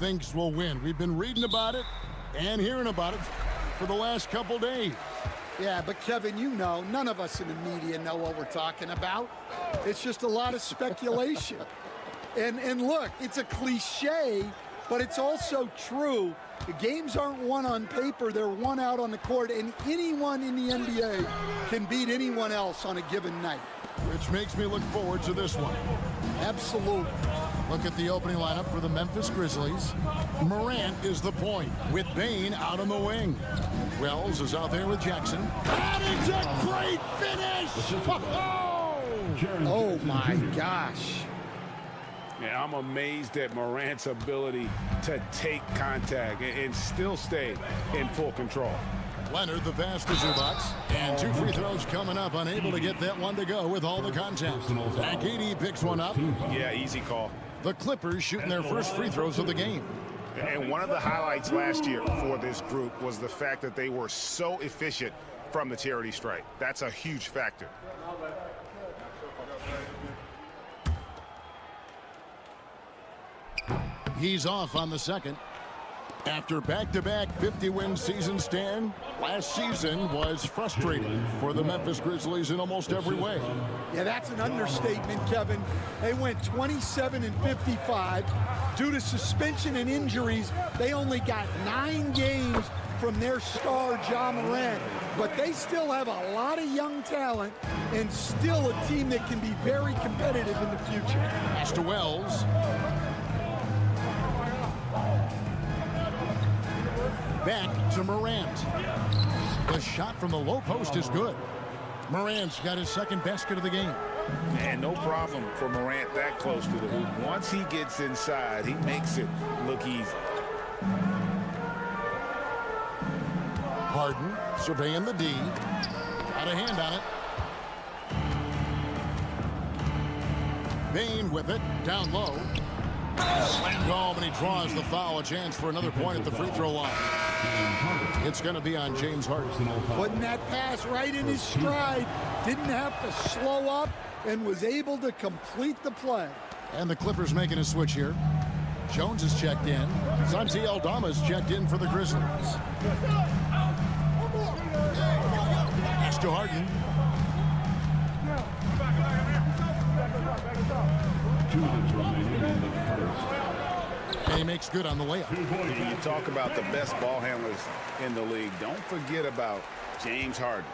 thinks will win? We've been reading about it and hearing about it for the last couple days. Yeah, but Kevin, you know, none of us in the media know what we're talking about. It's just a lot of speculation. And look, it's a cliche, but it's also true. The games aren't won on paper, they're won out on the court, and anyone in the NBA can beat anyone else on a given night. Which makes me look forward to this one. Absolutely. Look at the opening lineup for the Memphis Grizzlies. Morant is the point, with Bane out on the wing. Wells is out there with Jackson. That is a great finish! Oh my gosh. Yeah, I'm amazed at Morant's ability to take contact and still stay in full control. Leonard, the pass to Zubac. And 2 free throws coming up, unable to get that one to go with all the contact. Akidi picks one up. Yeah, easy call. The Clippers shooting their first free throws of the game. And one of the highlights last year for this group was the fact that they were so efficient from the charity stripe. That's a huge factor. He's off on the second. After back-to-back 50-win season stand, last season was frustrating for the Memphis Grizzlies in almost every way. Yeah, that's an understatement, Kevin. They went 27-55. Due to suspension and injuries, they only got 9 games from their star, Ja Morant. But they still have a lot of young talent and still a team that can be very competitive in the future. Pass to Wells. Back to Morant. The shot from the low post is good. Morant's got his second basket of the game. And no problem for Morant that close to the hoop. Once he gets inside, he makes it look easy. Harden surveying the D. Got a hand on it. Bane with it, down low. Slammed home, and he draws the foul. A chance for another point at the free throw line. It's going to be on James Harden. Putting that pass right in his stride. Didn't have to slow up and was able to complete the play. And the Clippers making a switch here. Jones is checked in. Santi Aldama's checked in for the Grizzlies. Pass to Harden. 2 minutes remaining in the first. And he makes good on the layup. When you talk about the best ball handlers in the league, don't forget about James Harden.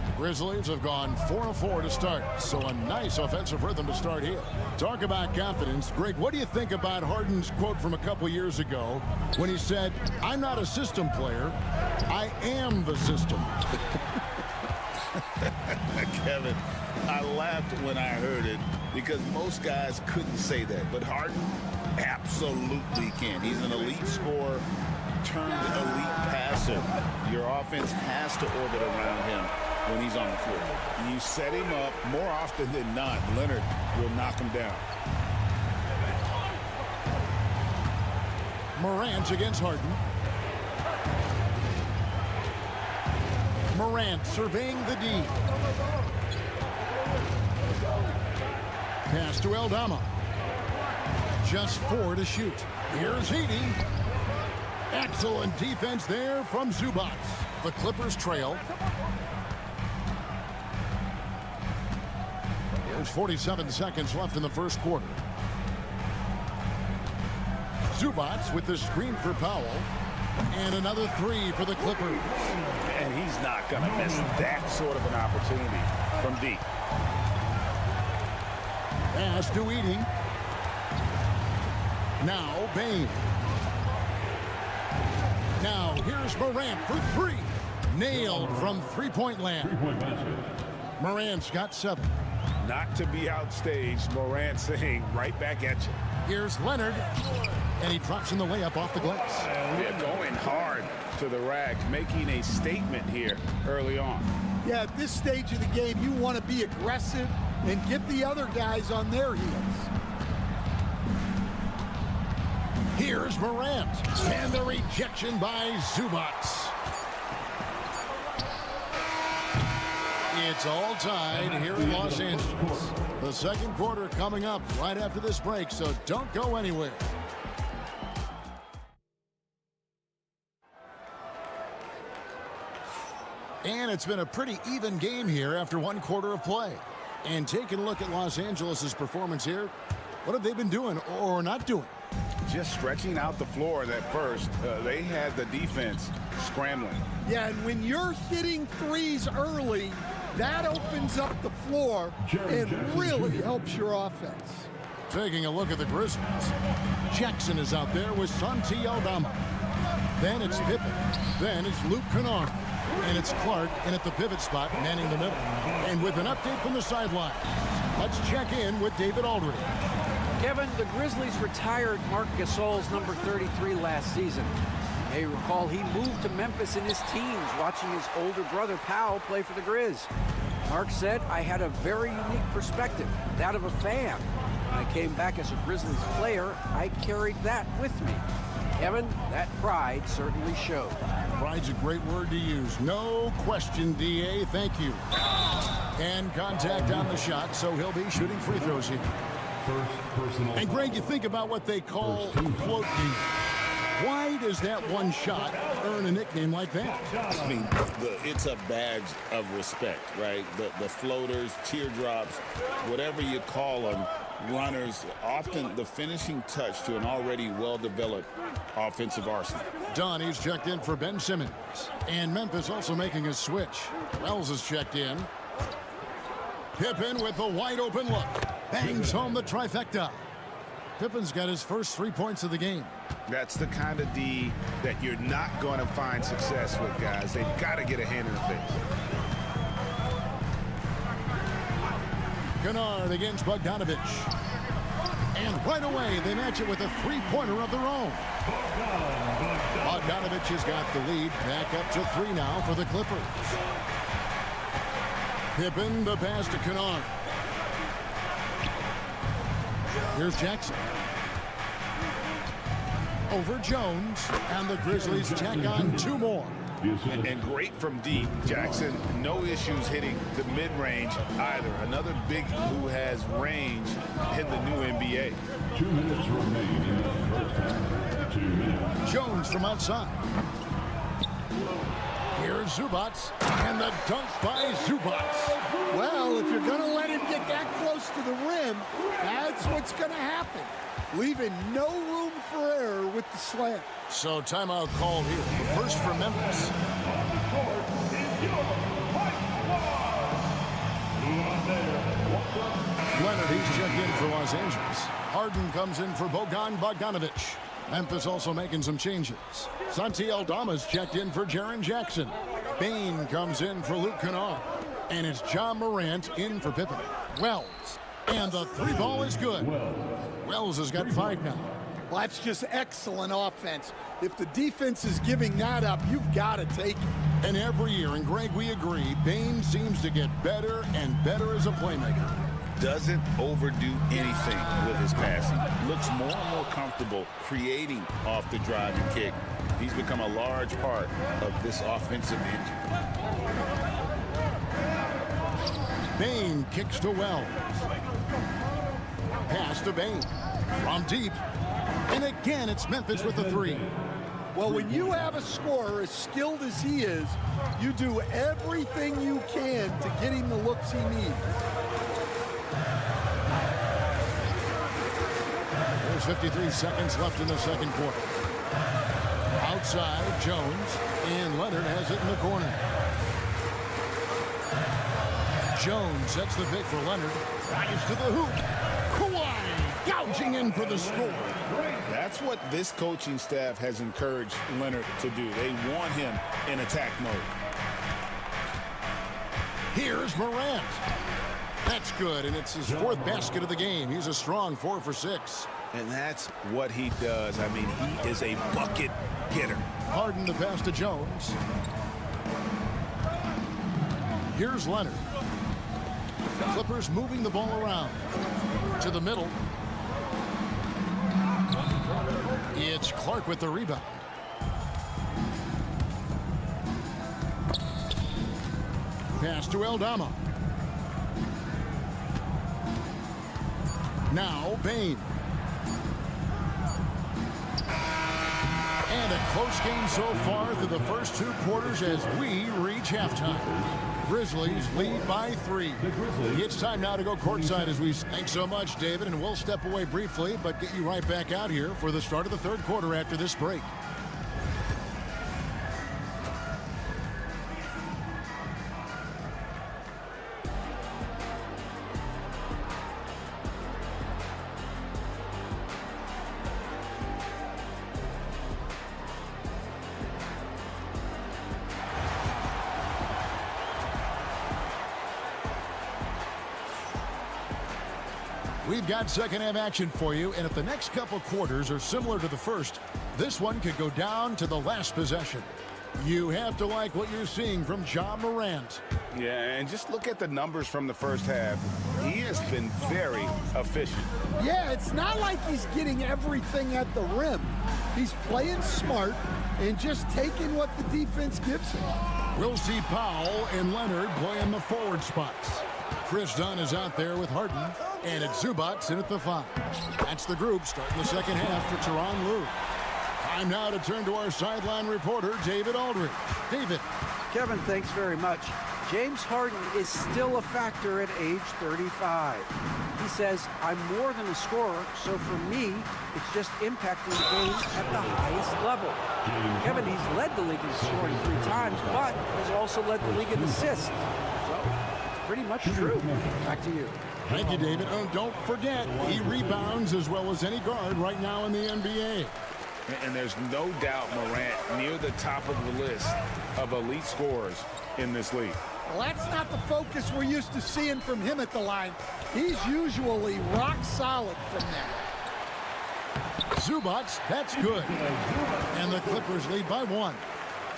The Grizzlies have gone 4-4 to start, so a nice offensive rhythm to start here. Talk about confidence. Greg, what do you think about Harden's quote from a couple years ago when he said, "I'm not a system player, I am the system"? Kevin, I laughed when I heard it because most guys couldn't say that, but Harden absolutely can. He's an elite scorer turned elite passer. Your offense has to orbit around him when he's on the floor. You set him up more often than not, Leonard will knock him down. Morant against Harden. Morant surveying the D. Pass to Aldama. Just 4 to shoot. Here's Heaney. Excellent defense there from Zubac. The Clippers trail. There's 47 seconds left in the first quarter. Zubac with the screen for Powell. And another 3 for the Clippers. And he's not going to miss that sort of an opportunity from deep. Pass to Edey. Now Bane. Now here's Morant for 3. Nailed from three-point land. Morant's got 7. Not to be outstaged, Morant saying right back at you. Here's Leonard. And he drops in the layup off the glass. They're going hard to the rack, making a statement here early on. Yeah, at this stage of the game, you want to be aggressive and get the other guys on their heels. Here's Morant. And the rejection by Zubac. It's all tied here in Los Angeles. The second quarter coming up right after this break, so don't go anywhere. And it's been a pretty even game here after one quarter of play. And taking a look at Los Angeles' performance here, what have they been doing or not doing? Just stretching out the floor at first. They had the defense scrambling. Yeah, and when you're hitting threes early, that opens up the floor and really helps your offense. Taking a look at the Grizzlies. Jackson is out there with Santi Aldama. Then it's Pippen. Then it's Luke Kennard. And it's Clark in at the pivot spot, manning the middle. And with an update from the sideline, let's check in with David Aldridge. Kevin, the Grizzlies retired Marc Gasol's number 33 last season. You may recall he moved to Memphis in his teens, watching his older brother Powell play for the Grizz. Mark said, "I had a very unique perspective, that of a fan. When I came back as a Grizzlies player, I carried that with me." Kevin, that pride certainly showed. Pride's a great word to use. No question, DA. Thank you. And contact on the shot, so he'll be shooting free throws here. First personal. And Greg, you think about what they call float deep. Why does that one shot earn a nickname like that? I mean, it's a badge of respect, right? The floaters, teardrops, whatever you call them, runners, often the finishing touch to an already well-developed offensive arsenal. Donnie's checked in for Ben Simmons. And Memphis also making a switch. Wells is checked in. Pippen with a wide-open look. Bangs home the trifecta. Pippen's got his first 3 points of the game. That's the kind of D that you're not going to find success with, guys. They've got to get a hand in the face. Kennard against Bogdanovich. And right away, they match it with a three-pointer of their own. Bogdanovich has got the lead. Back up to 3 now for the Clippers. Pippen, the pass to Kennard. Here's Jackson. Over Jones, and the Grizzlies check on 2 more. And great from deep. Jackson, no issues hitting the mid-range either. Another big who has range in the new NBA. 2 minutes remain in the first half. 2 minutes. Jones from outside. Here's Zubats, and the dunk by Zubats. Well, if you're going to let him get that close to the rim, that's what's going to happen. Leaving no room for error with the slam. So timeout called here. The first for Memphis. Leonard, he's checked in for Los Angeles. Harden comes in for Bogdanovich. Memphis also making some changes. Santi Aldama's checked in for Jaren Jackson. Bain comes in for Luke Kennard. And it's John Morant in for Pippen. Wells. And the 3 ball is good. Wells has got 5 now. Well, that's just excellent offense. If the defense is giving that up, you've got to take it. And every year, and Greg, we agree, Bain seems to get better and better as a playmaker. Doesn't overdo anything with his passing. Looks more and more comfortable creating off the drive and kick. He's become a large part of this offensive engine. Bain kicks to Wells. Pass to Bain. From deep. And again, it's Memphis with the 3. Well, when you have a scorer as skilled as he is, you do everything you can to get him the looks he needs. There's 53 seconds left in the second quarter. Outside, Jones, and Leonard has it in the corner. Jones sets the pick for Leonard. Drives to the hoop. Kawhi gouging in for the score. That's what this coaching staff has encouraged Leonard to do. They want him in attack mode. Here's Morant. That's good, and it's his 4th basket of the game. He's a strong 4 for 6. And that's what he does. I mean, he is a bucket getter. Harden the pass to Jones. Here's Leonard. Clippers moving the ball around. To the middle. It's Clark with the rebound. Pass to Aldama. Now Bain. And And a close game so far through the first 2 quarters as we reach halftime. Grizzlies lead by 3. It's time now to go courtside as we... Thanks so much, David, and we'll step away briefly, but get you right back out here for the start of the 3rd quarter after this break. We've got second half action for you, and if the next couple quarters are similar to the first, this one could go down to the last possession. You have to like what you're seeing from Ja Morant. Yeah, and just look at the numbers from the first half. He has been very efficient. Yeah, it's not like he's getting everything at the rim. He's playing smart and just taking what the defense gives him. We'll see Powell and Leonard play in the forward spots. Chris Dunn is out there with Harden, and it's Zubac in at the 5. That's the group starting the second half for Tyronn Lue. Time now to turn to our sideline reporter, David Aldridge. David. Kevin, thanks very much. James Harden is still a factor at age 35. He says, I'm more than a scorer, so for me, it's just impacting the game at the highest level. Kevin, he's led the league in scoring 3 times, but has also led the league in assists. So, it's pretty much true. Back to you. Thank you, David. Oh, don't forget, he rebounds as well as any guard right now in the NBA. And there's no doubt Morant near the top of the list of elite scorers in this league. Well, that's not the focus we're used to seeing from him at the line. He's usually rock solid from there. Zubac, that's good. And the Clippers lead by 1.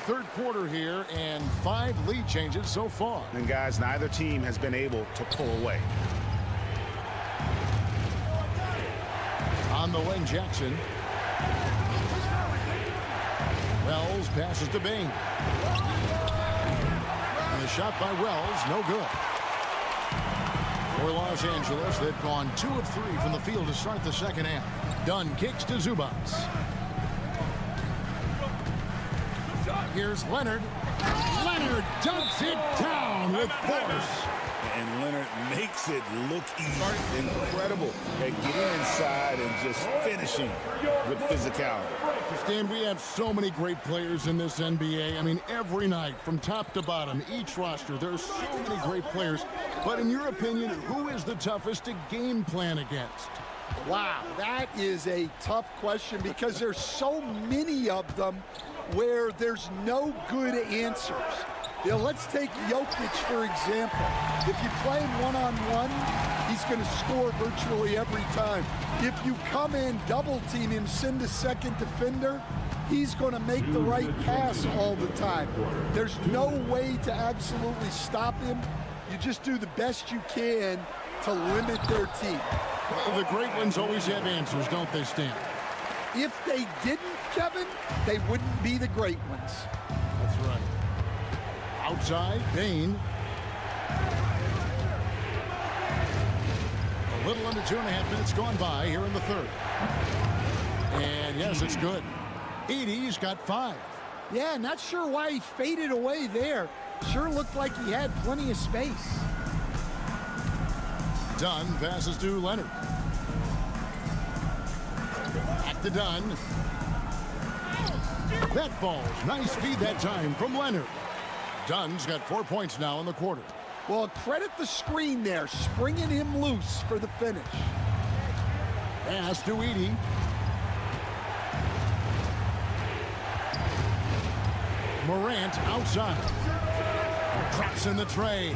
3rd quarter here and 5 lead changes so far. And guys, neither team has been able to pull away. On the wing, Jackson. Wells passes to Bain. And the shot by Wells, no good. For Los Angeles, they've gone 2 of 3 from the field to start the second half. Dunn kicks to Zubac. Here's Leonard. Leonard dunks it down with force. And Leonard makes it look easy. Incredible at getting inside and just finishing with physicality. Stan, we have so many great players in this NBA. I mean, every night, from top to bottom, each roster, there are so many great players. But in your opinion, who is the toughest to game plan against? Wow, that is a tough question because there's so many of them where there's no good answers. You know, let's take Jokic, for example. If you play him one-on-one, he's going to score virtually every time. If you come in, double-team him, send a second defender, he's going to make the right pass all the time. There's no way to absolutely stop him. You just do the best you can to limit their team. Well, the great ones always have answers, don't they, Stan? If they didn't, Kevin, they wouldn't be the great ones. That's right. Outside, Bain. A little under 2.5 minutes gone by here in the 3rd. And yes, it's good. Edey's got 5. Yeah, not sure why he faded away there. Sure looked like he had plenty of space. Dunn passes to Leonard. Back to Dunn. That falls. Nice feed that time from Leonard. Dunn's got 4 points now in the quarter. Well, credit the screen there, springing him loose for the finish. Pass to Edey. Morant outside. Traps in the tray.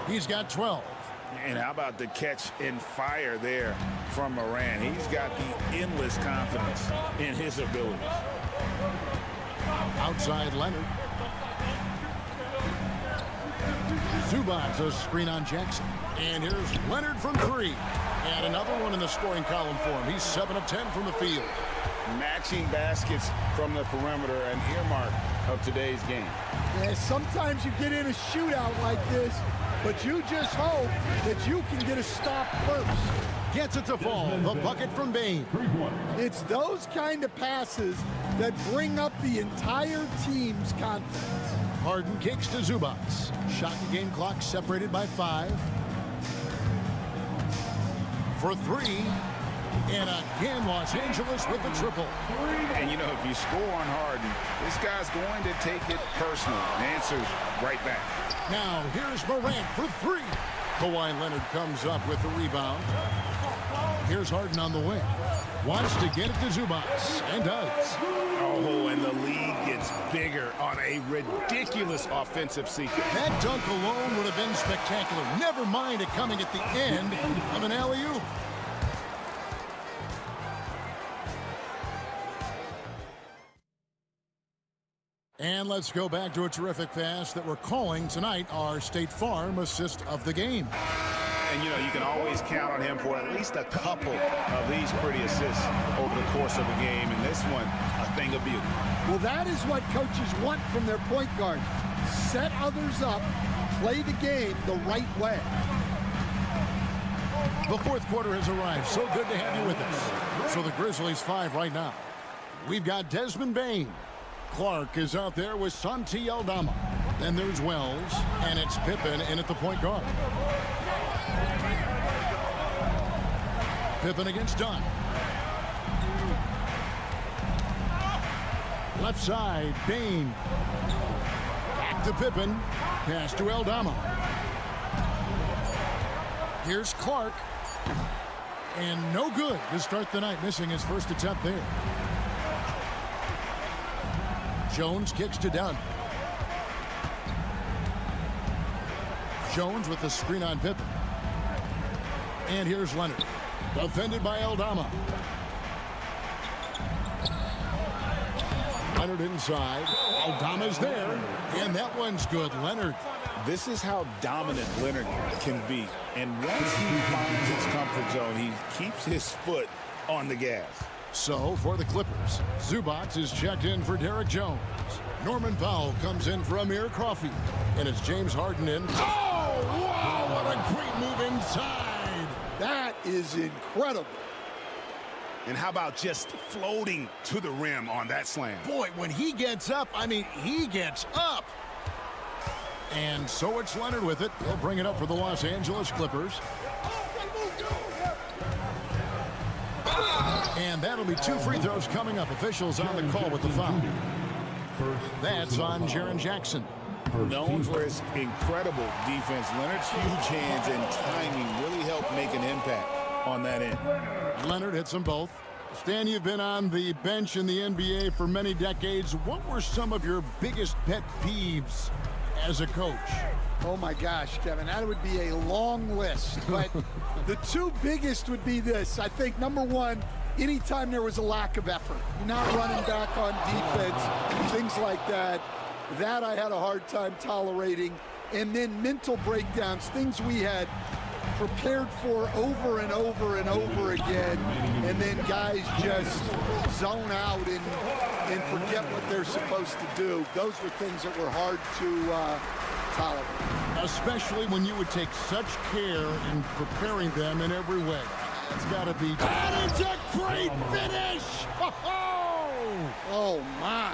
He's got 12. And how about the catch and fire there from Morant? He's got the endless confidence in his abilities. Outside Leonard. Zubac, a screen on Jackson. And here's Leonard from 3. And another one in the scoring column for him. He's 7 of 10 from the field. Matching baskets from the perimeter and earmark of today's game. Yeah, sometimes you get in a shootout like this, but you just hope that you can get a stop first. Gets it to fall. The bucket from Bane. It's those kind of passes that bring up the entire team's confidence. Harden kicks to Zubac. Shot and game clock separated by 5. For 3. And again, Los Angeles with the triple. And, you know, if you score on Harden, this guy's going to take it personal. Answers right back. Now, here's Morant for 3. Kawhi Leonard comes up with the rebound. Here's Harden on the wing. Wants to get it to Zubac, and does. Oh, and the lead gets bigger on a ridiculous offensive sequence. That dunk alone would have been spectacular. Never mind it coming at the end of an alley-oop. And let's go back to a terrific pass that we're calling tonight our State Farm assist of the game. And, you know, you can always count on him for at least a couple of these pretty assists over the course of a game. And this one, a thing of beauty. Well, that is what coaches want from their point guard. Set others up, play the game the right way. The fourth quarter has arrived. So good to have you with us. So the Grizzlies 5 right now. We've got Desmond Bane. Clark is out there with Santi Aldama. Then there's Wells, and it's Pippen in at the point guard. Pippen against Dunn. Left side, Bane. Back to Pippen. Pass to Aldama. Here's Clark. And no good to start the night, missing his first attempt there. Jones kicks to Dunn. Jones with the screen on Pippen. And here's Leonard. Defended by Aldama. Leonard inside. Aldama's there. And that one's good. Leonard. This is how dominant Leonard can be. And once he finds his comfort zone, he keeps his foot on the gas. So, for the Clippers, Zubac is checked in for Derek Jones. Norman Powell comes in for Amir Coffey. And it's James Harden in. Oh, wow, what a great move inside. That is incredible. And how about just floating to the rim on that slam? Boy, when he gets up, I mean, he gets up. And so it's Leonard with it. He'll bring it up for the Los Angeles Clippers. And that'll be 2 free throws coming up. Officials on the call with the foul. That's on Jaren Jackson. Known for his incredible defense, Leonard's huge hands and timing really helped make an impact on that end. Leonard hits them both. Stan, you've been on the bench in the NBA for many decades. What were some of your biggest pet peeves as a coach? Oh my gosh, Kevin, that would be a long list. But the 2 biggest would be this. I think number 1, anytime there was a lack of effort, you're not running back on defense, things like that. That I had a hard time tolerating. And then mental breakdowns, things we had prepared for over and over and over again, and then guys just zone out and forget what they're supposed to do. Those were things that were hard to tolerate. Especially when you would take such care in preparing them in every way. It's got to be. That is a great finish! Oh, my.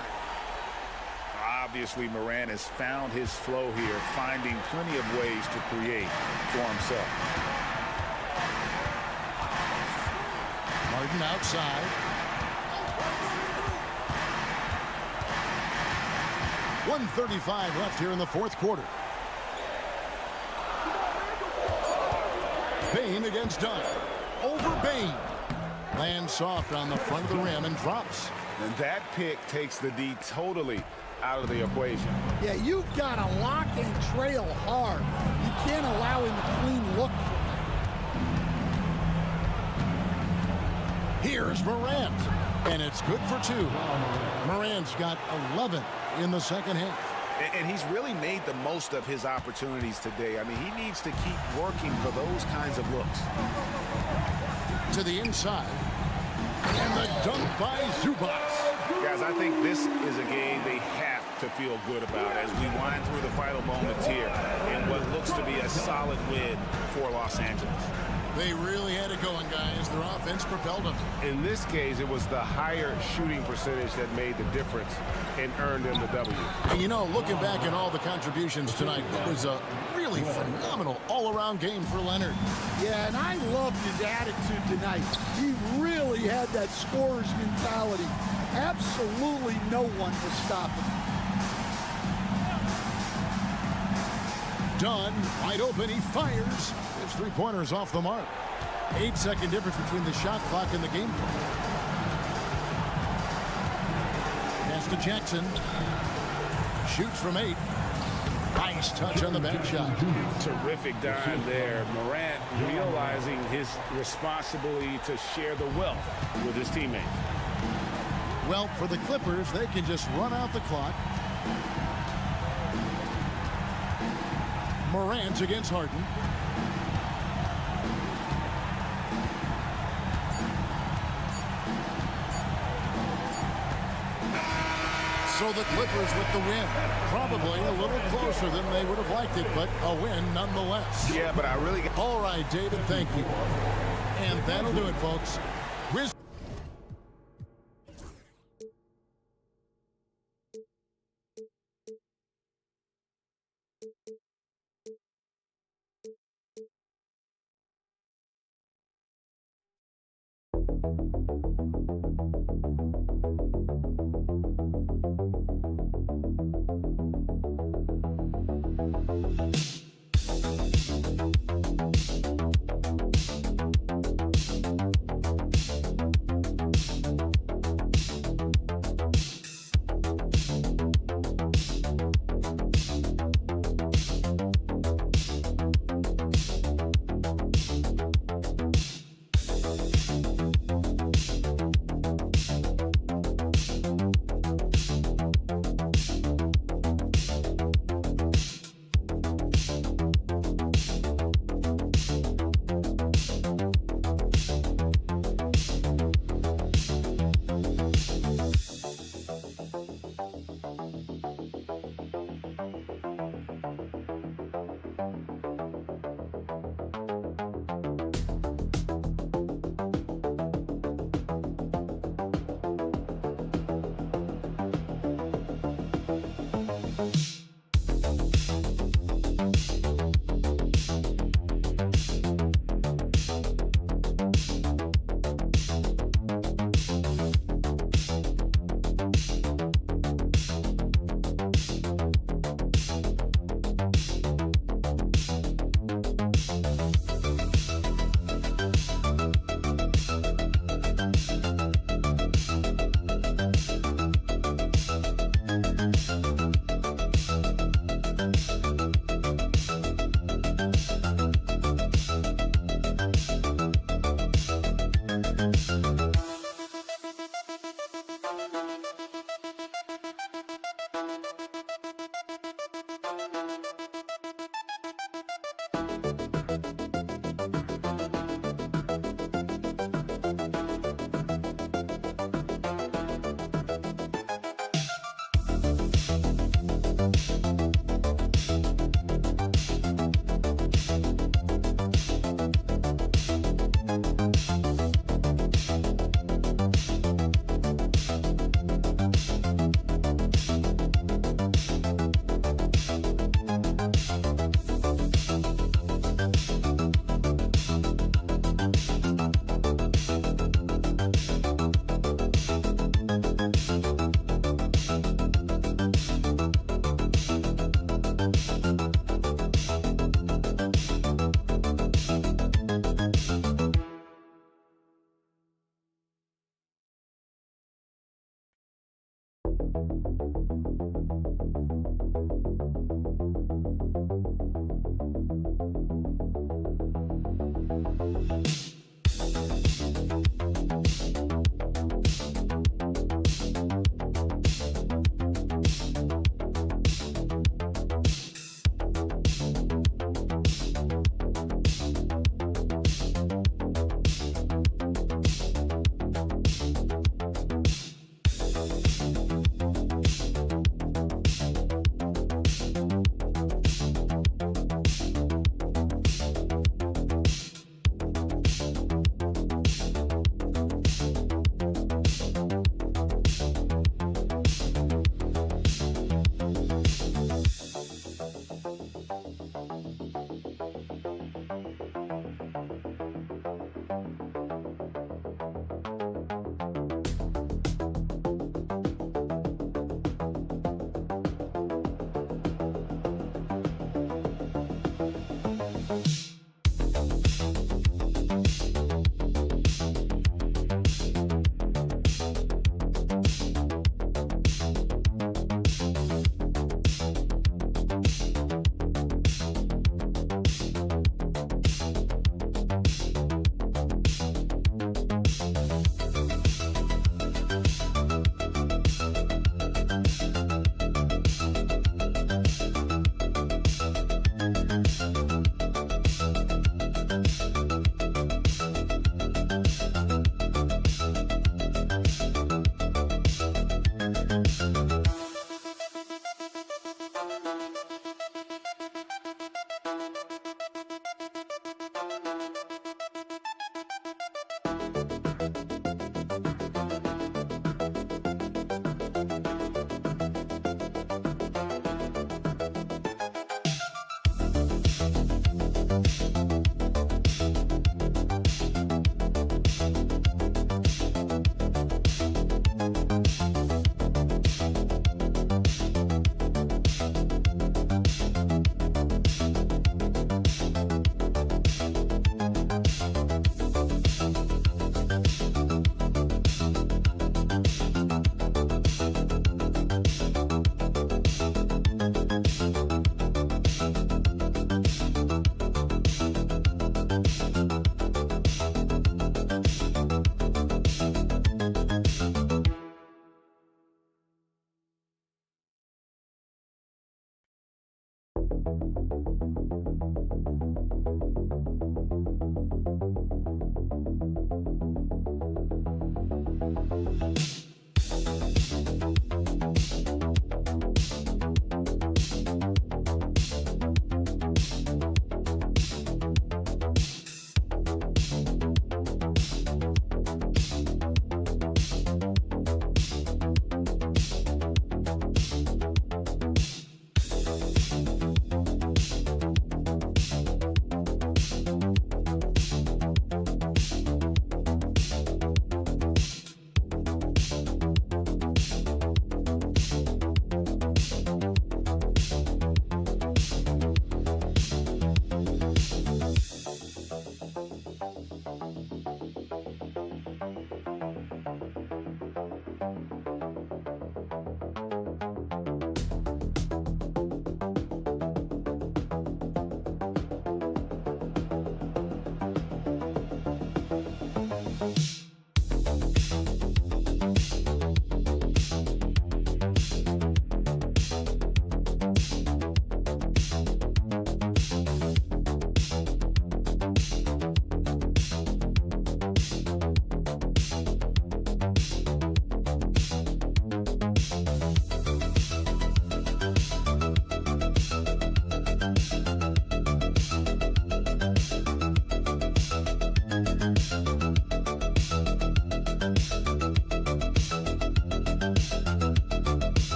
Obviously, Morant has found his flow here, finding plenty of ways to create for himself. Harden outside. .135 left here in the fourth quarter. Bane against Dunn. Over Bane. Lands soft on the front of the rim and drops. And that pick takes the D totally out of the equation. Yeah, you've got to lock and trail hard. You can't allow him a clean look. Here's Morant, and it's good for 2. Morant's got 11 in the second half. And he's really made the most of his opportunities today. I mean, he needs to keep working for those kinds of looks. To the inside, and the dunk by Zubac. Guys, I think this is a game they have to feel good about as we wind through the final moments here in what looks to be a solid win for Los Angeles. They really had it going, guys. Their offense propelled them. In this case, it was the higher shooting percentage that made the difference and earned them the W. And, you know, looking back at all the contributions tonight, it was a really phenomenal all-around game for Leonard. Yeah, and I loved his attitude tonight. He really had that scorer's mentality. Absolutely no one was stopping him. Dunn, wide open, he fires. His three-pointers off the mark. 8-second difference between the shot clock and the game clock. Pass to Jackson. Shoots from 8. Nice touch on the back shot. Terrific dive there. Morant realizing his responsibility to share the wealth with his teammates. Well, for the Clippers, they can just run out the clock. Morant against Harden. So the Clippers with the win. Probably a little closer than they would have liked it, but a win nonetheless. Yeah, but I really... All right, David, thank you. And that'll do it, folks.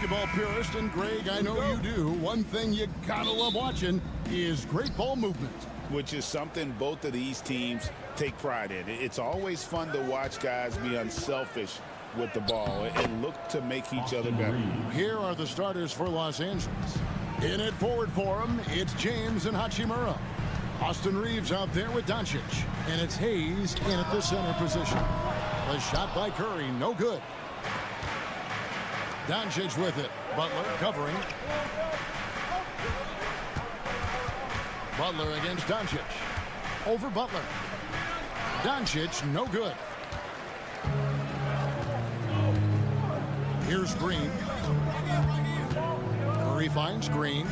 Basketball purist, and Greg, I know you do. One thing you gotta love watching is great ball movement. Which is something both of these teams take pride in. It's always fun to watch guys be unselfish with the ball and look to make each other better. Here are the starters for Los Angeles. In it forward for them, it's James and Hachimura. Austin Reeves out there with Doncic. And it's Hayes in at the center position. The shot by Curry, no good. Doncic with it. Butler covering. Butler against Doncic. Over Butler. Doncic, no good. Here's Green. Curry finds Green.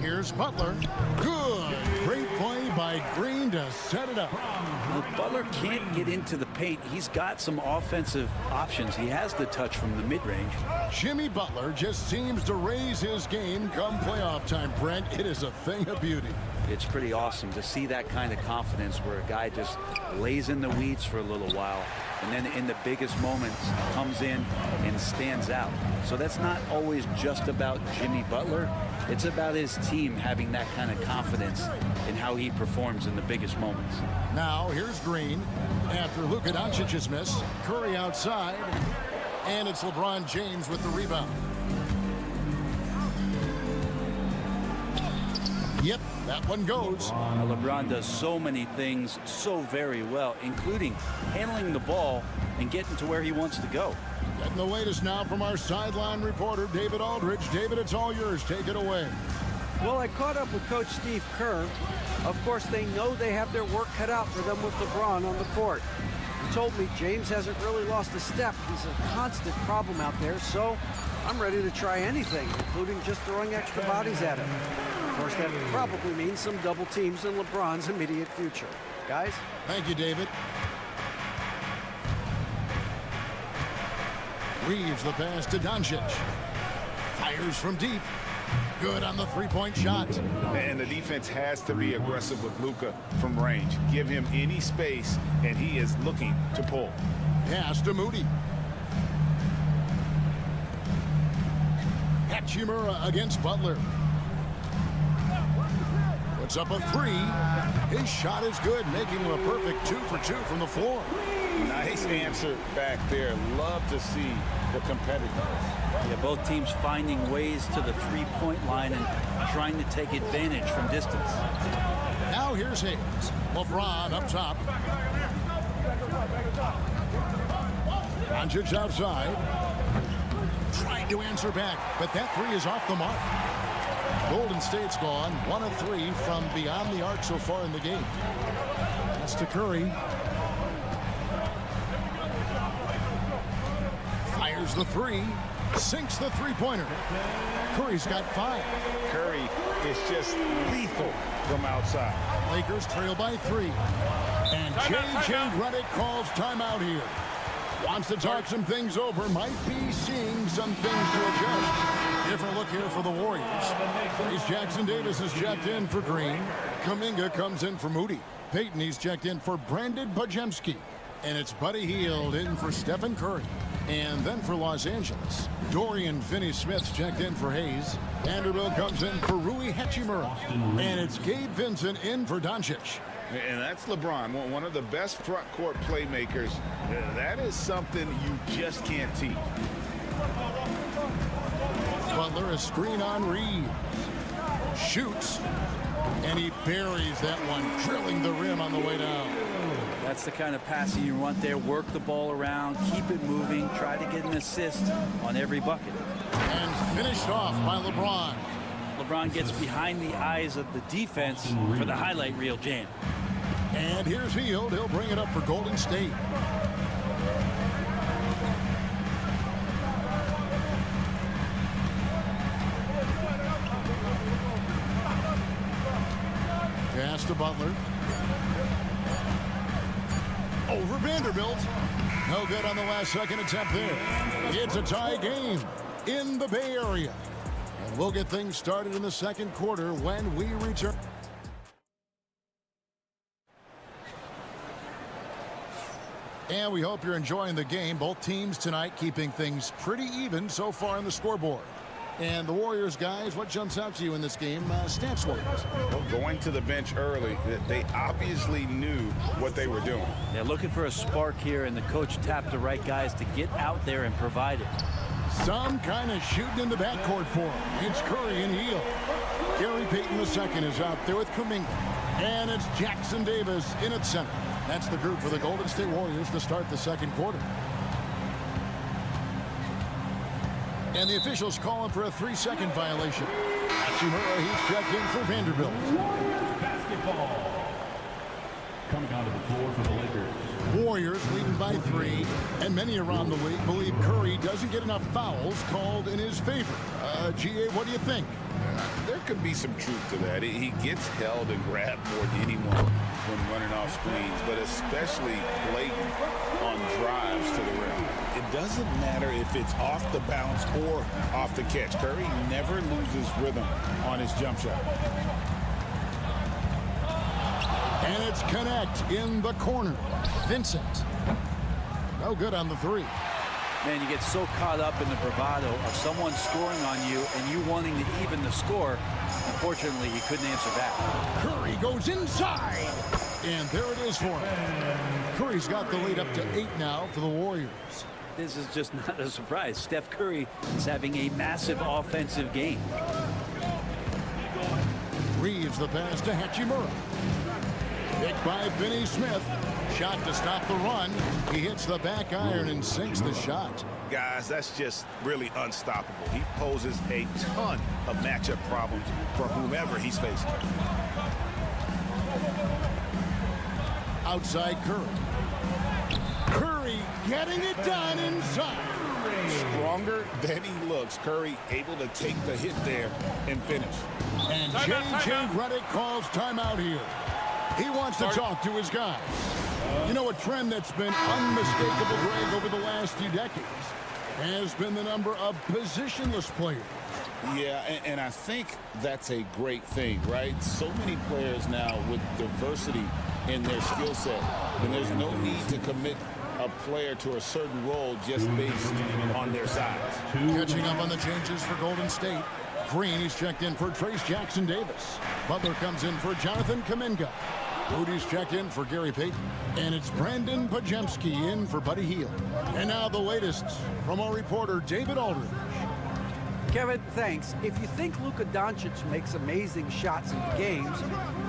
Here's Butler. Good. Great play by Green to set it up. Well, Butler can't get into the paint. He's got some offensive options. He has the touch from the mid-range. Jimmy Butler just seems to raise his game come playoff time, Brent. It is a thing of beauty. It's pretty awesome to see that kind of confidence where a guy just lays in the weeds for a little while and then in the biggest moments comes in and stands out. So that's not always just about Jimmy Butler. It's about his team having that kind of confidence in how he performs in the biggest moments. Now here's Green. After Luka Doncic's miss, Curry outside, and it's LeBron James with the rebound. Yep, that one goes. Now, LeBron does so many things so very well, including handling the ball and getting to where he wants to go. Getting the latest now from our sideline reporter, David Aldridge. David, it's all yours. Take it away. Well, I caught up with Coach Steve Kerr. Of course, they know they have their work cut out for them with LeBron on the court. He told me James hasn't really lost a step. He's a constant problem out there, so I'm ready to try anything, including just throwing extra bodies at him. Of course, that probably means some double teams in LeBron's immediate future. Guys? Thank you, David. Reeves the pass to Doncic. Fires from deep. Good on the three-point shot. And the defense has to be aggressive with Luka from range. Give him any space, and he is looking to pull. Pass to Moody. Hachimura against Butler. Puts up a three. His shot is good, making him a perfect 2 for 2 from the floor. Nice answer back there. Love to see the competitiveness. Yeah, both teams finding ways to the three-point line and trying to take advantage from distance. Now here's Hayes. LeBron up top. Doncic outside. Trying to answer back, but that three is off the mark. Golden State's gone 1 of 3 from beyond the arc so far in the game. That's to Curry. Fires the three. Sinks the three-pointer. Curry's got 5. Curry is just lethal from outside. Lakers trail by 3. And J.J. Redick calls timeout here. Wants to talk some things over. Might be seeing some things to adjust. Different look here for the Warriors. He's Jackson Davis is checked in for Green. Kuminga comes in for Moody. Payton, he's checked in for Brandon Bajemski. And it's Buddy Hield in for Stephen Curry. And then for Los Angeles, Dorian Finney-Smith's checked in for Hayes. Vanderbilt comes in for Rui Hachimura. And it's Gabe Vincent in for Doncic. And that's LeBron, one of the best front court playmakers. That is something you just can't teach. Butler a screen on Reeves. Shoots. And he buries that one, drilling the rim on the way down. That's the kind of passing you want there. Work the ball around, keep it moving, try to get an assist on every bucket. And finished off by LeBron. LeBron gets behind the eyes of the defense for the highlight reel jam. And here's Hield. He'll bring it up for Golden State. Pass to Butler. Over Vanderbilt. No good on the last second attempt there. It's a tie game in the Bay Area. And we'll get things started in the second quarter when we return. And we hope you're enjoying the game. Both teams tonight keeping things pretty even so far on the scoreboard. And the Warriors, guys, what jumps out to you in this game? Stance-wise. Well, going to the bench early, they obviously knew what they were doing. They're looking for a spark here, and the coach tapped the right guys to get out there and provide it. Some kind of shooting in the backcourt for him. It's Curry and Hield. Gary Payton II is out there with Kuminga. And it's Jackson Davis in at center. That's the group for the Golden State Warriors to start the second quarter. And the officials calling for a 3-second violation. Hachimura, he's checked in for Vanderbilt. Basketball. Coming onto the floor for the Lakers. Warriors leading by 3, and many around the league believe Curry doesn't get enough fouls called in his favor. G.A., what do you think? There could be some truth to that. He gets held and grabbed more than anyone when running off screens, but especially blatant on drives to the rim. It doesn't matter if it's off the bounce or off the catch. Curry never loses rhythm on his jump shot. And it's Connect in the corner. Vincent. No good on the 3. Man, you get so caught up in the bravado of someone scoring on you and you wanting to even the score. Unfortunately, he couldn't answer back. Curry goes inside. And there it is for him. Curry's got the lead up to 8 now for the Warriors. This is just not a surprise. Steph Curry is having a massive offensive game. Reeves the pass to Hachimura. Picked by Finney-Smith. Shot to stop the run. He hits the back iron and sinks the shot. Guys, that's just really unstoppable. He poses a ton of matchup problems for whomever he's facing. Outside Curry. Curry getting it done inside. Stronger than he looks. Curry able to take the hit there and finish. And J.J. Redick calls timeout here. He wants to talk to his guys. You know, a trend that's been unmistakable, Greg, over the last few decades has been the number of positionless players. Yeah, and I think that's a great thing, right? So many players now with diversity in their skill set, and there's no need to commit a player to a certain role just based on their size. Catching up on the changes for Golden State. Green, he's checked in for Trace Jackson-Davis. Butler comes in for Jonathan Kuminga. Moody's checked in for Gary Payton. And it's Brandon Pajemski in for Buddy Hield. And now the latest from our reporter, David Aldridge. Kevin, thanks. If you think Luka Doncic makes amazing shots in games,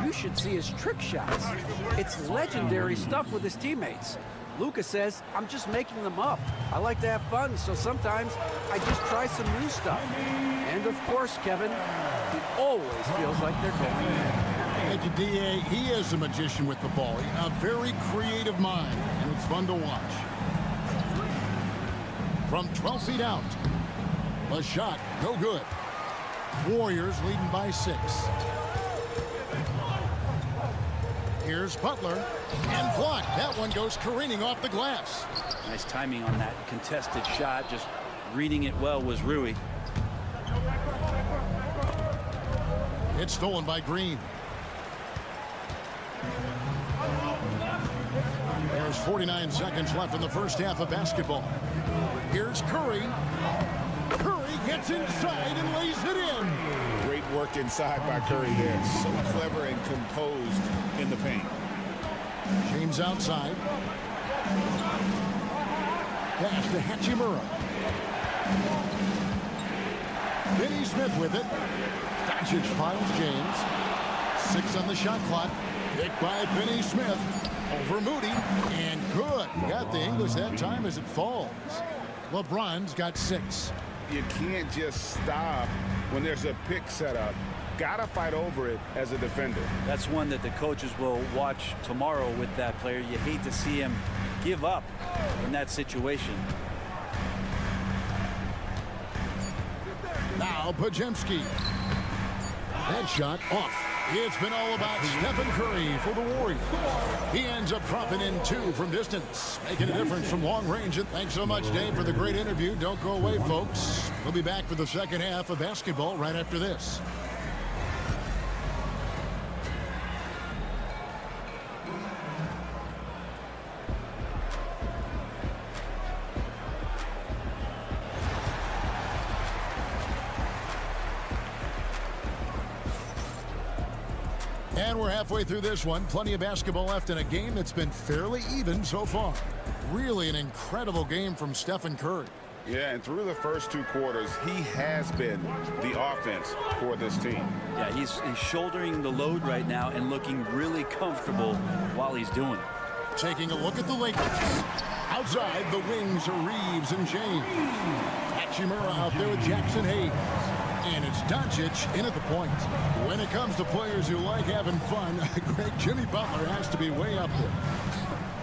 you should see his trick shots. It's legendary stuff with his teammates. Luka says, I'm just making them up. I like to have fun, so sometimes I just try some new stuff. And of course, Kevin, he always feels like they're going in. Thank you, D.A. He is a magician with the ball. A very creative mind, and it's fun to watch. From 12 feet out, the shot, no good. Warriors leading by 6. Here's Butler, and blocked. That one goes careening off the glass. Nice timing on that contested shot. Just reading it well was Rui. It's stolen by Green. There's 49 seconds left in the first half of basketball. Here's Curry. Curry gets inside and lays it in. Great work inside by Curry there. So clever and composed in the paint. James outside. Pass to Hachimura. Finney Smith with it. Doncic finds James. 6 on the shot clock. Picked by Finney Smith. Over Moody. And good. Got the English that time as it falls. LeBron's got 6. You can't just stop when there's a pick set up. Gotta fight over it as a defender. That's one that the coaches will watch tomorrow with that player. You hate to see him give up in that situation. Now Pajemski. That shot off. It's been all about Stephen Curry for the Warriors. He ends up dropping in 2 from distance, making a difference from long range. And thanks so much, Dave, for the great interview. Don't go away, folks. We'll be back for the second half of basketball right after this. And we're halfway through this one. Plenty of basketball left in a game that's been fairly even so far. Really an incredible game from Stephen Curry. Yeah, and through the first 2 quarters, he has been the offense for this team. Yeah, he's shouldering the load right now and looking really comfortable while he's doing it. Taking a look at the Lakers. Outside, the wings are Reeves and James. Hachimura out there with Jackson Hayes. And it's Doncic in at the point. When it comes to players who like having fun, Greg, Jimmy Butler has to be way up there.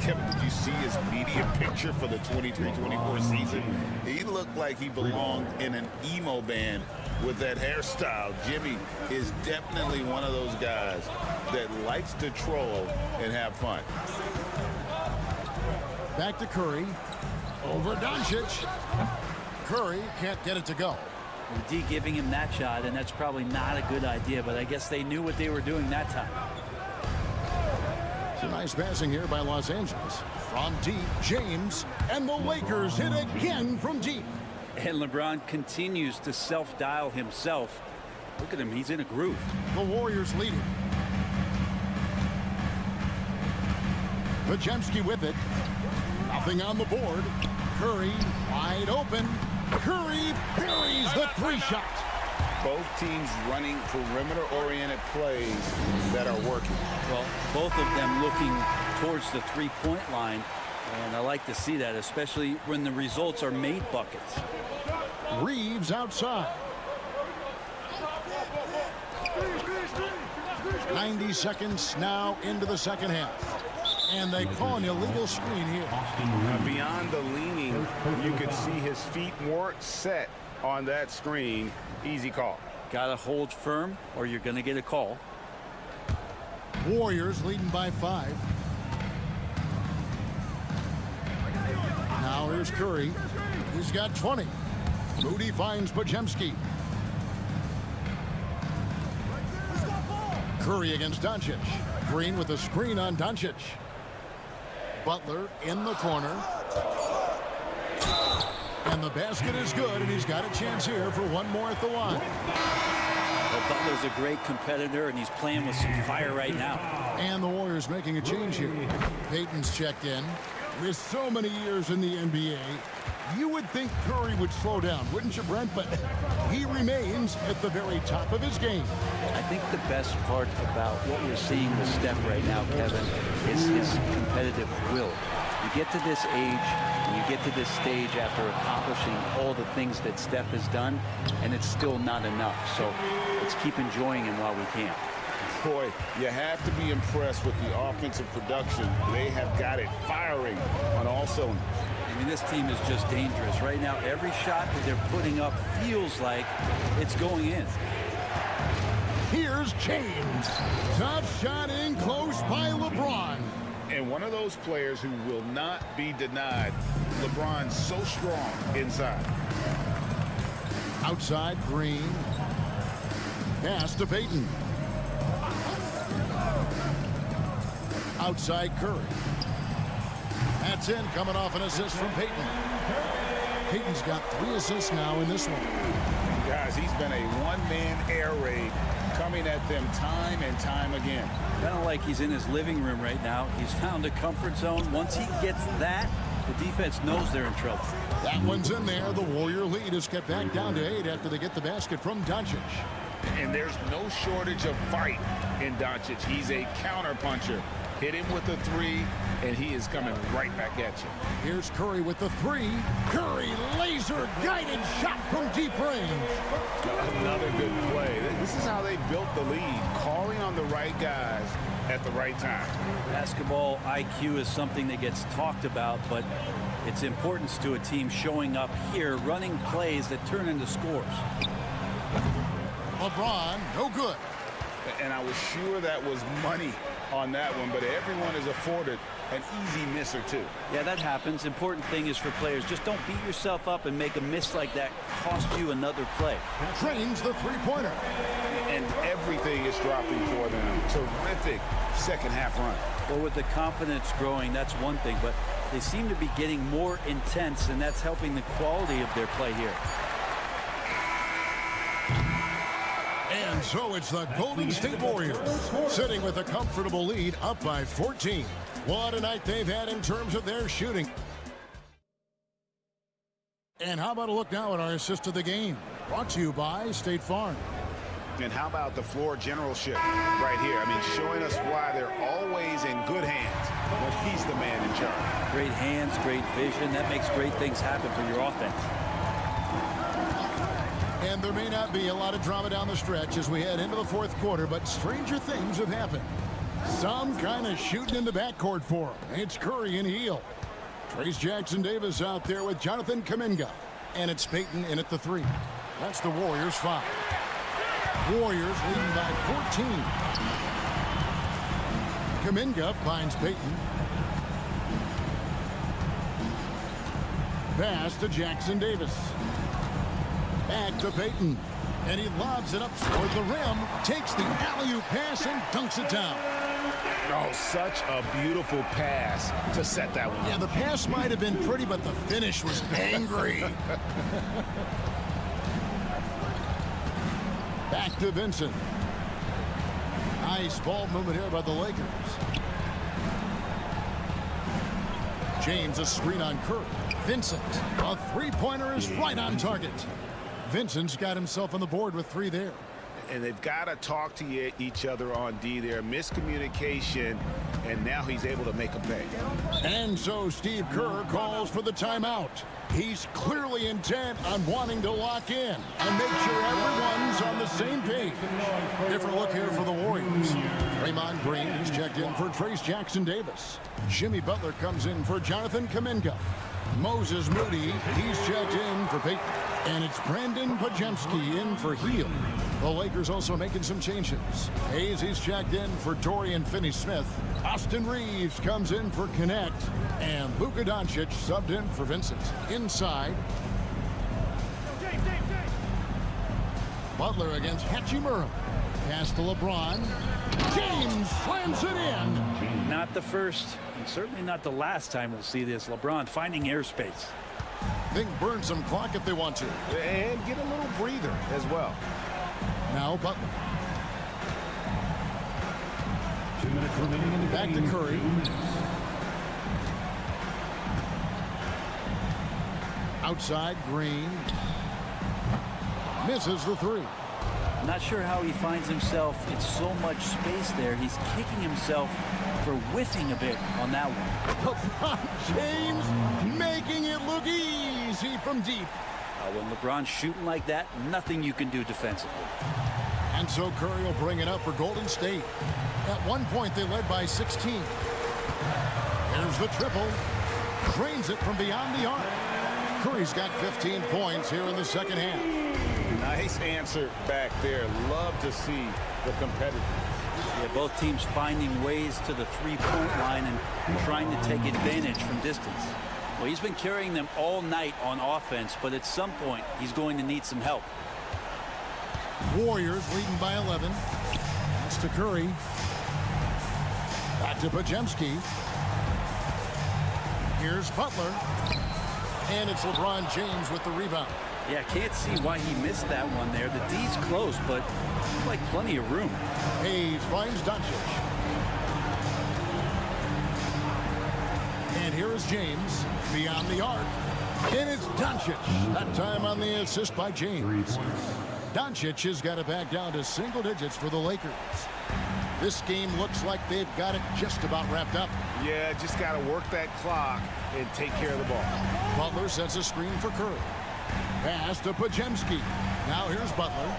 Kevin, did you see his media picture for the 23-24 season? He looked like he belonged in an emo band with that hairstyle. Jimmy is definitely one of those guys that likes to troll and have fun. Back to Curry. Over Doncic. Curry can't get it to go. The D giving him that shot, and that's probably not a good idea, but I guess they knew what they were doing that time. It's a nice passing here by Los Angeles. From deep, James, and the Lakers hit again from deep. And LeBron continues to self-dial himself. Look at him, he's in a groove. The Warriors leading. Pajemski with it. Nothing on the board. Curry wide open. Curry buries the 3-shot. Both teams running perimeter-oriented plays that are working. Well, both of them looking towards the 3-point line, and I like to see that, especially when the results are made buckets. Reeves outside. 90 seconds now into the second half. And they call an illegal screen here. Beyond the leaning, you could see his feet weren't set on that screen. Easy call. Got to hold firm or you're going to get a call. Warriors leading by 5. Now here's Curry. He's got 20. Moody finds Podziemski. Curry against Doncic. Green with a screen on Doncic. Butler in the corner. And the basket is good, and he's got a chance here for one more at the line. Well, Butler's a great competitor, and he's playing with some fire right now. And the Warriors making a change here. Payton's checked in. With so many years in the NBA, you would think Curry would slow down, wouldn't you, Brent? But he remains at the very top of his game. I think the best part about what we're seeing with Steph right now, Kevin, is his competitive will. You get to this age, and you get to this stage after accomplishing all the things that Steph has done, and it's still not enough. So let's keep enjoying him while we can. Boy, you have to be impressed with the offensive production. They have got it firing on all cylinders. I mean, this team is just dangerous. Right now, every shot that they're putting up feels like it's going in. Here's James. Tough shot in close by LeBron. And one of those players who will not be denied. LeBron's so strong inside. Outside, Green. Pass to Payton. Outside, Curry. That's in, coming off an assist from Payton. Payton's got 3 assists now in this one. Guys, he's been a one-man air raid coming at them time and time again. Kind of like he's in his living room right now. He's found a comfort zone. Once he gets that, the defense knows they're in trouble. That one's in there. The Warrior lead is kept back down to 8 after they get the basket from Doncic. And there's no shortage of fight in Doncic. He's a counterpuncher. Hit him with a 3, and he is coming right back at you. Here's Curry with the 3. Curry, laser-guided shot from deep range. Another good play. This is how they built the lead, calling on the right guys at the right time. Basketball IQ is something that gets talked about, but its importance to a team showing up here, running plays that turn into scores. LeBron, no good. And I was sure that was money on that one, but everyone is afforded an easy miss or 2. Yeah, that happens. Important thing is for players, just don't beat yourself up and make a miss like that cost you another play. Trains the 3-pointer. And everything is dropping for them. Terrific second half run. Well, with the confidence growing, that's one thing, but they seem to be getting more intense, and that's helping the quality of their play here. And so it's the Golden State Warriors sitting with a comfortable lead, up by 14. What a night they've had in terms of their shooting. And how about a look now at our assist of the game? Brought to you by State Farm. And how about the floor generalship right here? I mean, showing us why they're always in good hands when he's the man in charge. Great hands, great vision. That makes great things happen for your offense. And there may not be a lot of drama down the stretch as we head into the 4th quarter, but stranger things have happened. Some kind of shooting in the backcourt for him. It's Curry and Heel. Trace Jackson-Davis out there with Jonathan Kuminga. And it's Payton in at the 3. That's the Warriors' 5. Warriors leading by 14. Kuminga finds Payton. Pass to Jackson-Davis. Back to Payton. And he lobs it up toward the rim. Takes the alley-oop pass and dunks it down. Oh, such a beautiful pass to set that one. Yeah, the pass might have been pretty, but the finish was angry. Back to Vincent. Nice ball movement here by the Lakers. James, a screen on Curry. Vincent, a 3-pointer is right on target. Vincent's got himself on the board with 3 there. and they've got to talk to each other on D there. Miscommunication, and now he's able to make a pay. And so Steve Kerr calls for the timeout. He's clearly intent on wanting to lock in and make sure everyone's on the same page. Different look here for the Warriors. Draymond Green is checked in for Trace Jackson-Davis. Jimmy Butler comes in for Jonathan Kuminga. Moses Moody, he's checked in for Peyton. And it's Brandon Pajemski in for Heel. The Lakers also making some changes. Hayes, he's checked in for Dorian Finney-Smith. Austin Reeves comes in for Connect. And Luka Doncic subbed in for Vincent. Inside. Butler against Hachimura. Pass to LeBron. James slams it in. Not the first, and certainly not the last time we'll see this. LeBron finding airspace. Think burn some clock if they want to. And get a little breather as well. Now Butler. 2 minutes remaining in the Back to game. Curry. 2 minutes. Outside, Green. Misses the three. Not sure how he finds himself in so much space there. He's kicking himself for whiffing a bit on that one. LeBron James making it look easy from deep. When LeBron's shooting like that, nothing you can do defensively. And so Curry will bring it up for Golden State. At one point, they led by 16. There's the triple. Drains it from beyond the arc. Curry's got 15 points here in the second half. Nice answer back there. Love to see the competitiveness. Yeah, both teams finding ways to the three-point line and trying to take advantage from distance. Well, he's been carrying them all night on offense, but at some point, he's going to need some help. Warriors leading by 11. That's to Curry. Back to Pajemski. Here's Butler. And it's LeBron James with the rebound. Yeah, can't see why he missed that one there. The D's close, but like plenty of room. Hayes finds Doncic. And here is James beyond the arc. And it's Doncic. That time on the assist by James. Doncic has got it back down to single digits for the Lakers. This game looks like they've got it just about wrapped up. Yeah, just got to work that clock and take care of the ball. Butler sets a screen for Curry. Pass to Pajemski. Now here's Butler.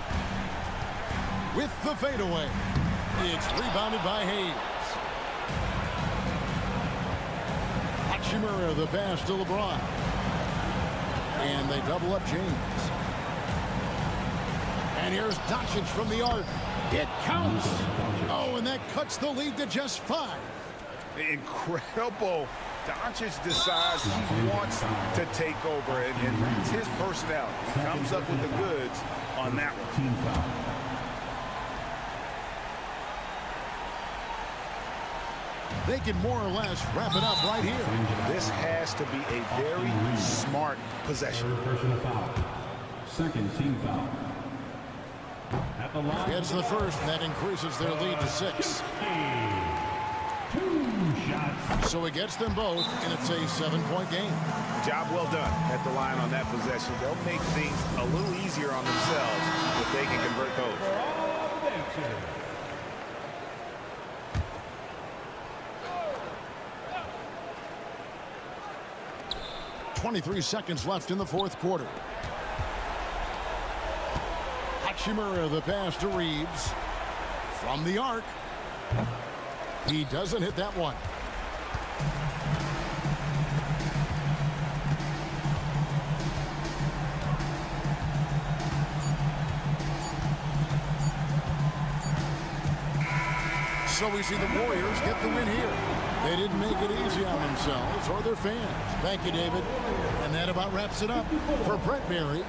With the fadeaway. It's rebounded by Hayes. Hachimura the pass to LeBron. And they double up James. And here's Doncic from the arc. It counts. Oh, and that cuts the lead to just 5. Incredible. Doncic decides he wants to take over, and that's his personality. He comes up with the goods on that one. Team foul. They can more or less wrap it up right here. This has to be a very smart possession. Personal foul. Second team foul. At the line. Gets the first, and that increases their lead to 6. 2 shots. So it gets them both, and it's a 7-point game. Job well done at the line on that possession. They'll make things a little easier on themselves if they can convert those. 23 seconds left in the fourth quarter. Hachimura the pass to Reeves. From the arc. He doesn't hit that one. So we see the Warriors get the win here. They didn't make it easy on themselves or their fans. Thank you, David. And that about wraps it up for Brett Berry.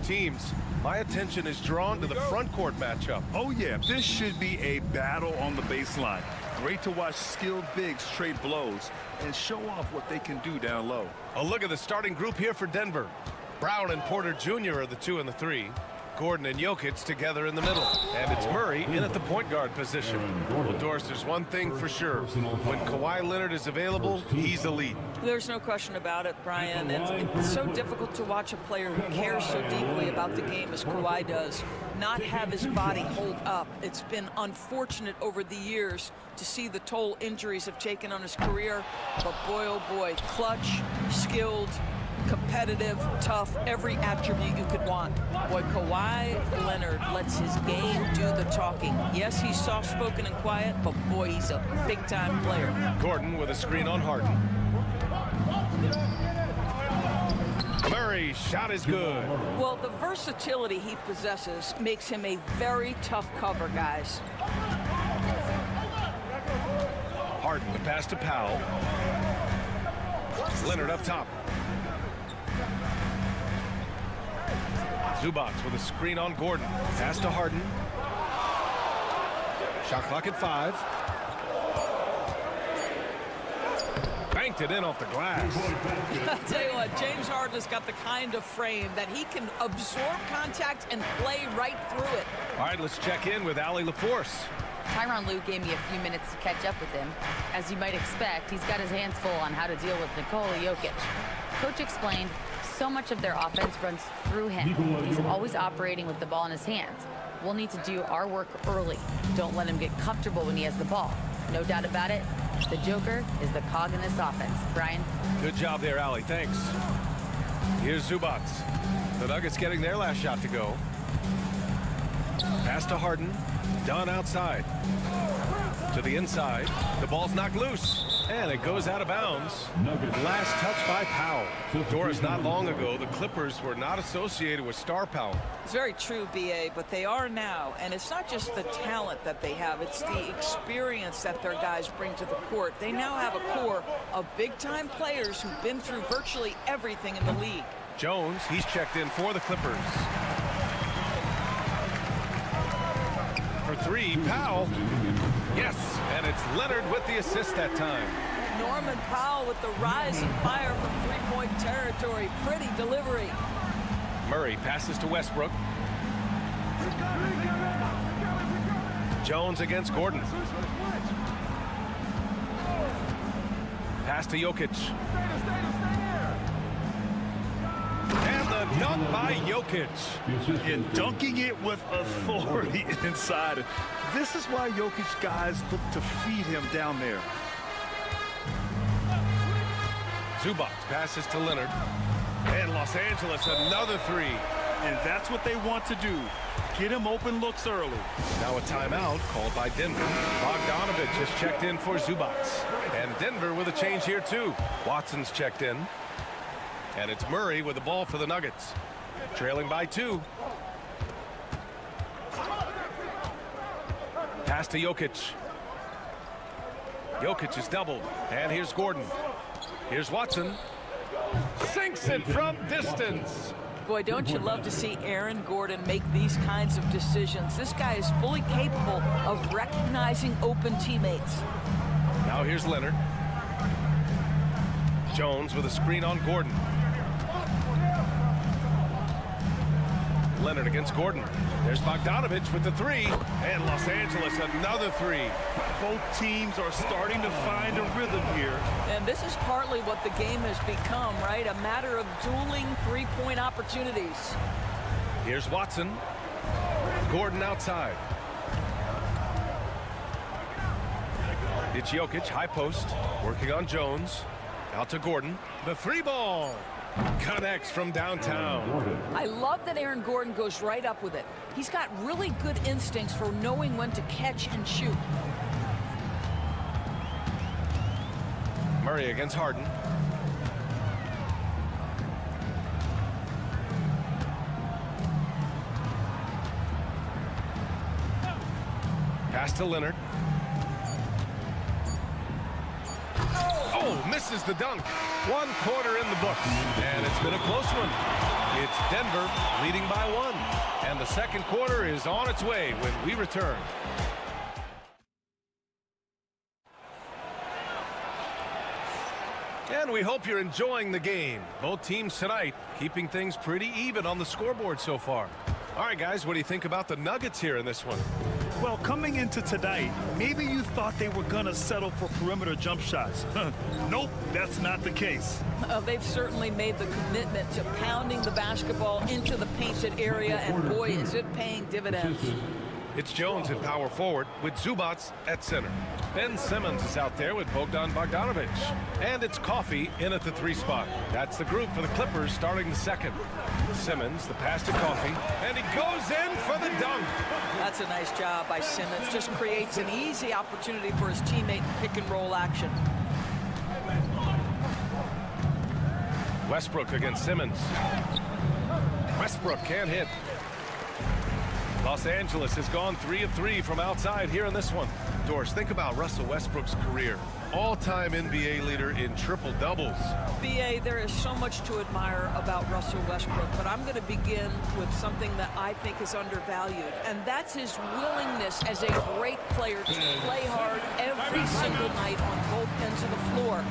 Teams, my attention is drawn to the front court matchup. Oh yeah, this should be a battle on the baseline. Great to watch skilled bigs trade blows and show off what they can do down low. A look at the starting group here for Denver. Brown and Porter Jr. are the 2 and the 3. Gordon and Jokic together in the middle. And it's Murray in at the point guard position. Well, Doris, there's one thing for sure. When Kawhi Leonard is available, he's elite. There's no question about it, Brian. It's so difficult to watch a player who cares so deeply about the game as Kawhi does not have his body hold up. It's been unfortunate over the years to see the toll injuries have taken on his career. But boy, oh boy, clutch, skilled, competitive, tough, every attribute you could want. Boy, Kawhi Leonard lets his game do the talking. Yes, he's soft-spoken and quiet, but boy, he's a big-time player. Gordon with a screen on Harden. Murray's shot is good. Well, the versatility he possesses makes him a very tough cover, guys. Harden, the pass to Powell. Leonard up top. Zubac with a screen on Gordon. Pass to Harden. Shot clock at 5. Banked it in off the glass. I'll tell you what, James Harden has got the kind of frame that he can absorb contact and play right through it. All right, let's check in with Allie LaForce. Tyronn Lue gave me a few minutes to catch up with him. As you might expect, he's got his hands full on how to deal with Nikola Jokic. Coach explained so much of their offense runs through him. He's always operating with the ball in his hands. We'll need to do our work early. Don't let him get comfortable when he has the ball. No doubt about it, the Joker is the cog in this offense. Brian? Good job there, Allie. Thanks. Here's Zubac. The Nuggets getting their last shot to go. Pass to Harden. Done outside. To the inside. The ball's knocked loose. And it goes out of bounds. Last touch by Powell. Doris, not long ago, the Clippers were not associated with star power. It's very true, B.A., but they are now. And it's not just the talent that they have. It's the experience that their guys bring to the court. They now have a core of big-time players who've been through virtually everything in the league. Jones, he's checked in for the Clippers. For 3, Powell. Yes, and it's Leonard with the assist that time. Norman Powell with the rise and fire from three-point territory. Pretty delivery. Murray passes to Westbrook. Jones against Gordon. Pass to Jokic. And the dunk by Jokic. And dunking it with authority inside. This is why Jokic guys look to feed him down there. Zubac passes to Leonard. And Los Angeles, another 3. And that's what they want to do. Get him open looks early. Now a timeout called by Denver. Bogdanovich has checked in for Zubac. And Denver with a change here too. Watson's checked in. And it's Murray with the ball for the Nuggets. Trailing by 2. Pass to Jokic. Jokic is doubled. And here's Gordon. Here's Watson. Sinks it from distance. Boy, don't you love to see Aaron Gordon make these kinds of decisions. This guy is fully capable of recognizing open teammates. Now here's Leonard. Jones with a screen on Gordon. Leonard against Gordon. There's Bogdanovich with the 3. And Los Angeles another 3. Both teams are starting to find a rhythm here. And this is partly what the game has become, right? A matter of dueling three-point opportunities. Here's Watson. Gordon outside. It's Jokic, high post, working on Jones. Out to Gordon. The 3-ball. Connects from downtown. I love that Aaron Gordon goes right up with it. He's got really good instincts for knowing when to catch and shoot. Murray against Harden. Pass to Leonard. Oh, misses the dunk. 1 quarter in the books, and it's been a close one. It's Denver leading by 1, and the second quarter is on its way when we return. And we hope you're enjoying the game. Both teams tonight keeping things pretty even on the scoreboard so far. All right, guys, what do you think about the Nuggets here in this one? Well, coming into tonight, maybe you thought they were going to settle for perimeter jump shots. Nope, that's not the case. They've certainly made the commitment to pounding the basketball into the painted area, and boy, is it paying dividends. It's Jones at power forward with Zubats at center. Ben Simmons is out there with Bogdan Bogdanovic. And it's Coffey in at the 3 spot. That's the group for the Clippers starting the second. Simmons, the pass to Coffey, and he goes in for the dunk. That's a nice job by Simmons. Just creates an easy opportunity for his teammate in pick and roll action. Westbrook against Simmons. Westbrook can't hit. Los Angeles has gone 3 of 3 from outside here in this one. Doris, think about Russell Westbrook's career. All-time NBA leader in triple-doubles. B.A., there is so much to admire about Russell Westbrook, but I'm going to begin with something that I think is undervalued, and that's his willingness as a great player to play hard every single night on both ends of the floor.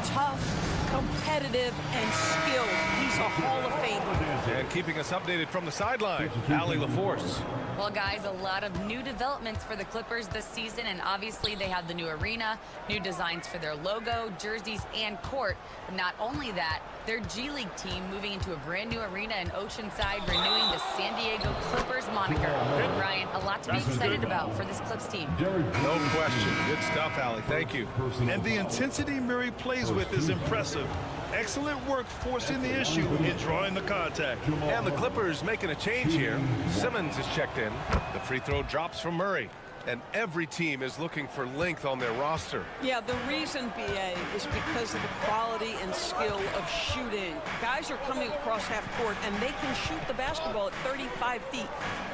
Tough, competitive, and skilled. He's a Hall of Famer. And keeping us updated from the sideline, Allie LaForce. Well, guys, a lot of new developments for the Clippers this season, and obviously they have the new arena, new designs for their logo, jerseys, and court. But not only that, their G League team moving into a brand new arena in Oceanside, renewing the San Diego Clippers moniker. Brian, a lot to be excited about for this Clips team. No question. Good stuff, Allie. Thank you. And the intensity Murray plays with is impressive. Excellent work forcing the issue and drawing the contact. And the Clippers making a change here. Simmons is checked in. The free throw drops from Murray. And every team is looking for length on their roster. Yeah, the reason, B.A., is because of the quality and skill of shooting. Guys are coming across half court, and they can shoot the basketball at 35 feet.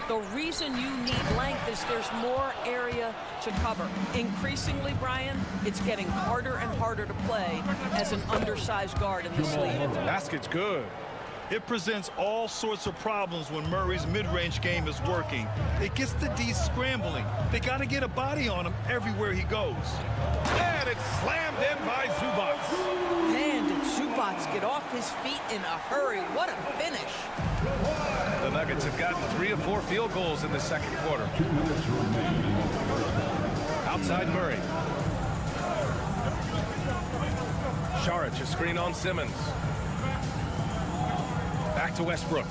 The reason you need length is there's more area to cover. Increasingly, Brian, it's getting harder and harder to play as an undersized guard in this league. Basket's good. It presents all sorts of problems when Murray's mid-range game is working. It gets the D scrambling. They got to get a body on him everywhere he goes. And it's slammed in by Zubats. Man, did Zubats get off his feet in a hurry. What a finish. The Nuggets have gotten 3 of 4 field goals in the second quarter. Outside Murray. Šarić, a screen on Simmons. Back to Westbrook.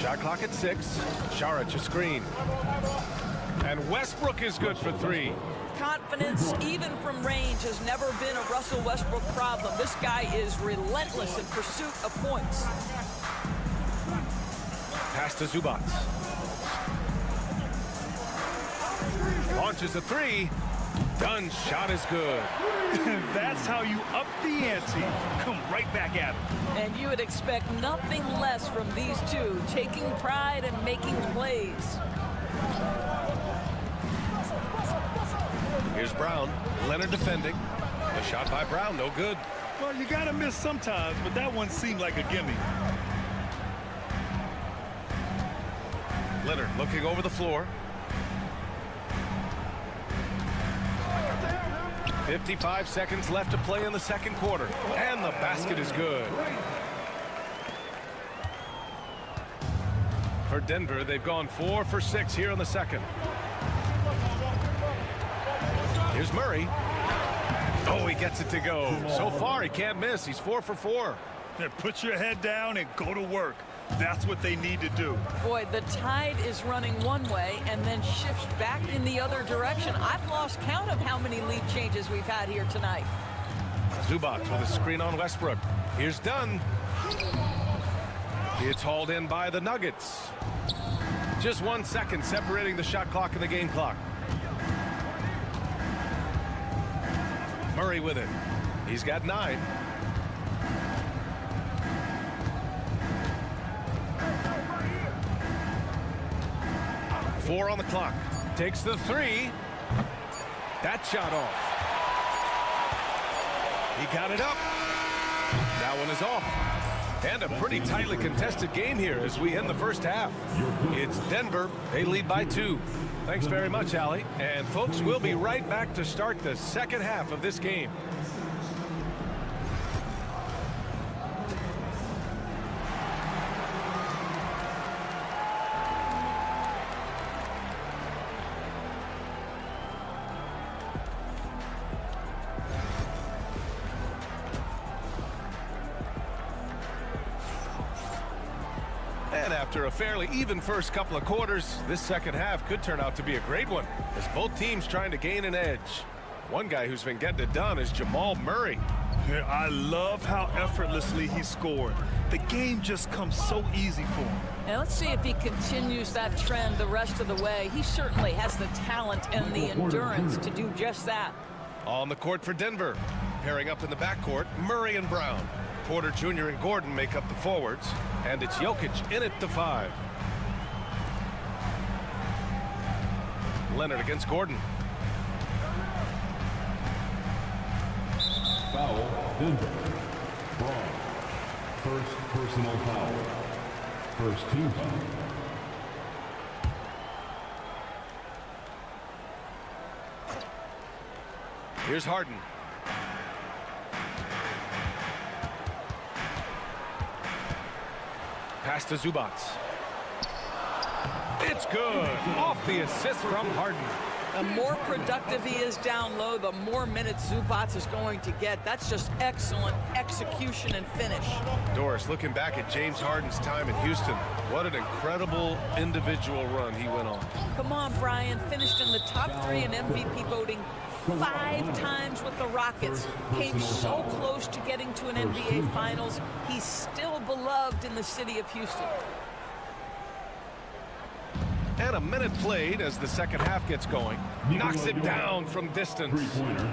Shot clock at 6. Šarić, a screen. And Westbrook is good for 3. Confidence, even from range, has never been a Russell Westbrook problem. This guy is relentless in pursuit of points. Pass to Zubats. Launches a 3. Done. Shot is good. That's how you up the ante. Come right back at him. And you would expect nothing less from these two, taking pride and making plays. Here's Brown. Leonard defending. The shot by Brown, no good. Well, you got to miss sometimes, but that one seemed like a gimme. Leonard looking over the floor. 55 seconds left to play in the second quarter. And the basket is good. For Denver, they've gone 4 for 6 here in the second. Here's Murray. Oh, he gets it to go. So far, he can't miss. He's 4 for 4. Put your head down and go to work. That's what they need to do. Boy, the tide is running one way and then shifts back in the other direction. I've lost count of how many lead changes we've had here tonight. Zubats with a screen on Westbrook. Here's Dunn. It's hauled in by the Nuggets. Just 1 second separating the shot clock and the game clock. Murray with it. He's got 9. Four on the clock. takes the three. That shot off. He got it up. That one is off. And a pretty tightly contested game here as we end the first half. It's Denver. They lead by 2. Thanks very much, Allie. And folks, we'll be right back to start the second half of this game. And after a fairly even first couple of quarters, this second half could turn out to be a great one, as both teams trying to gain an edge. One guy who's been getting it done is Jamal Murray. Yeah, I love how effortlessly he scored. The game just comes so easy for him. And let's see if he continues that trend the rest of the way. He certainly has the talent and the endurance to do just that. On the court for Denver. Pairing up in the backcourt, Murray and Brown. Porter Jr. and Gordon make up the forwards, and it's Jokic in at the 5. Leonard against Gordon. Foul, Denver. Braun. First personal foul. First team foul. Here's Harden. Pass to Zubac. It's good. Off the assist from Harden. The more productive he is down low, the more minutes Zubac is going to get. That's just excellent execution and finish. Doris looking back at James Harden's time in Houston. What an incredible individual run he went on. Come on, Brian. Finished in the top 3 in MVP voting 5 times with the Rockets. Came so close to getting to an NBA Finals. He's still beloved in the city of Houston. And a minute played as the second half gets going. Knocks it down from distance.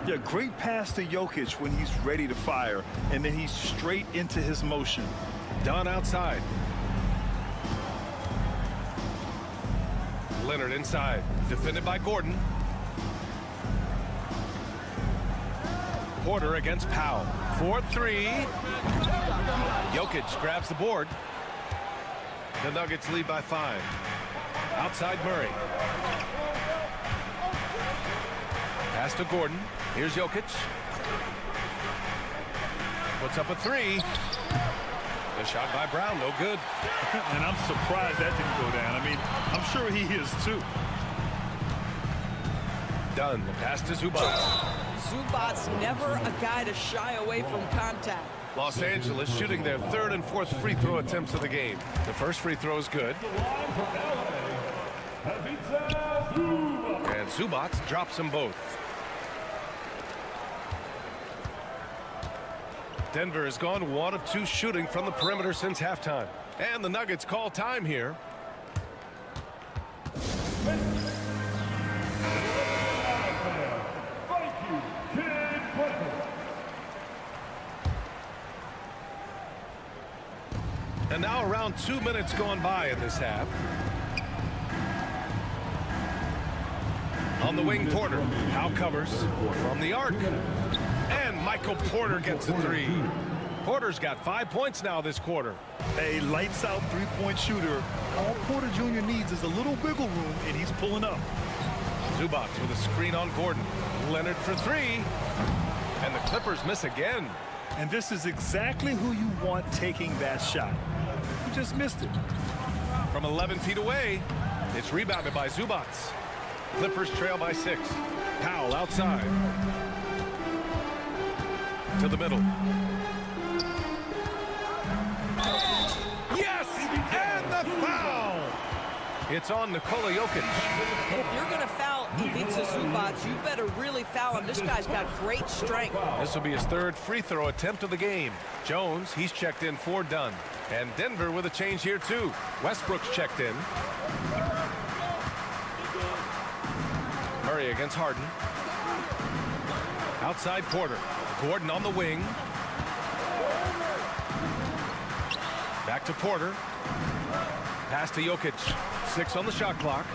Yeah, great pass to Jokic when he's ready to fire, and then he's straight into his motion. Done outside. Leonard inside. Defended by Gordon. Porter against Powell. 4-3. Jokic grabs the board. The Nuggets lead by 5. Outside Murray. Pass to Gordon. Here's Jokic. Puts up a 3. The shot by Brown, no good. And I'm surprised that didn't go down. I mean, I'm sure he is too. Done. The pass to Zubac. Zubac's never a guy to shy away from contact. Los Angeles shooting their 3rd and 4th free throw attempts of the game. The first free throw is good. And Zubac drops them both. Denver has gone 1 of 2 shooting from the perimeter since halftime. And the Nuggets call time here. And now around 2 minutes gone by in this half. On the wing, Porter. Now covers from the arc. And Michael Porter gets a 3. Porter's got 5 points now this quarter. A lights-out three-point shooter. All Porter Jr. needs is a little wiggle room, and he's pulling up. Zubac with a screen on Gordon. Leonard for 3. And the Clippers miss again. And this is exactly who you want taking that shot. He just missed it. From 11 feet away, it's rebounded by Zubac. Clippers trail by 6. Powell outside. To the middle. Yes! And the foul! It's on Nikola Jokic. If you're going to foul Ivica Zubac, you better really foul him. This guy's got great strength. This will be his 3rd free throw attempt of the game. Jones, he's checked in for Dunn. And Denver with a change here too. Westbrook's checked in. Murray against Harden. Outside Porter. Gordon on the wing. Back to Porter. Pass to Jokic. 6 on the shot clock.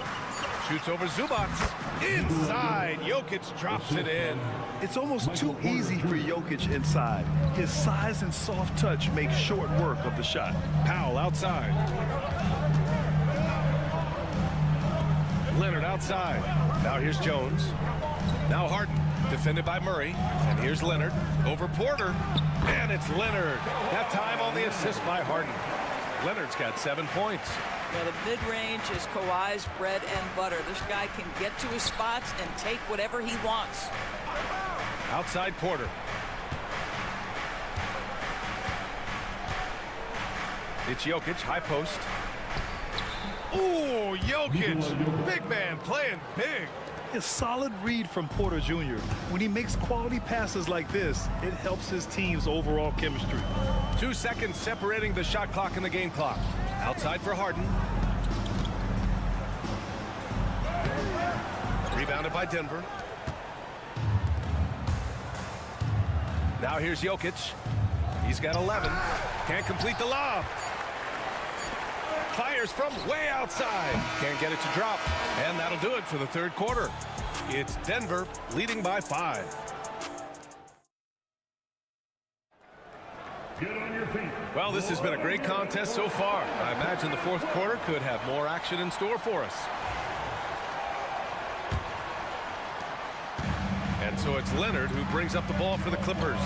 Shoots over Zubac. Inside. Jokic drops it in. It's almost too easy for Jokic inside. His size and soft touch make short work of the shot. Powell outside. Leonard outside. Now here's Jones. Now Harden, defended by Murray. And here's Leonard over Porter. And it's Leonard. That time on the assist by Harden. Leonard's got 7 points. Yeah, the mid-range is Kawhi's bread and butter. This guy can get to his spots and take whatever he wants. Outside Porter. It's Jokic, high post. Ooh, Jokic, big man playing big. A solid read from Porter Jr. When he makes quality passes like this, it helps his team's overall chemistry. 2 seconds separating the shot clock and the game clock. Outside for Harden. Rebounded by Denver. Now here's Jokic. He's got 11. Can't complete the lob. Fires from way outside. Can't get it to drop. And that'll do it for the third quarter. It's Denver leading by 5. Well, this has been a great contest so far. I imagine the fourth quarter could have more action in store for us. And so it's Leonard who brings up the ball for the Clippers.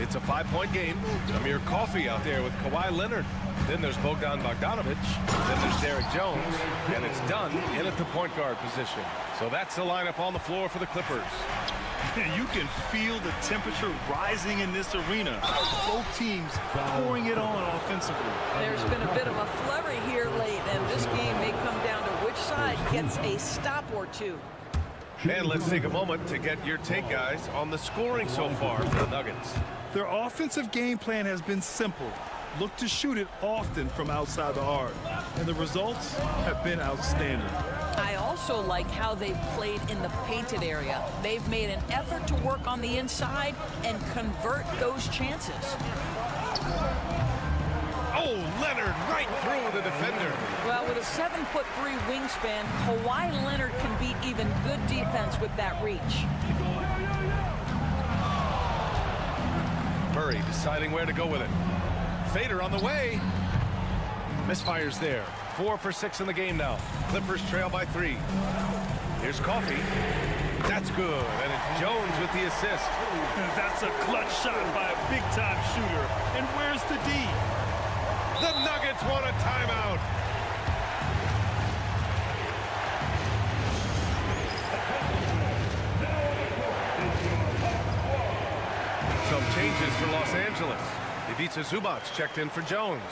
It's a 5-point game. Amir Coffey out there with Kawhi Leonard. Then there's Bogdan Bogdanovic. Then there's Derek Jones. And it's Dunn in at the point guard position. So that's the lineup on the floor for the Clippers. You can feel the temperature rising in this arena. Both teams pouring it on offensively. There's been a bit of a flurry here late, and this game may come down to which side gets a stop or two. And let's take a moment to get your take, guys, on the scoring so far for the Nuggets. Their offensive game plan has been simple. Look to shoot it often from outside the arc. And the results have been outstanding. I also like how they've played in the painted area. They've made an effort to work on the inside and convert those chances. Oh, Leonard right through the defender. Well, with a 7'3" wingspan, Kawhi Leonard can beat even good defense with that reach. Murray deciding where to go with it. Fader on the way. Misfires there. 4 for 6 in the game now. Clippers trail by 3. Here's Coffey. That's good. And it's Jones with the assist. That's a clutch shot by a big-time shooter. And where's the D? The Nuggets want a timeout. Some changes for Los Angeles. Ivica Zubac checked in for Jones.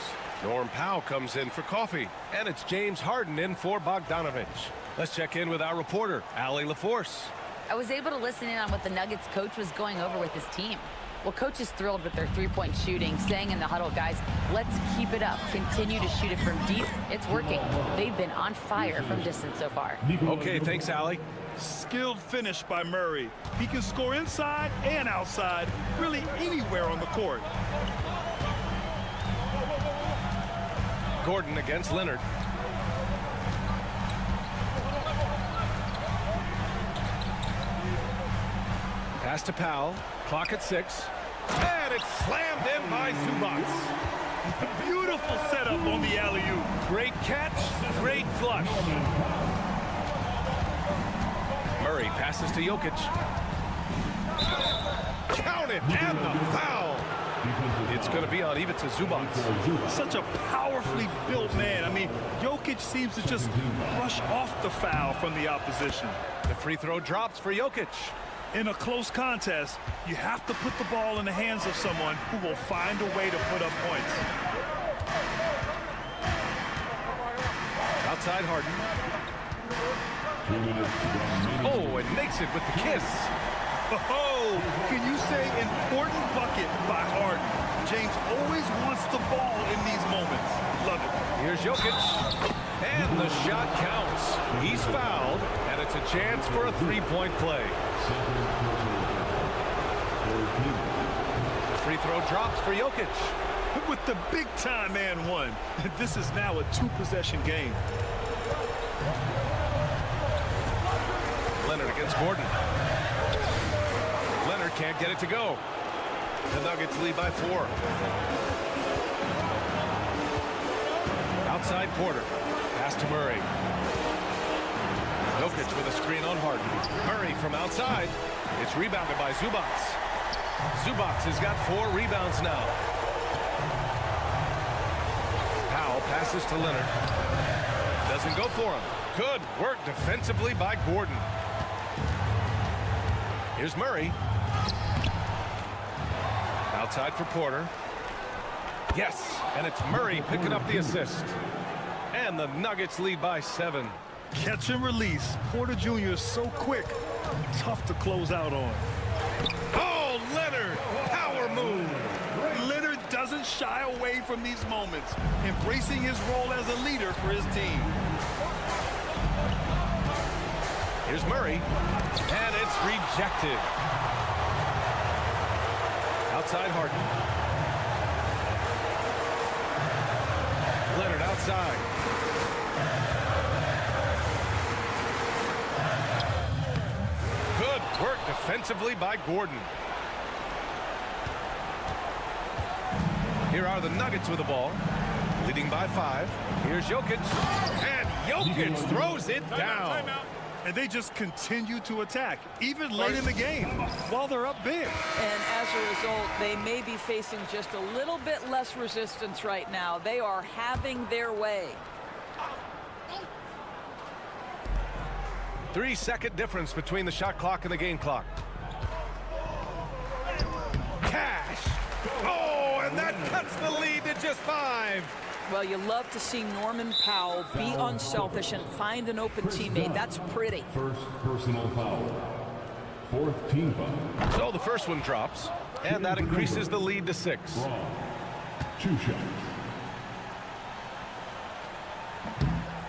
Norm Powell comes in for Coffey. And it's James Harden in for Bogdanovic. Let's check in with our reporter, Allie LaForce. I was able to listen in on what the Nuggets coach was going over with his team. Well, coach is thrilled with their three-point shooting, saying in the huddle, guys, let's keep it up. Continue to shoot it from deep. It's working. They've been on fire from distance so far. Okay, thanks, Allie. Skilled finish by Murray. He can score inside and outside, really anywhere on the court. Gordon against Leonard. Pass to Powell. Clock at 6. And it's slammed in by Zubac. Beautiful setup on the alley-oop. Great catch, great flush. Murray passes to Jokic. Count it, and the foul. It's going to be on Ivica Zubac. Such a powerfully built man. I mean, Jokic seems to just brush off the foul from the opposition. The free throw drops for Jokic. In a close contest, you have to put the ball in the hands of someone who will find a way to put up points. Outside Harden. Oh, and makes it with the kiss. Oh, can you say important bucket by Harden? James always wants the ball in these moments. Love it. Here's Jokic. And the shot counts. He's fouled, and it's a chance for a three-point play. The free throw drops for Jokic. With the big-time and one. This is now a two-possession game. Leonard against Gordon. Leonard can't get it to go. The Nuggets lead by 4. Outside Porter. Pass to Murray. Jokic with a screen on Harden. Murray from outside. It's rebounded by Zubac. Zubac has got 4 rebounds now. Powell passes to Leonard. Doesn't go for him. Good work defensively by Gordon. Here's Murray. Outside for Porter. Yes, and it's Murray picking up the assist. And the Nuggets lead by 7. Catch and release. Porter Jr. is so quick. Tough to close out on. Oh, Leonard! Power move! Leonard doesn't shy away from these moments, embracing his role as a leader for his team. Here's Murray, and it's rejected. Outside Harden. Leonard outside. Good work defensively by Gordon. Here are the Nuggets with the ball, leading by 5. Here's Jokic, and Jokic throws it down. And they just continue to attack, even late in the game, while they're up big. And as a result, they may be facing just a little bit less resistance right now. They are having their way. 3-second difference between the shot clock and the game clock. Cash! Oh, and that cuts the lead to just 5. Well, you love to see Norman Powell be unselfish and find an open teammate. That's pretty. First personal foul. 4th team foul. So the first one drops, and that increases the lead to 6. Wrong. 2 shots.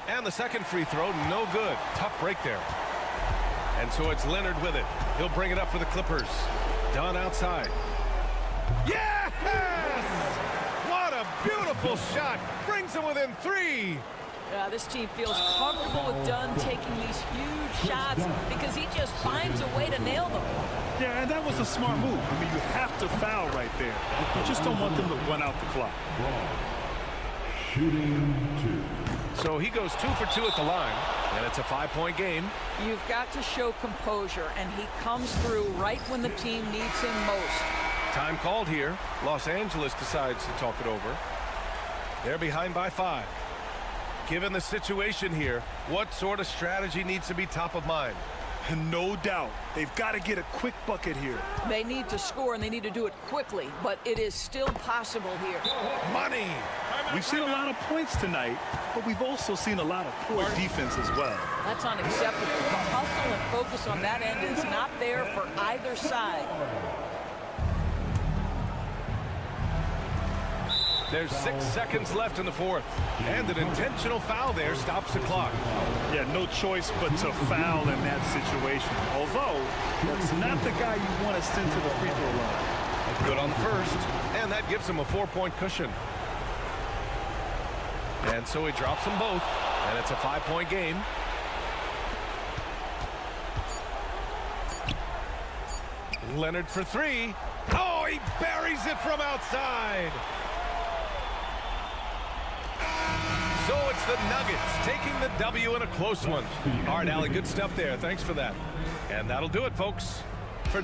And the second free throw, no good. Tough break there. And so it's Leonard with it. He'll bring it up for the Clippers. Dunn outside. Yes! What a beautiful shot. Brings him within 3. This team feels comfortable with Dunn taking these huge shots because he just finds a way to nail them. Yeah, and that was a smart move. I mean, you have to foul right there. You just don't want them to run out the clock. Shooting 2. So he goes 2 for 2 at the line, and it's a 5-point game. You've got to show composure, and he comes through right when the team needs him most. Time called here. Los Angeles decides to talk it over. They're behind by 5. Given the situation here, what sort of strategy needs to be top of mind? No doubt. They've got to get a quick bucket here. They need to score, and they need to do it quickly, but it is still possible here. Money! We've seen a lot of points tonight, but we've also seen a lot of poor defense as well. That's unacceptable. The hustle and focus on that end is not there for either side. There's 6 seconds left in the 4th, and an intentional foul there stops the clock. Yeah, no choice but to foul in that situation. Although, that's not the guy you want to send to the free throw line. Good on the first, and that gives him a 4-point cushion. And so he drops them both, and it's a 5-point game. Leonard for 3. Oh, he buries it from outside. So it's the Nuggets taking the W in a close one. All right, Allie, good stuff there. Thanks for that. And that'll do it, folks. For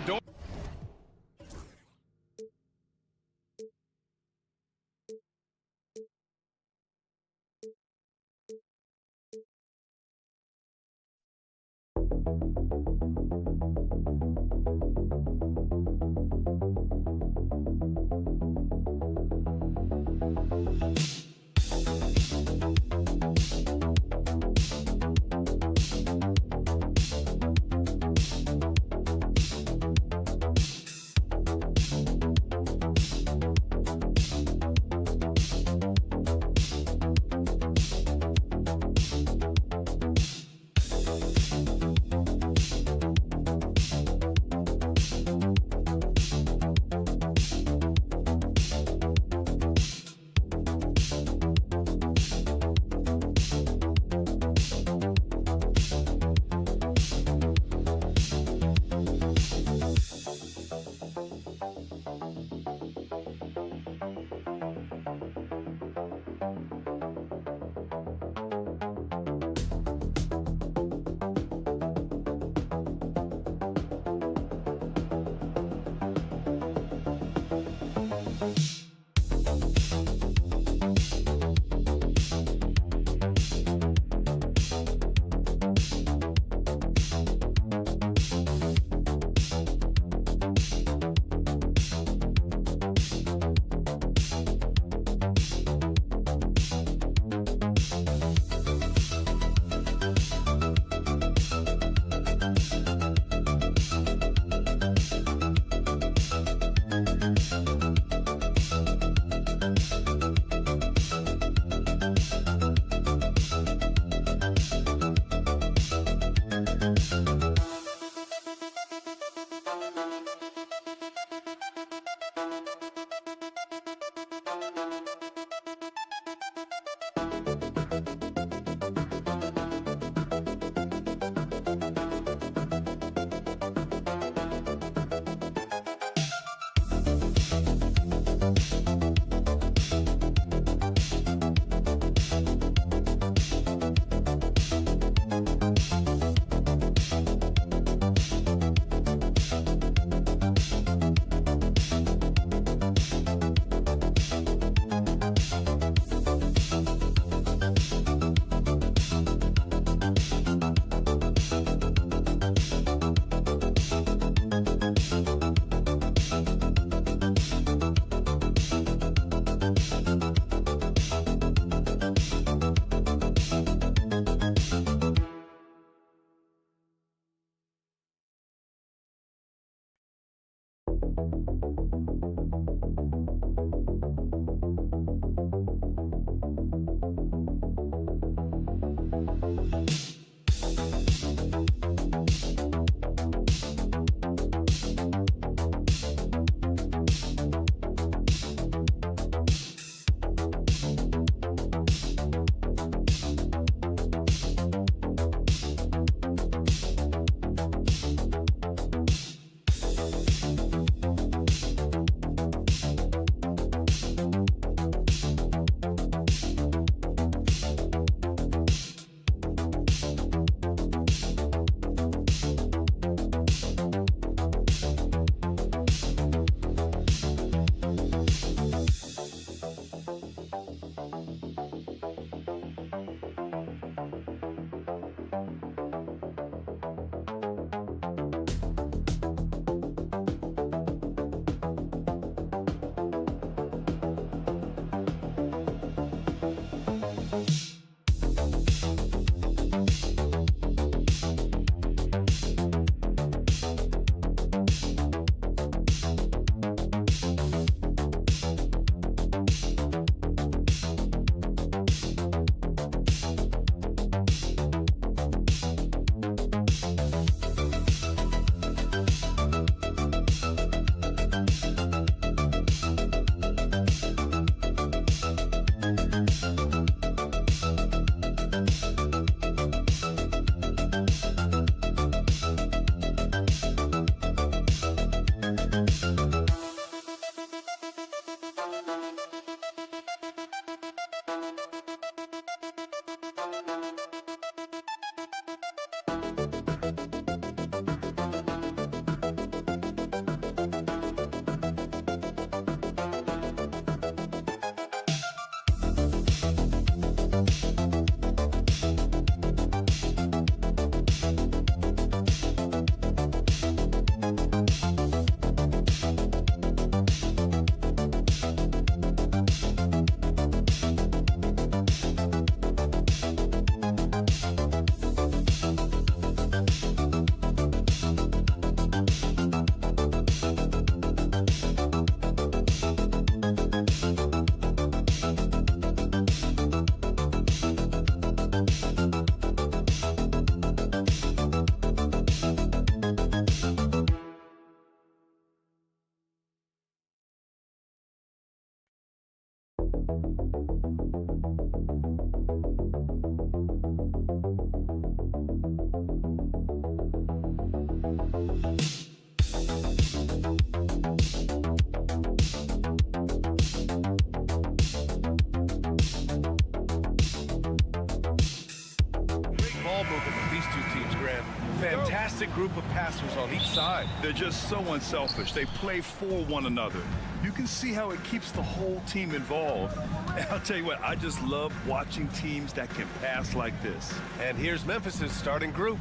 Fantastic group of passers on each side. They're just so unselfish. They play for one another. You can see how it keeps the whole team involved. And I'll tell you what, I just love watching teams that can pass like this. And here's Memphis's starting group.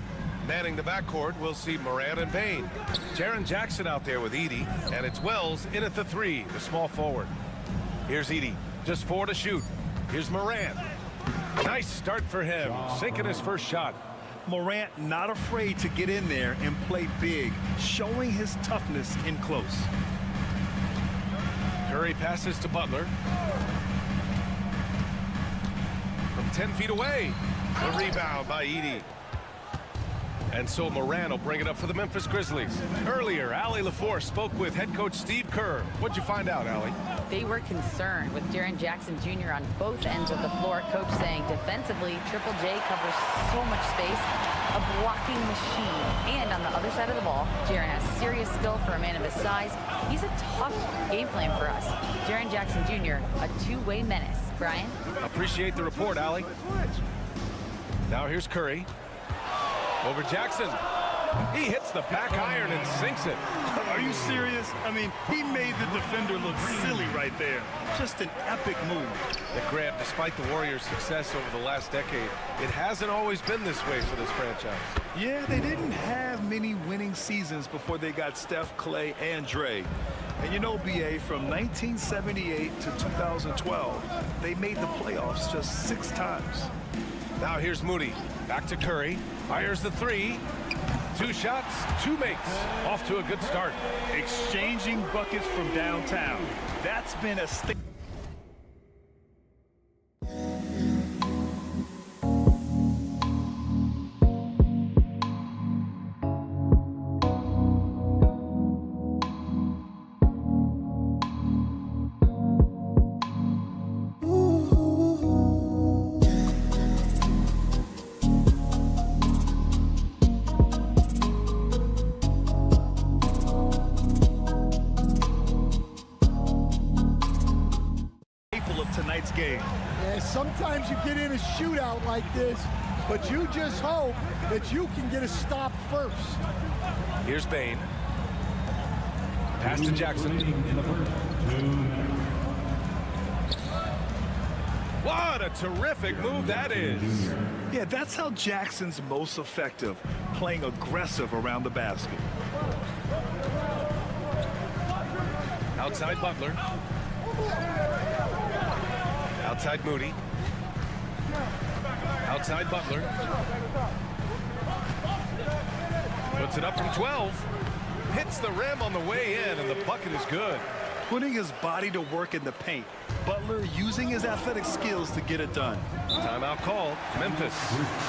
Manning the backcourt, we'll see Morant and Bain. Jaren Jackson out there with Edey, and it's Wells in at the 3, the small forward. Here's Edey, just 4 to shoot. Here's Morant. Nice start for him, sinking his first shot. Morant not afraid to get in there and play big, showing his toughness in close. Curry passes to Butler. From 10 feet away, the rebound by Edey. And so Morant will bring it up for the Memphis Grizzlies. Earlier, Allie LaForce spoke with head coach Steve Kerr. What'd you find out, Allie? They were concerned with Jaren Jackson Jr. on both ends of the floor. Coach saying defensively, Triple J covers so much space, a blocking machine. And on the other side of the ball, Jaren has serious skill for a man of his size. He's a tough game plan for us. Jaren Jackson Jr., a two-way menace. Brian? Appreciate the report, Allie. Now here's Curry. Over Jackson. He hits the back iron and sinks it. Are you serious? I mean, he made the defender look silly right there. Just an epic move. The grab, despite the Warriors' success over the last decade, it hasn't always been this way for this franchise. Yeah, they didn't have many winning seasons before they got Steph, Clay, and Dre. And you know, BA, from 1978 to 2012, they made the playoffs just 6 times. Now here's Moody. Back to Curry. Fires the 3. 2 shots, 2 makes. Off to a good start. Exchanging buckets from downtown. That's been a stick. Game. Yeah, sometimes you get in a shootout like this, but you just hope that you can get a stop first. Here's Bain. Pass to Jackson. What a terrific move that is. Yeah, that's how Jackson's most effective, playing aggressive around the basket. Outside Butler. Outside Moody. Outside Butler. Puts it up from 12. Hits the rim on the way in, and the bucket is good. Putting his body to work in the paint. Butler using his athletic skills to get it done. Timeout call. Memphis.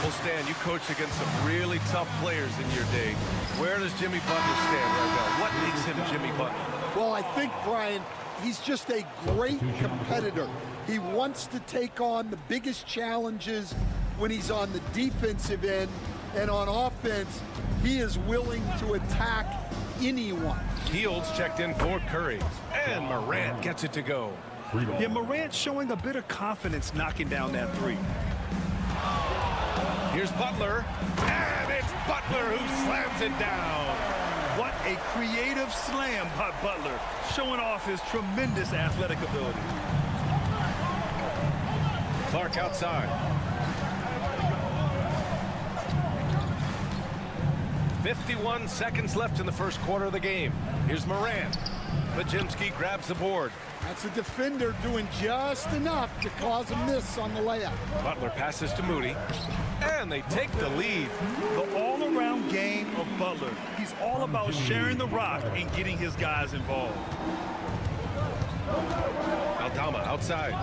Well, Stan, you coached against some really tough players in your day. Where does Jimmy Butler stand right now? What makes him Jimmy Butler? Well, I think, Brian, he's just a great competitor. He wants to take on the biggest challenges when he's on the defensive end, and on offense, he is willing to attack anyone. Fields checked in for Curry, and Morant gets it to go. Yeah, Morant showing a bit of confidence knocking down that 3. Here's Butler, and it's Butler who slams it down. What a creative slam by Butler, showing off his tremendous athletic ability. Clark outside. 51 seconds left in the first quarter of the game. Here's Morant. Pajimski grabs the board. That's a defender doing just enough to cause a miss on the layup. Butler passes to Moody, and they take the lead. The all-around game of Butler. He's all about sharing the rock and getting his guys involved. Aldama outside.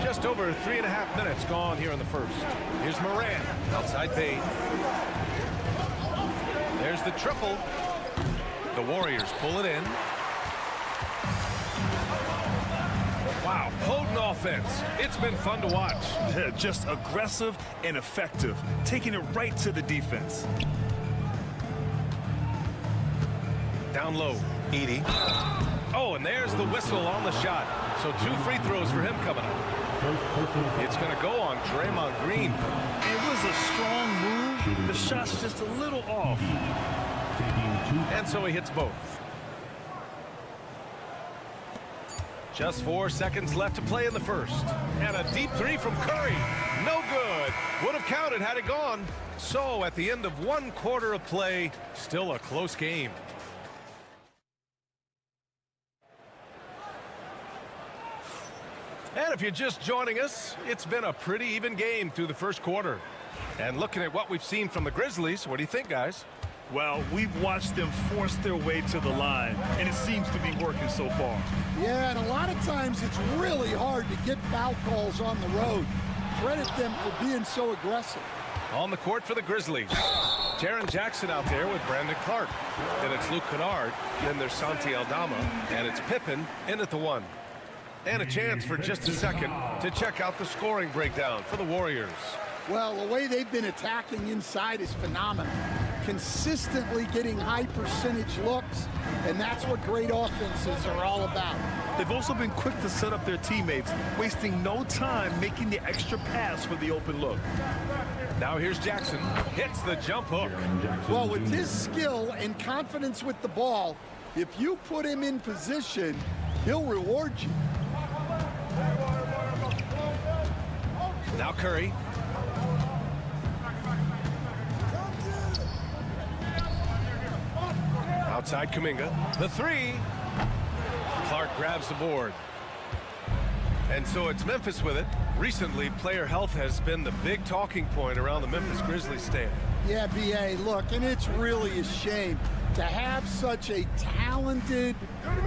Just over 3.5 minutes gone here in the first. Here's Morant. Outside Bain. There's the triple. The Warriors pull it in. Wow, potent offense. It's been fun to watch. Just aggressive and effective, taking it right to the defense. Down low, Edey. Oh, and there's the whistle on the shot. So 2 free throws for him coming up. It's going to go on Draymond Green. It was a strong move. The shot's just a little off. And so he hits both. Just 4 seconds left to play in the first. And a deep three from Curry. No good. Would have counted had it gone. So at the end of 1 quarter of play, still a close game. And if you're just joining us, it's been a pretty even game through the first quarter. And looking at what we've seen from the Grizzlies, what do you think, guys? Well, we've watched them force their way to the line, and it seems to be working so far. Yeah, and a lot of times it's really hard to get foul calls on the road. Credit them for being so aggressive. On the court for the Grizzlies, Jaren Jackson out there with Brandon Clark. Then it's Luke Kennard, then there's Santi Aldama, and it's Pippen in at the 1. And a chance for just a second to check out the scoring breakdown for the Warriors. Well, the way they've been attacking inside is phenomenal. Consistently getting high percentage looks, and that's what great offenses are all about. They've also been quick to set up their teammates, wasting no time making the extra pass for the open look. Now here's Jackson, hits the jump hook. Well, with his skill and confidence with the ball, if you put him in position, he'll reward you. Now Curry. Outside Kuminga, the 3. Clark grabs the board. And so it's Memphis with it. Recently, player health has been the big talking point around the Memphis Grizzlies stand. Yeah, B.A., look, and it's really a shame to have such a talented,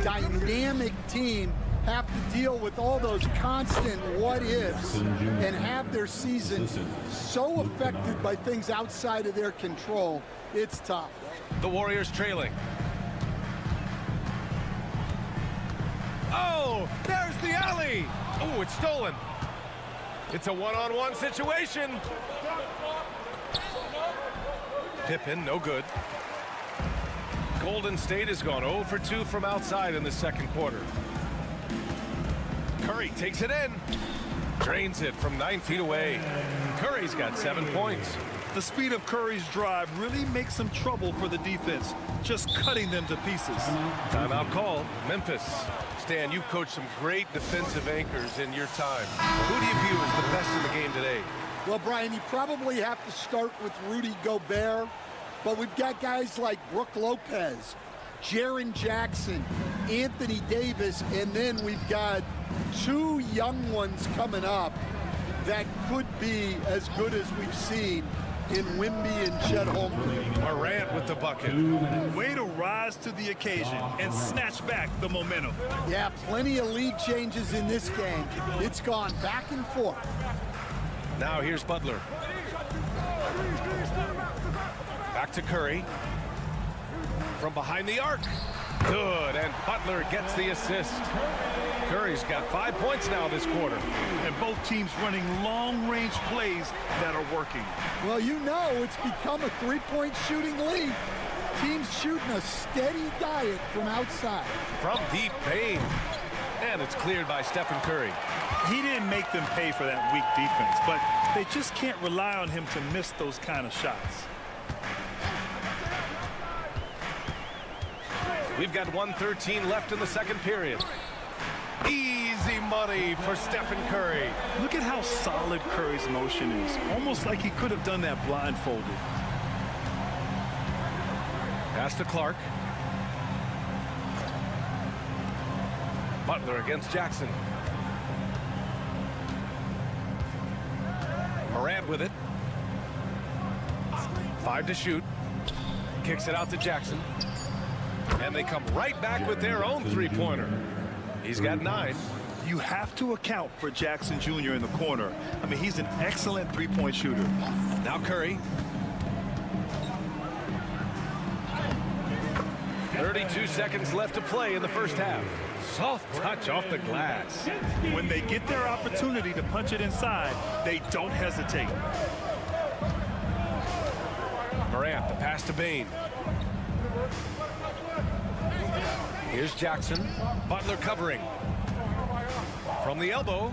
dynamic team have to deal with all those constant what-ifs and have their season so affected by things outside of their control. It's tough. The Warriors trailing. Oh, there's the alley. Oh, it's stolen. It's a one-on-one situation. Pippen, no good. Golden State has gone 0 for 2 from outside in the second quarter. Curry takes it in. Drains it from 9 feet away. Curry's got 7 points. The speed of Curry's drive really makes some trouble for the defense, just cutting them to pieces. Timeout call, Memphis. Stan, you've coached some great defensive anchors in your time. Who do you view as the best in the game today? Well, Brian, you probably have to start with Rudy Gobert, but we've got guys like Brook Lopez, Jaren Jackson, Anthony Davis, and then we've got 2 young ones coming up that could be as good as we've seen in Wimby and Chet Holmgren. Morant with the bucket. Way to rise to the occasion and snatch back the momentum. Yeah, plenty of lead changes in this game. It's gone back and forth. Now here's Butler. Back to Curry. From behind the arc. Good, and Butler gets the assist. Curry's got 5 points now this quarter. And both teams running long-range plays that are working. Well, you know it's become a three-point shooting league. Teams shooting a steady diet from outside. From deep pain. And it's cleared by Stephen Curry. He didn't make them pay for that weak defense, but they just can't rely on him to miss those kind of shots. We've got 1:13 left in the second period. Easy money for Stephen Curry. Look at how solid Curry's motion is. Almost like he could have done that blindfolded. Pass to Clark. Butler against Jackson. Morant with it. 5 to shoot. Kicks it out to Jackson. And they come right back with their own three-pointer. He's got 9. You have to account for Jackson Jr. in the corner. I mean, he's an excellent three-point shooter. Now Curry. 32 seconds left to play in the first half. Soft touch off the glass. When they get their opportunity to punch it inside, they don't hesitate. Morant, the pass to Bane. Here's Jackson. Butler covering. From the elbow,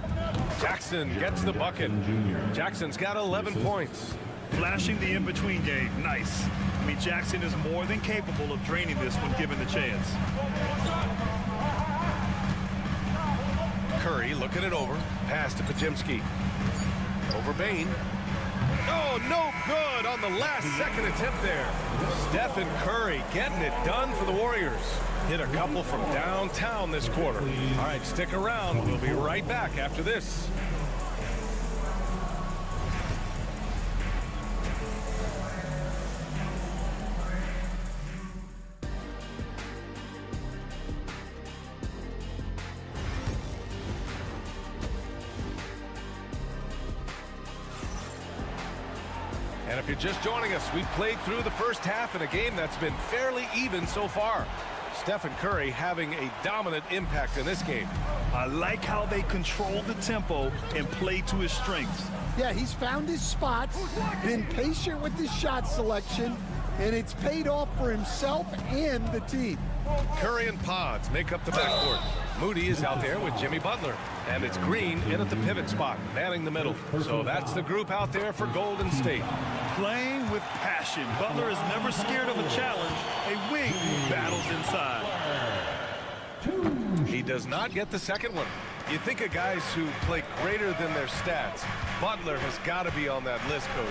Jackson gets the bucket. Jackson's got 11 points. Flashing the in-between game. Nice. I mean, Jackson is more than capable of draining this when given the chance. Curry looking it over. Pass to Pajemski. Over Bain. Oh, no good on the last second attempt there. Stephen Curry getting it done for the Warriors. Hit a couple from downtown this quarter. All right, stick around. We'll be right back after this. And if you're just joining us, we've played through the first half in a game that's been fairly even so far. Stephen Curry having a dominant impact in this game. I like how they control the tempo and play to his strengths. Yeah, he's found his spots, been patient with his shot selection, and it's paid off for himself and the team. Curry and Pods make up the backcourt. Moody is out there with Jimmy Butler. And it's Green in at the pivot spot, manning the middle. So that's the group out there for Golden State. Playing with passion. Butler is never scared of a challenge. A wing battles inside. He does not get the second one. You think of guys who play greater than their stats. Butler has got to be on that list, Coach.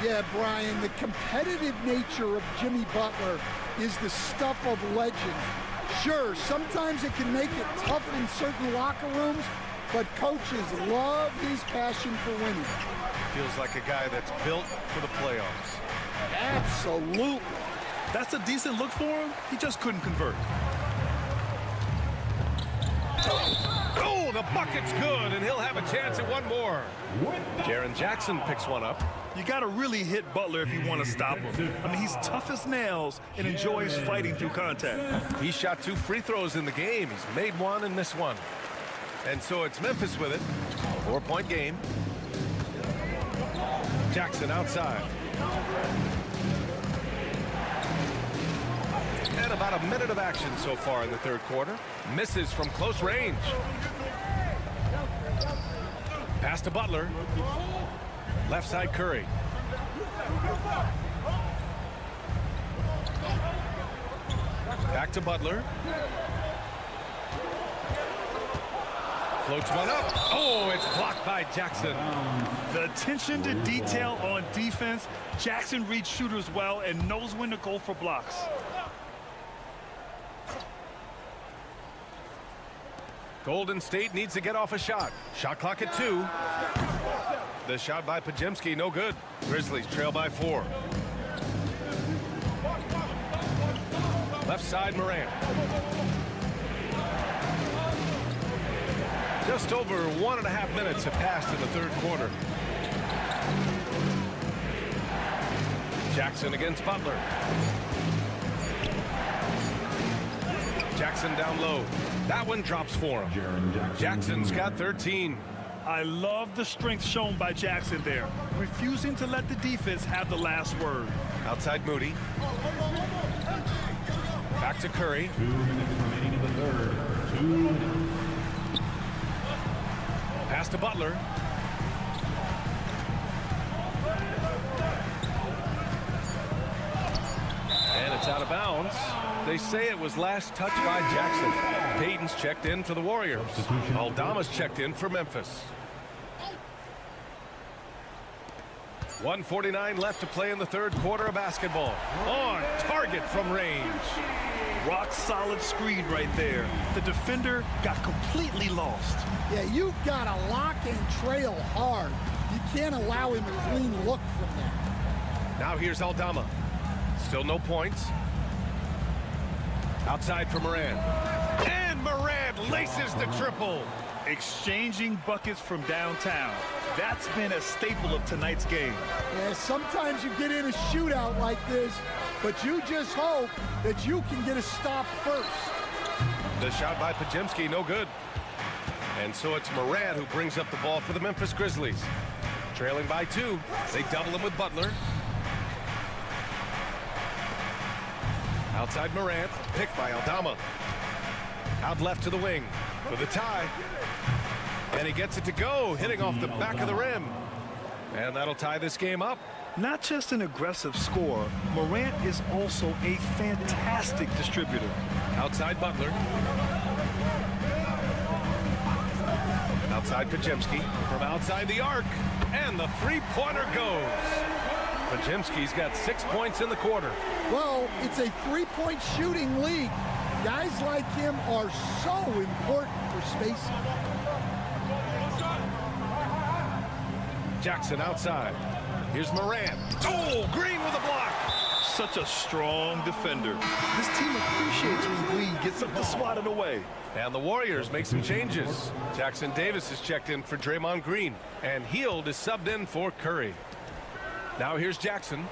Yeah, Brian, the competitive nature of Jimmy Butler is the stuff of legend. Sure, sometimes it can make it tough in certain locker rooms, but coaches love his passion for winning. Feels like a guy that's built for the playoffs. Absolutely. That's a decent look for him. He just couldn't convert. Oh, the bucket's good, and he'll have a chance at one more. Jaren Jackson picks one up. You got to really hit Butler if you want to stop him. I mean, he's tough as nails and enjoys fighting through contact. He shot 2 free throws in the game. He's made one and missed one. And so it's Memphis with it. 4-point game. Jackson outside. And about a minute of action so far in the third quarter. Misses from close range. Pass to Butler. Left side Curry. Back to Butler. Floats one up. Oh, it's blocked by Jackson. The attention to detail on defense. Jackson reads shooters well and knows when to go for blocks. Golden State needs to get off a shot. Shot clock at 2. The shot by Pajemski, no good. Grizzlies trail by 4. Left side, Morant. Just over 1.5 minutes have passed in the third quarter. Jackson against Butler. Jackson down low. That one drops for him. Jackson's got 13. I love the strength shown by Jackson there, refusing to let the defense have the last word. Outside Moody. Back to Curry. 2 minutes remaining in the third. 2 minutes. Pass to Butler. And it's out of bounds. They say it was last touched by Jackson. Payton's checked in for the Warriors. Aldama's checked in for Memphis. 1:49 left to play in the third quarter of basketball. On target from range. Rock solid screen right there. The defender got completely lost. Yeah, you've got to lock and trail hard. You can't allow him a clean look from there. Now here's Aldama. Still no points. Outside for Moran. And Moran laces the triple. Exchanging buckets from downtown. That's been a staple of tonight's game. Yeah, sometimes you get in a shootout like this, but you just hope that you can get a stop first. The shot by Pajemski, no good. And so it's Moran who brings up the ball for the Memphis Grizzlies. Trailing by 2. They double him with Butler. Outside Morant, picked by Aldama. Out left to the wing for the tie. And he gets it to go, hitting off the back of the rim. And that'll tie this game up. Not just an aggressive scorer, Morant is also a fantastic distributor. Outside Butler. Outside Pajemski. From outside the arc. And the three-pointer goes. Pajemski's got 6 points in the quarter. Well, it's a three-point shooting league. Guys like him are so important for spacing. Jackson outside. Here's Morant. Oh, Green with a block. Such a strong defender. This team appreciates when Green gets up to swat it away. And the Warriors make some changes. Jackson Davis is checked in for Draymond Green. And Hield is subbed in for Curry. Now here's Jackson.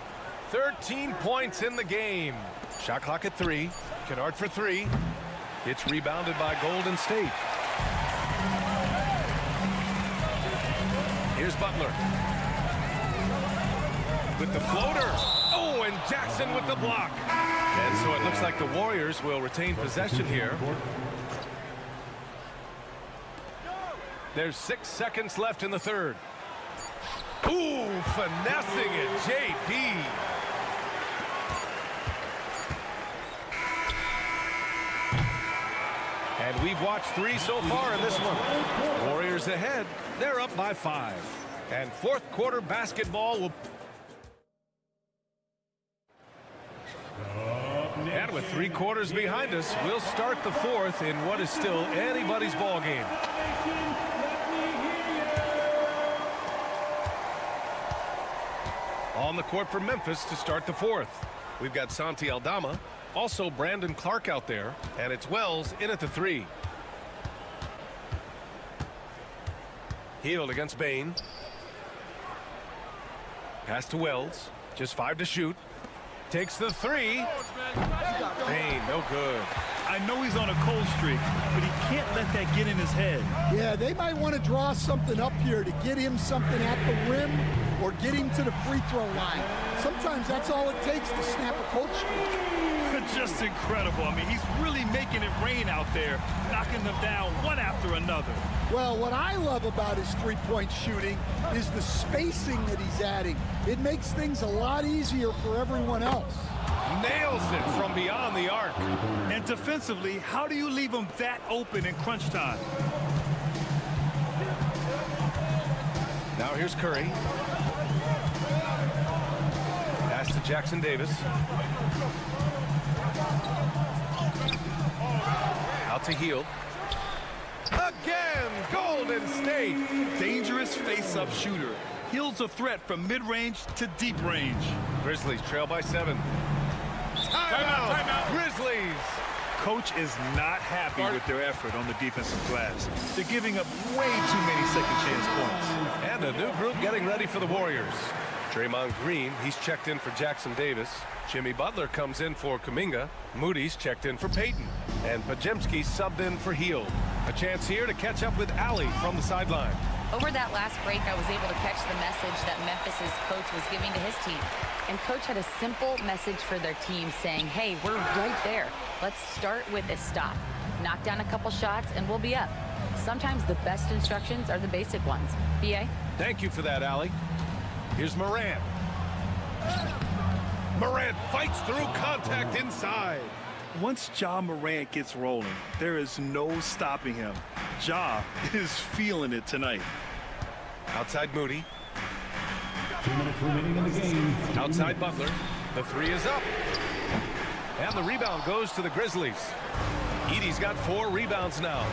13 points in the game. Shot clock at 3. Kennard for 3. It's rebounded by Golden State. Here's Butler. With the floater. Oh, and Jackson with the block. And so it looks like the Warriors will retain possession here. There's 6 seconds left in the third. Ooh, finessing it, JP. And we've watched 3 so far in this one. Warriors ahead. They're up by 5. And fourth quarter basketball will... And with 3 quarters behind us, we'll start the fourth in what is still anybody's ball game. On the court for Memphis to start the fourth. We've got Santi Aldama, also Brandon Clark out there, and it's Wells in at the 3. Hield against Bain. Pass to Wells. Just 5 to shoot. Takes the 3. Bain, no good. I know he's on a cold streak, but he can't let that get in his head. Yeah, they might want to draw something up here to get him something at the rim or get him to the free throw line. Sometimes that's all it takes to snap a cold streak. Just incredible. I mean, he's really making it rain out there, knocking them down one after another. Well, what I love about his three-point shooting is the spacing that he's adding. It makes things a lot easier for everyone else. Nails it from beyond the arc. And defensively, how do you leave him that open in crunch time? Now here's Curry. Pass to Jackson Davis. Out to Hield. Again, Golden State. Dangerous face-up shooter. Hield's a threat from mid-range to deep range. Grizzlies trail by 7. Timeout. Grizzlies. Coach is not happy with their effort on the defensive glass. They're giving up way too many second-chance points. And a new group getting ready for the Warriors. Draymond Green, he's checked in for Jackson Davis. Jimmy Butler comes in for Kuminga. Moody's checked in for Payton. And Pajemski subbed in for Hield. A chance here to catch up with Allie from the sideline. Over that last break, I was able to catch the message that Memphis's coach was giving to his team. And coach had a simple message for their team saying, hey, we're right there. Let's start with a stop. Knock down a couple shots and we'll be up. Sometimes the best instructions are the basic ones. B.A.? Thank you for that, Allie. Here's Morant. Morant fights through contact inside. Once Ja Morant gets rolling, there is no stopping him. Ja is feeling it tonight. Outside Moody. 2 minutes remaining in the game. Outside Butler. The 3 is up. And the rebound goes to the Grizzlies. Edey's got 4 rebounds now.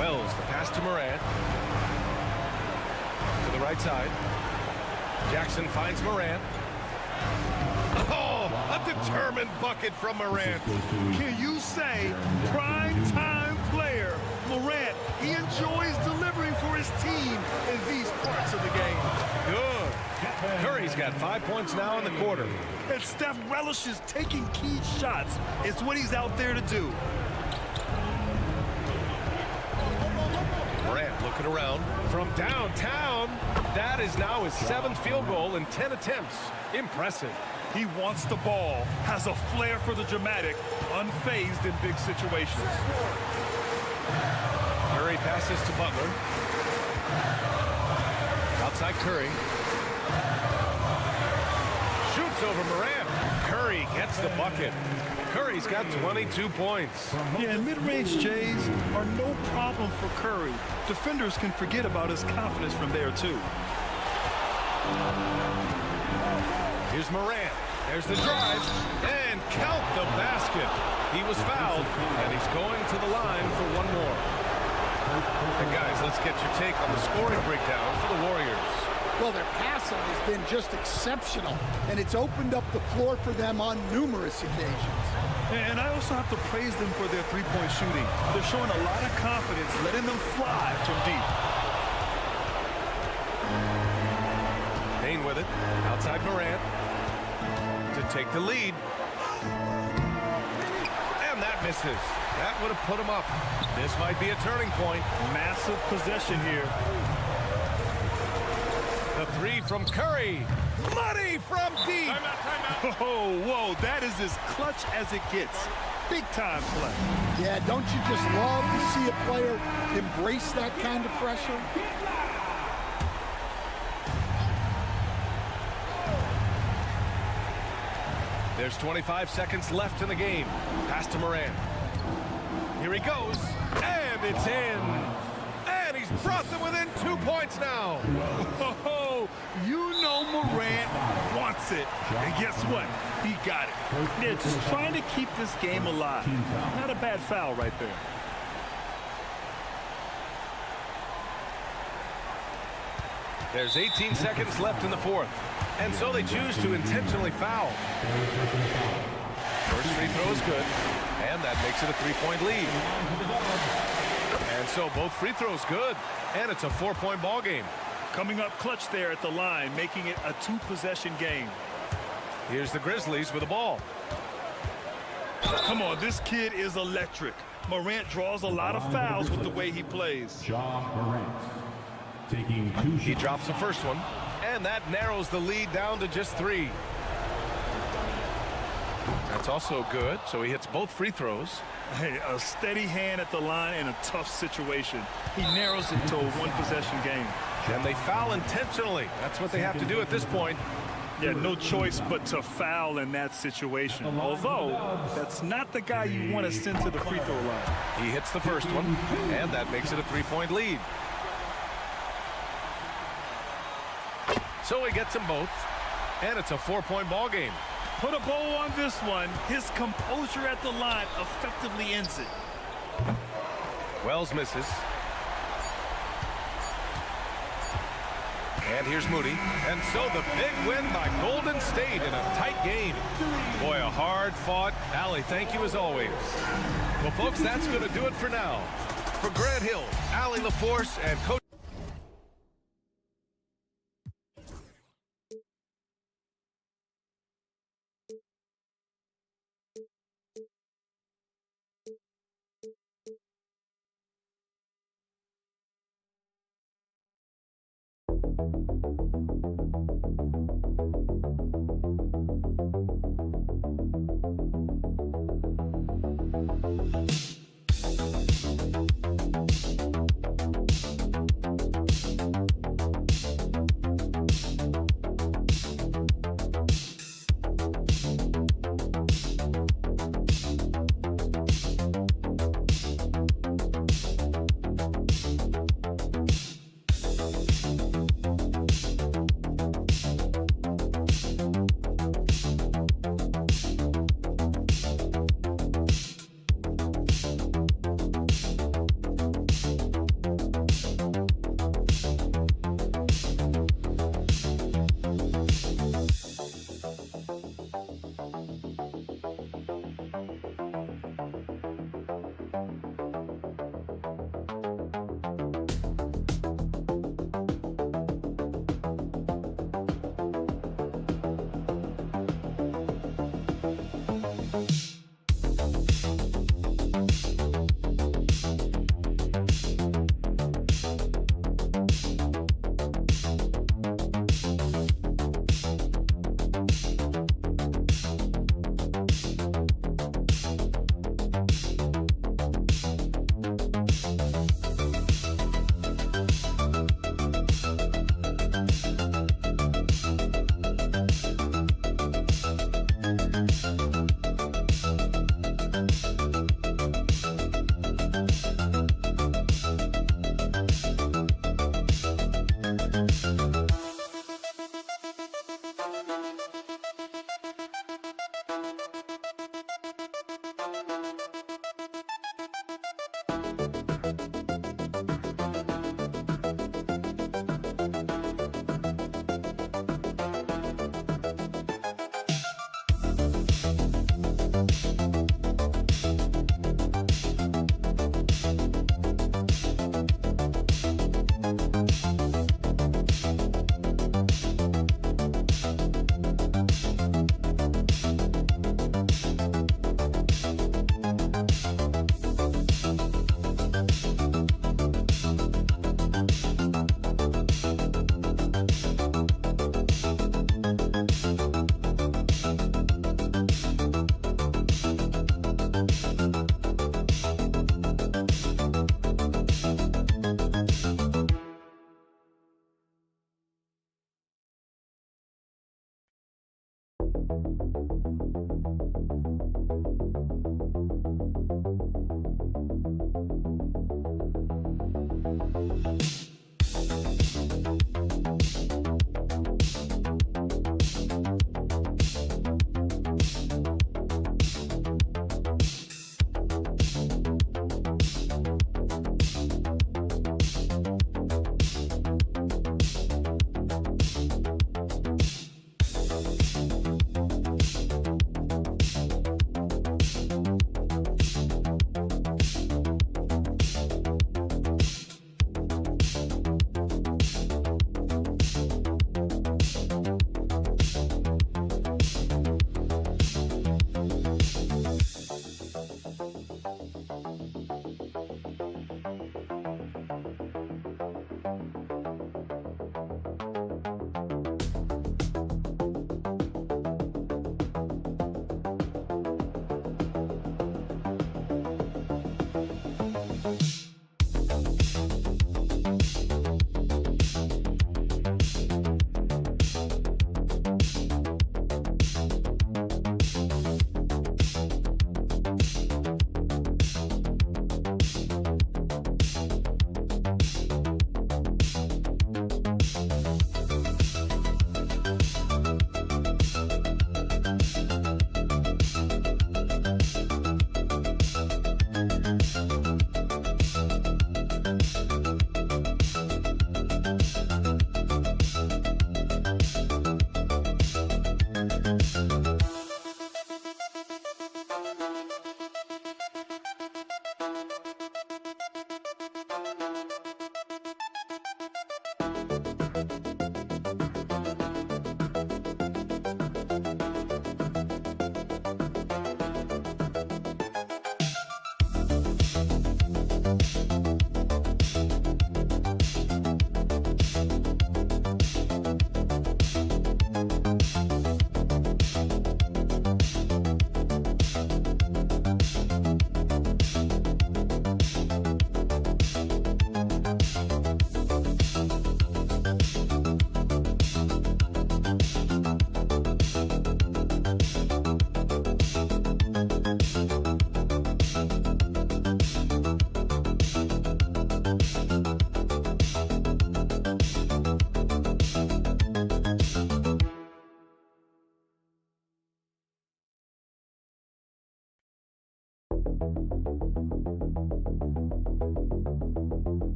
Wells, the pass to Morant. To the right side. Jackson finds Morant. Oh, a determined bucket from Morant. Can you say prime-time player Morant? He enjoys delivering for his team in these parts of the game. Good. Curry's got 5 points now in the quarter. And Steph relishes taking key shots. It's what he's out there to do. Morant looking around from downtown. That is now his 7th field goal in 10 attempts. Impressive. He wants the ball, has a flair for the dramatic, unfazed in big situations. Curry passes to Butler. Outside Curry. Shoots over Morant. Curry gets the bucket. Curry's got 22 points. Yeah, and mid-range Jays are no problem for Curry. Defenders can forget about his confidence from there, too. Here's Morant. There's the drive. And count the basket. He was fouled, and he's going to the line for one more. And guys, let's get your take on the scoring breakdown for the Warriors. Well, their passing has been just exceptional, and it's opened up the floor for them on numerous occasions. And I also have to praise them for their three-point shooting. They're showing a lot of confidence, letting them fly from deep. Payne with it. Outside Morant to take the lead. And that misses. That would have put him up. This might be a turning point. Massive possession here. The three from Curry. Money from deep. Timeout. Oh, whoa, that is as clutch as it gets. Big time play. Yeah, don't you just love to see a player embrace that kind of pressure? There's 25 seconds left in the game. Pass to Morant. Here he goes. And it's in. And he's brought them within 2 points now. Oh, you know Morant wants it. And guess what? He got it. They're just trying to keep this game alive. Not a bad foul right there. There's 18 seconds left in the fourth. And so they choose to intentionally foul. First free throw is good. And that makes it a 3-point lead. And so both free throws good. And it's a 4-point ball game. Coming up clutch there at the line, making it a 2-possession game. Here's the Grizzlies with the ball. Come on, this kid is electric. Morant draws a lot of fouls with the way he plays. Ja Morant taking 2 shots. He drops the first one. And that narrows the lead down to just 3. That's also good. So he hits both free throws. Hey, a steady hand at the line in a tough situation. He narrows it to a 1-possession game. And they foul intentionally. That's what they have to do at this point. Yeah, no choice but to foul in that situation. Although, that's not the guy you want to send to the free throw line. He hits the first one, and that makes it a 3-point lead. So he gets them both, and it's a 4-point ball game. Put a bow on this one. His composure at the line effectively ends it. Wells misses. And here's Moody. And so the big win by Golden State in a tight game. Boy, a hard-fought. Allie, thank you as always. Well, folks, that's going to do it for now. For Grant Hill, Allie LaForce, and Coach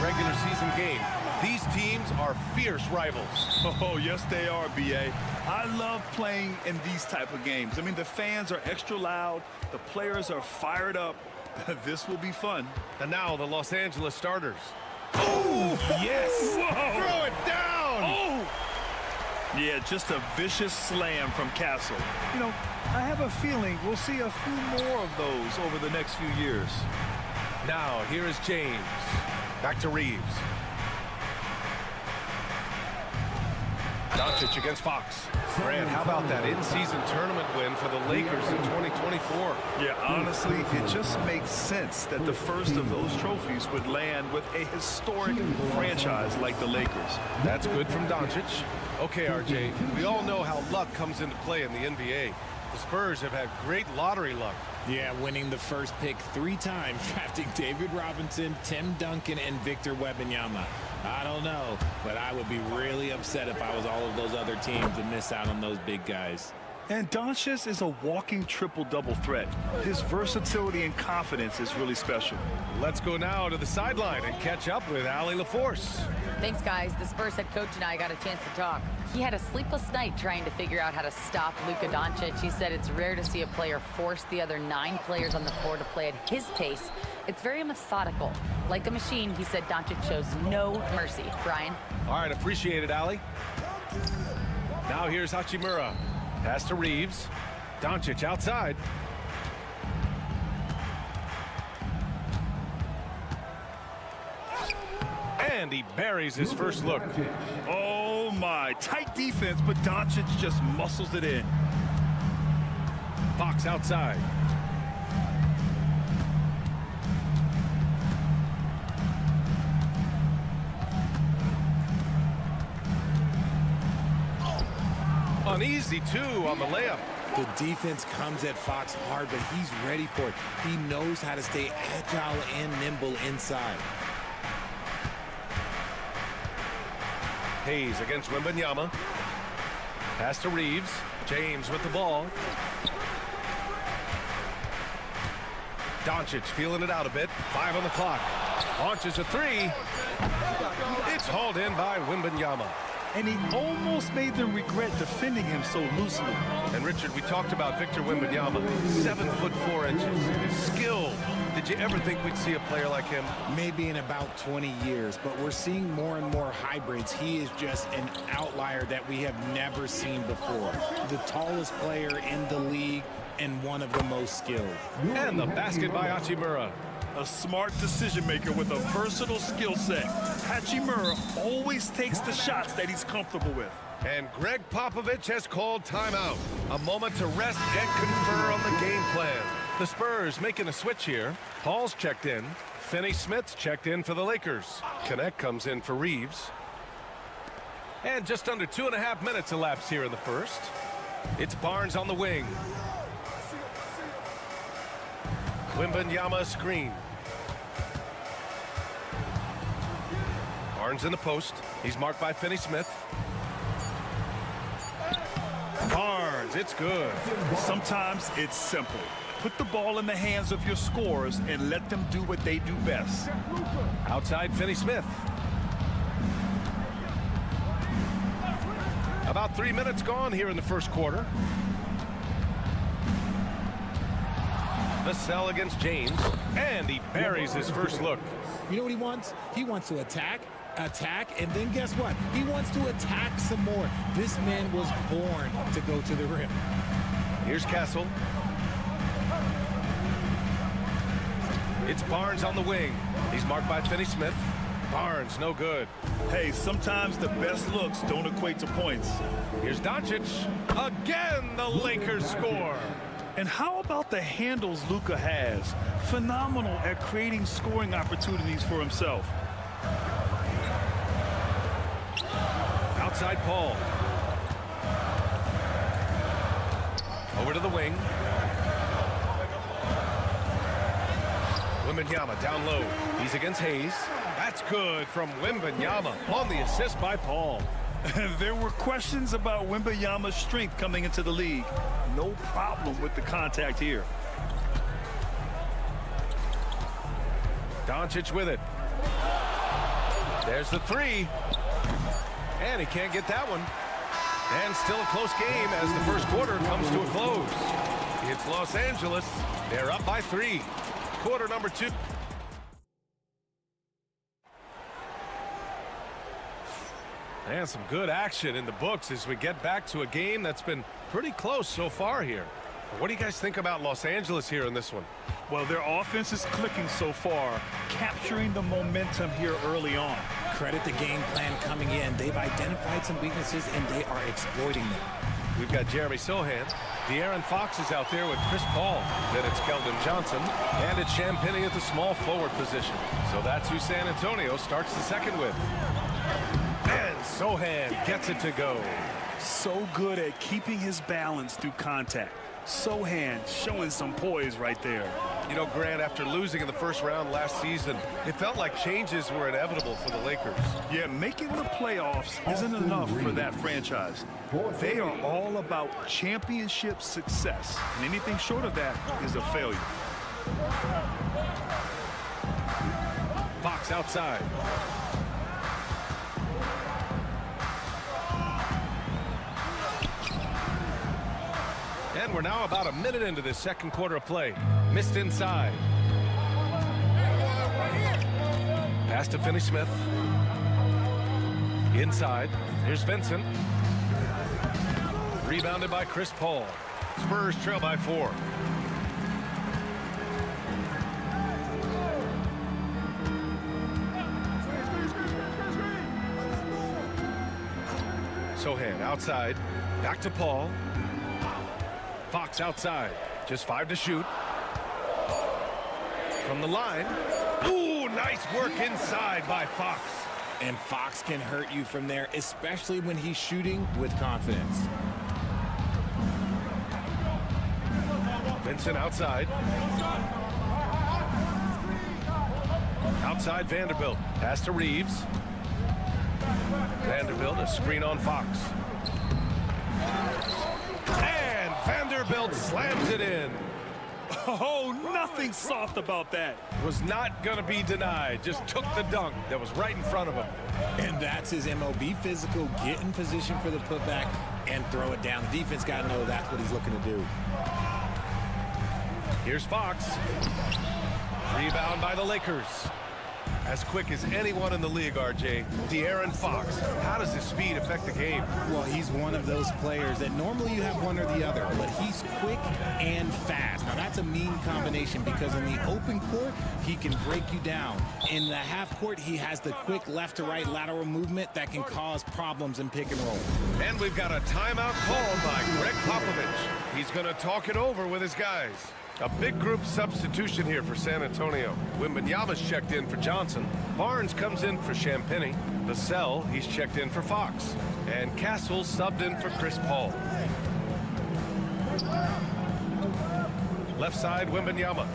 Regular season game. These teams are fierce rivals. Oh, yes, they are, B.A. I love playing in these type of games. I mean, the fans are extra loud. The players are fired up. This will be fun. And now the Los Angeles starters. Oh, yes. Whoa. Throw it down. Oh. Yeah, just a vicious slam from Castle. You know, I have a feeling we'll see a few more of those over the next few years. Now, here is James. Back to Reeves. Doncic against Fox. Grant, how about that in-season tournament win for the Lakers in 2024? Yeah, honestly, it just makes sense that the first of those trophies would land with a historic franchise like the Lakers. That's good from Doncic. Okay, RJ, we all know how luck comes into play in the NBA. The Spurs have had great lottery luck. Yeah, winning the first pick 3 times, drafting David Robinson, Tim Duncan, and Victor Wembanyama. I don't know, but I would be really upset if I was all of those other teams to miss out on those big guys. And Doncic is a walking triple-double threat. His versatility and confidence is really special. Let's go now to the sideline and catch up with Allie LaForce. Thanks, guys. The Spurs head coach and I got a chance to talk. He had a sleepless night trying to figure out how to stop Luka Doncic. He said it's rare to see a player force the other 9 players on the floor to play at his pace. It's very methodical. Like a machine, he said Doncic shows no mercy. Brian? All right, appreciate it, Allie. Now here's Hachimura. Pass to Reeves. Doncic outside. And he buries his first look. Oh, my. Tight defense, but Doncic just muscles it in. Fox outside. Uneasy, too, on the layup. The defense comes at Fox hard, but he's ready for it. He knows how to stay agile and nimble inside. Hayes against Wembanyama. Pass to Reeves. James with the ball. Doncic feeling it out a bit. 5 on the clock. Launches a 3. It's hauled in by Wembanyama. And he almost made them regret defending him so loosely. And Richard, we talked about Victor Wembanyama, 7'4". Skilled. Did you ever think we'd see a player like him? Maybe in about 20 years, but we're seeing more and more hybrids. He is just an outlier that we have never seen before. The tallest player in the league and one of the most skilled. And the basket by Hachimura. A smart decision maker with a versatile skill set. Hachimura always takes the shots that he's comfortable with. And Greg Popovich has called timeout. A moment to rest and confer on the game plan. The Spurs making a switch here. Paul's checked in. Finney-Smith's checked in for the Lakers. Connect comes in for Reeves. And just under 2.5 minutes elapsed here in the first. It's Barnes on the wing. Wembanyama screen. Barnes in the post. He's marked by Finney-Smith. Barnes, it's good. Sometimes it's simple. Put the ball in the hands of your scorers and let them do what they do best. Outside Finney-Smith. About 3 minutes gone here in the first quarter. Vassell against James, and he buries his first look. You know what he wants? He wants to attack, and then guess what? He wants to attack some more. This man was born to go to the rim. Here's Castle. It's Barnes on the wing. He's marked by Finney-Smith. Barnes, no good. Hey, sometimes the best looks don't equate to points. Here's Doncic. Again, the Lakers score. And how about the handles Luka has? Phenomenal at creating scoring opportunities for himself. Outside Paul. Over to the wing. Wembanyama down low. He's against Hayes. That's good from Wembanyama on the assist by Paul. There were questions about Wembanyama's strength coming into the league. No problem with the contact here. Doncic with it. There's the 3. And he can't get that one. And still a close game as the first quarter comes to a close. It's Los Angeles. They're up by 3. Quarter number 2. And some good action in the books as we get back to a game that's been pretty close so far here. What do you guys think about Los Angeles here in this one? Well, their offense is clicking so far, capturing the momentum here early on. Credit the game plan coming in. They've identified some weaknesses, and they are exploiting them. We've got Jeremy Sohan. De'Aaron Fox is out there with Chris Paul. Then it's Keldon Johnson. And it's Champagnie at the small forward position. So that's who San Antonio starts the second with. And Sohan gets it to go. So good at keeping his balance through contact. Sohan showing some poise right there. You know, Grant, after losing in the first round last season, it felt like changes were inevitable for the Lakers. Yeah, making the playoffs isn't enough for that franchise. They are all about championship success, and anything short of that is a failure. Fox outside. And we're now about a minute into this second quarter of play. Missed inside. Pass to Finney-Smith. Inside. Here's Vincent. Rebounded by Chris Paul. Spurs trail by 4. Sohan outside. Back to Paul. Fox outside. Just 5 to shoot. From the line. Ooh, nice work inside by Fox. And Fox can hurt you from there, especially when he's shooting with confidence. Vincent outside. Outside Vanderbilt. Pass to Reeves. Vanderbilt, a screen on Fox. And Vanderbilt slams it in. Oh, nothing soft about that. Was not going to be denied. Just took the dunk that was right in front of him. And that's his MO. Be physical, get in position for the putback, and throw it down. The defense got to know that's what he's looking to do. Here's Fox. Rebound by the Lakers. As quick as anyone in the league, RJ. De'Aaron Fox. How does his speed affect the game? Well, he's one of those players that normally you have one or the other, but he's quick and fast. Now, that's a mean combination because in the open court, he can break you down. In the half court, he has the quick left to right lateral movement that can cause problems in pick and roll. And we've got a timeout called by Greg Popovich. He's going to talk it over with his guys. A big group substitution here for San Antonio. Wembanyama's checked in for Johnson. Barnes comes in for Champagnie. Vassell, he's checked in for Fox. And Castle subbed in for Chris Paul. Left side, Wembanyama.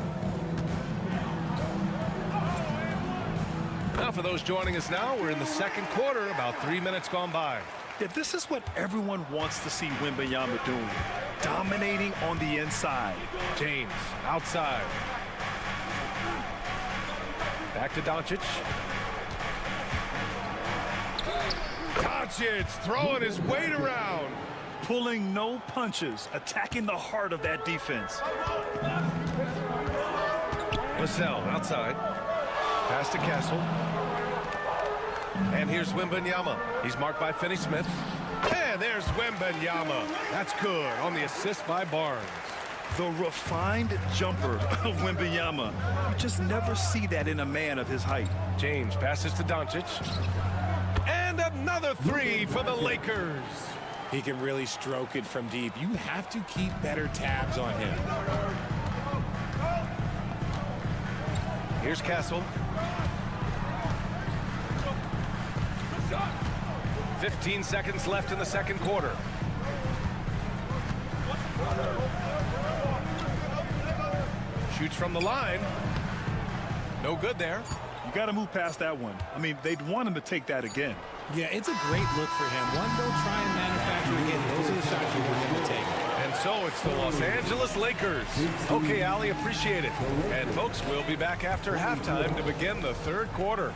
Now for those joining us now, we're in the second quarter, about 3 minutes gone by. Yeah, this is what everyone wants to see Wembanyama doing. Dominating on the inside. James outside. Back to Doncic. Doncic throwing his weight around. Pulling no punches, attacking the heart of that defense. Vassell outside. Pass to Castle. And here's Wembanyama. He's marked by Finney-Smith. And there's Wembanyama. That's good on the assist by Barnes. The refined jumper of Wembanyama. You just never see that in a man of his height. James passes to Doncic. And another 3 for the Lakers. He can really stroke it from deep. You have to keep better tabs on him. Here's Castle. 15 seconds left in the second quarter. Shoots from the line. No good there. You got to move past that one. I mean, they'd want him to take that again. Yeah, it's a great look for him. One, they'll try and manufacture again. Those are the shots you want him to take. And so it's the Los Angeles Lakers. Okay, Ali, appreciate it. And folks, we'll be back after halftime to begin the third quarter.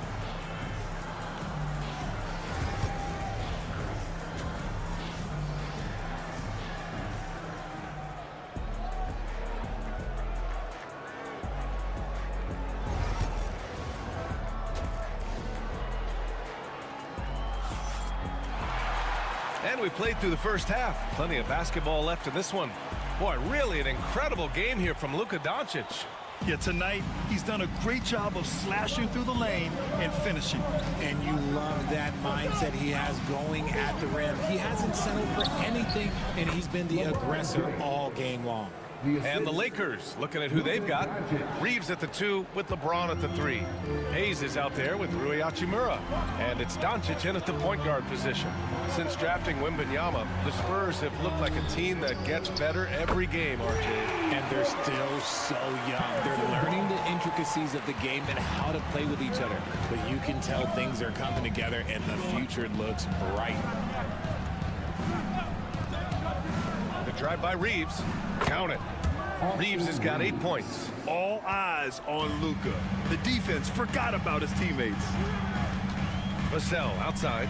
And we played through the first half. Plenty of basketball left in this one. Boy, really an incredible game here from Luka Doncic. Yeah, tonight he's done a great job of slashing through the lane and finishing. And you love that mindset he has going at the rim. He hasn't settled for anything, and he's been the aggressor all game long. And the Lakers looking at who they've got. Reeves at the 2 with LeBron at the 3. Hayes is out there with Rui Hachimura. And it's Doncic in at the point guard position. Since drafting Wembanyama, the Spurs have looked like a team that gets better every game, RJ. And they're still so young. They're learning the intricacies of the game and how to play with each other. But you can tell things are coming together and the future looks bright. The drive by Reeves. Count it. Reeves has got 8 points. All eyes on Luka. The defense forgot about his teammates. Vassell outside.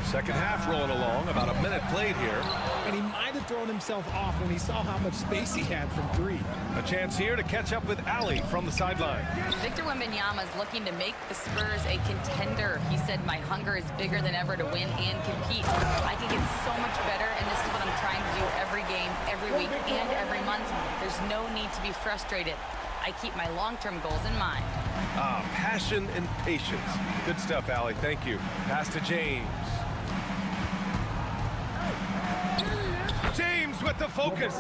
Second half rolling along. About a minute played here. And he might have thrown himself off when he saw how much space he had from 3. A chance here to catch up with Ali from the sideline. Victor Wembanyama is looking to make the Spurs a contender. He said, my hunger is bigger than ever to win and compete. I can get so much better, and this is what I'm trying to do every game, every week, and every month. There's no need to be frustrated. I keep my long-term goals in mind. Passion and patience. Good stuff, Ali. Thank you. Pass to James. James with the focus.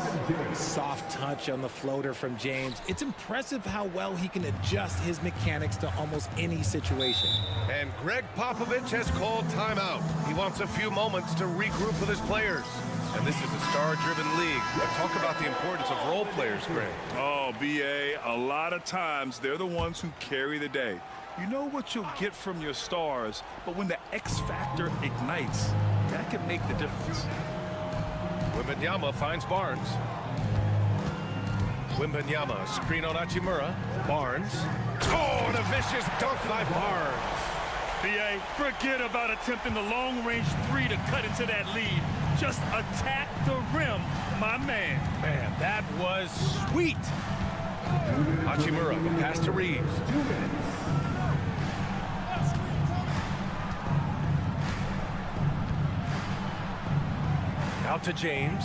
Soft touch on the floater from James. It's impressive how well he can adjust his mechanics to almost any situation. And Greg Popovich has called timeout. He wants a few moments to regroup with his players. And this is a star-driven league. But talk about the importance of role players, Greg. Oh, B.A., a lot of times they're the ones who carry the day. You know what you'll get from your stars, but when the X factor ignites, that can make the difference. Wembanyama finds Barnes. Wembanyama, screen on Hachimura. Barnes. Oh, and a vicious dunk by Barnes. B.A., forget about attempting the long-range 3 to cut into that lead. Just attack the rim, my man. Man, that was sweet. Hachimura, the pass to Reeves. Out to James.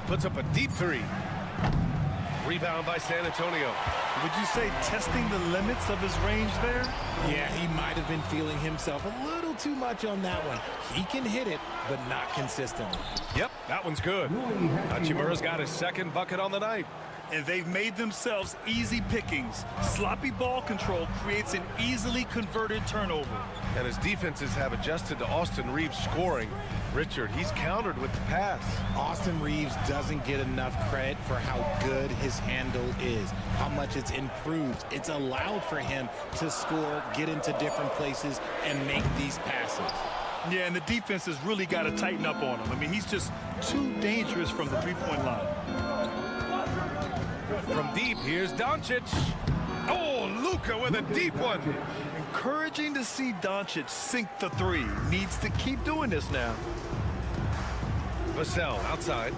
Puts up a deep 3. Rebound by San Antonio. Would you say testing the limits of his range there? Yeah, he might have been feeling himself a little too much on that one. He can hit it, but not consistently. Yep, that one's good. Hachimura's got his second bucket on the night. And they've made themselves easy pickings. Sloppy ball control creates an easily converted turnover. And his defenses have adjusted to Austin Reeves scoring. Richard, he's countered with the pass. Austin Reeves doesn't get enough credit for how good his handle is, how much it's improved. It's allowed for him to score, get into different places, and make these passes. Yeah, and the defense has really got to tighten up on him. I mean, he's just too dangerous from the three-point line. From deep, here's Doncic. Oh, Luka with a deep one. Encouraging to see Doncic sink the 3. Needs to keep doing this now. Vassell outside.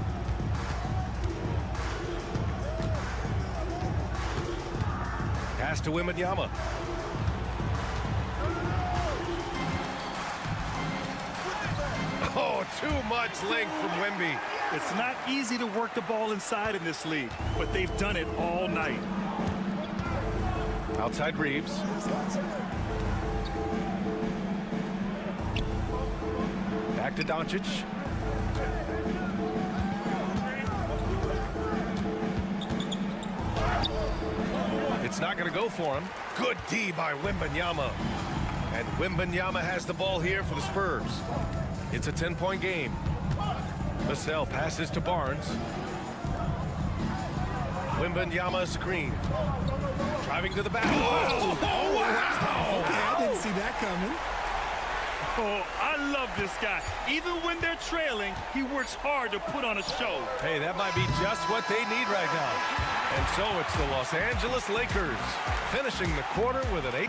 Pass to Wembanyama. Oh, too much length from Wemby. It's not easy to work the ball inside in this league, but they've done it all night. Outside Reeves. Back to Doncic. It's not going to go for him. Good D by Wembanyama. And Wembanyama has the ball here for the Spurs. It's a 10-point game. Vassell passes to Barnes. Wembanyama screen. Driving to the back. Oh, wow. Okay, I didn't see that coming. Oh, I love this guy. Even when they're trailing, he works hard to put on a show. Hey, that might be just what they need right now. And so it's the Los Angeles Lakers finishing the quarter with an 8.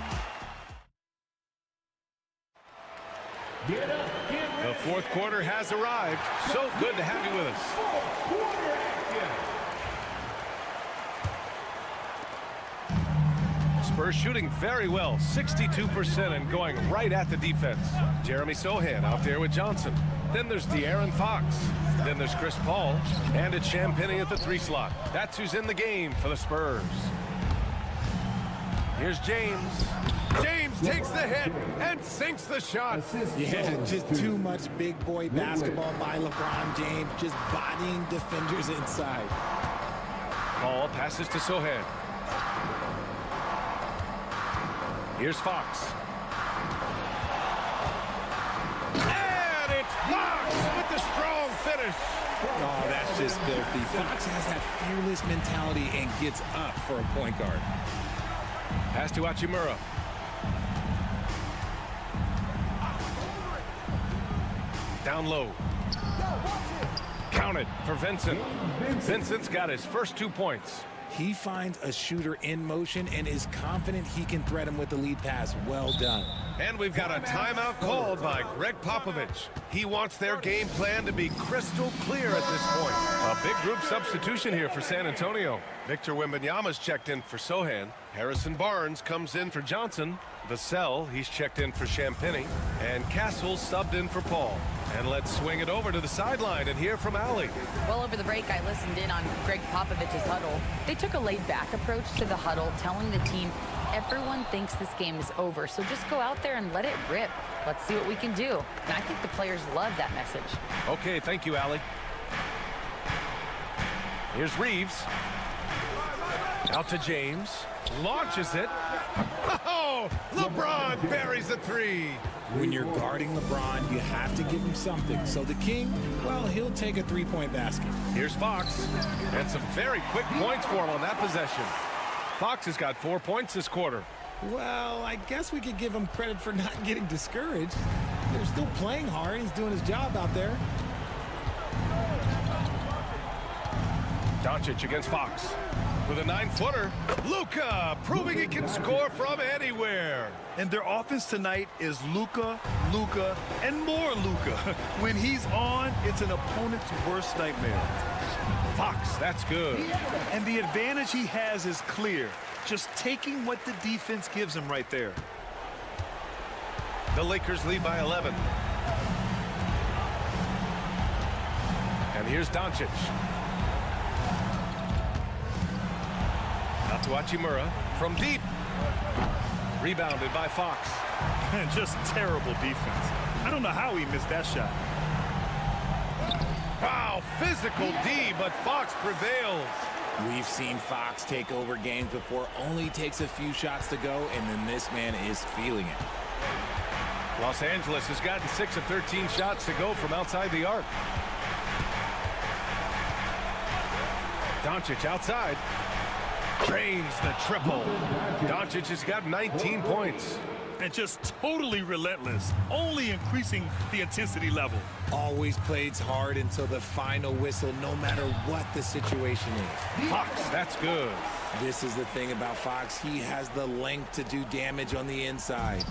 The fourth quarter has arrived. So good to have you with us. Spurs shooting very well, 62%, and going right at the defense. Jeremy Sohan out there with Johnson. Then there's De'Aaron Fox. Then there's Chris Paul. And it's Champagnie at the 3 slot. That's who's in the game for the Spurs. Here's James. James takes the hit and sinks the shot. Yeah, just too much big boy basketball by LeBron James, just bodying defenders inside. Paul passes to Sohan. Here's Fox. And it's Fox with the strong finish. Oh, that's just filthy. Fox has that fearless mentality and gets up for a point guard. Pass to Hachimura. Down low. Counted for Vincent. Vincent's got his first 2 points. He finds a shooter in motion and is confident he can thread him with the lead pass. Well done. And we've got a timeout called by Greg Popovich. He wants their game plan to be crystal clear at this point. A big group substitution here for San Antonio. Victor Wembanyama's checked in for Sohan. Harrison Barnes comes in for Johnson. Vassell, he's checked in for Champagnie. And Castle subbed in for Paul. And let's swing it over to the sideline and hear from Allie. Well, over the break, I listened in on Greg Popovich's huddle. They took a laid-back approach to the huddle, telling the team, everyone thinks this game is over, so just go out there and let it rip. Let's see what we can do. And I think the players love that message. Okay, thank you, Allie. Here's Reeves. Out to James. Launches it. Oh, LeBron buries the 3. When you're guarding LeBron, you have to give him something. So the King, well, he'll take a 3-point basket. Here's Fox. And some very quick points for him on that possession. Fox has got 4 points this quarter. Well, I guess we could give him credit for not getting discouraged. They're still playing hard. He's doing his job out there. Doncic against Fox. With a 9-footer, Luka proving he can score from anywhere. And their offense tonight is Luka, Luka, and more Luka. When he's on, it's an opponent's worst nightmare. Fox, that's good. And the advantage he has is clear. Just taking what the defense gives him right there. The Lakers lead by 11. And here's Doncic. Out to Hachimura from deep. Rebounded by Fox. Just terrible defense. I don't know how he missed that shot. Wow, physical D, but Fox prevails. We've seen Fox take over games before. Only takes a few shots to go, and then this man is feeling it. Los Angeles has gotten 6 of 13 shots to go from outside the arc. Doncic outside. Drains the triple. Doncic has got 19 points. And just totally relentless, only increasing the intensity level. Always plays hard until the final whistle, no matter what the situation is. Fox, that's good. This is the thing about Fox. He has the length to do damage on the inside.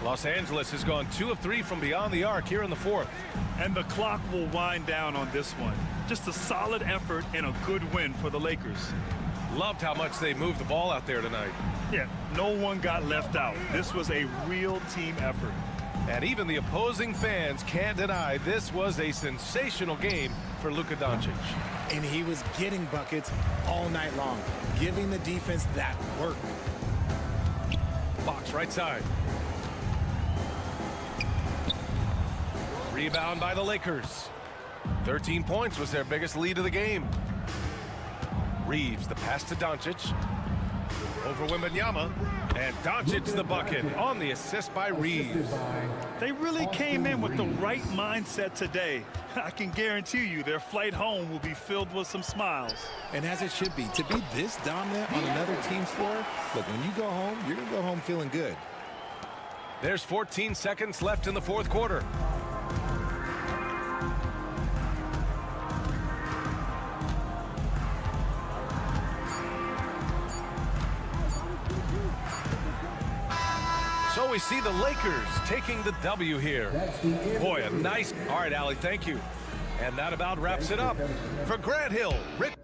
Los Angeles has gone 2 of 3 from beyond the arc here in the 4th. And the clock will wind down on this one. Just a solid effort and a good win for the Lakers. Loved how much they moved the ball out there tonight. Yeah, no one got left out. This was a real team effort. And even the opposing fans can't deny this was a sensational game for Luka Doncic. And he was getting buckets all night long, giving the defense that work. Fox right side. Rebound by the Lakers. 13 points was their biggest lead of the game. Reeves, the pass to Doncic. Over Wembanyama. And Doncic's the bucket on the assist by Reeves. They really came in with the right mindset today. I can guarantee you their flight home will be filled with some smiles. And as it should be. To be this dominant on another team's floor, look, when you go home, you're going to go home feeling good. There's 14 seconds left in the 4th quarter. So we see the Lakers taking the W here. Boy, a nice... All right, Allie, thank you. And that about wraps it up. For Grant Hill, Rick...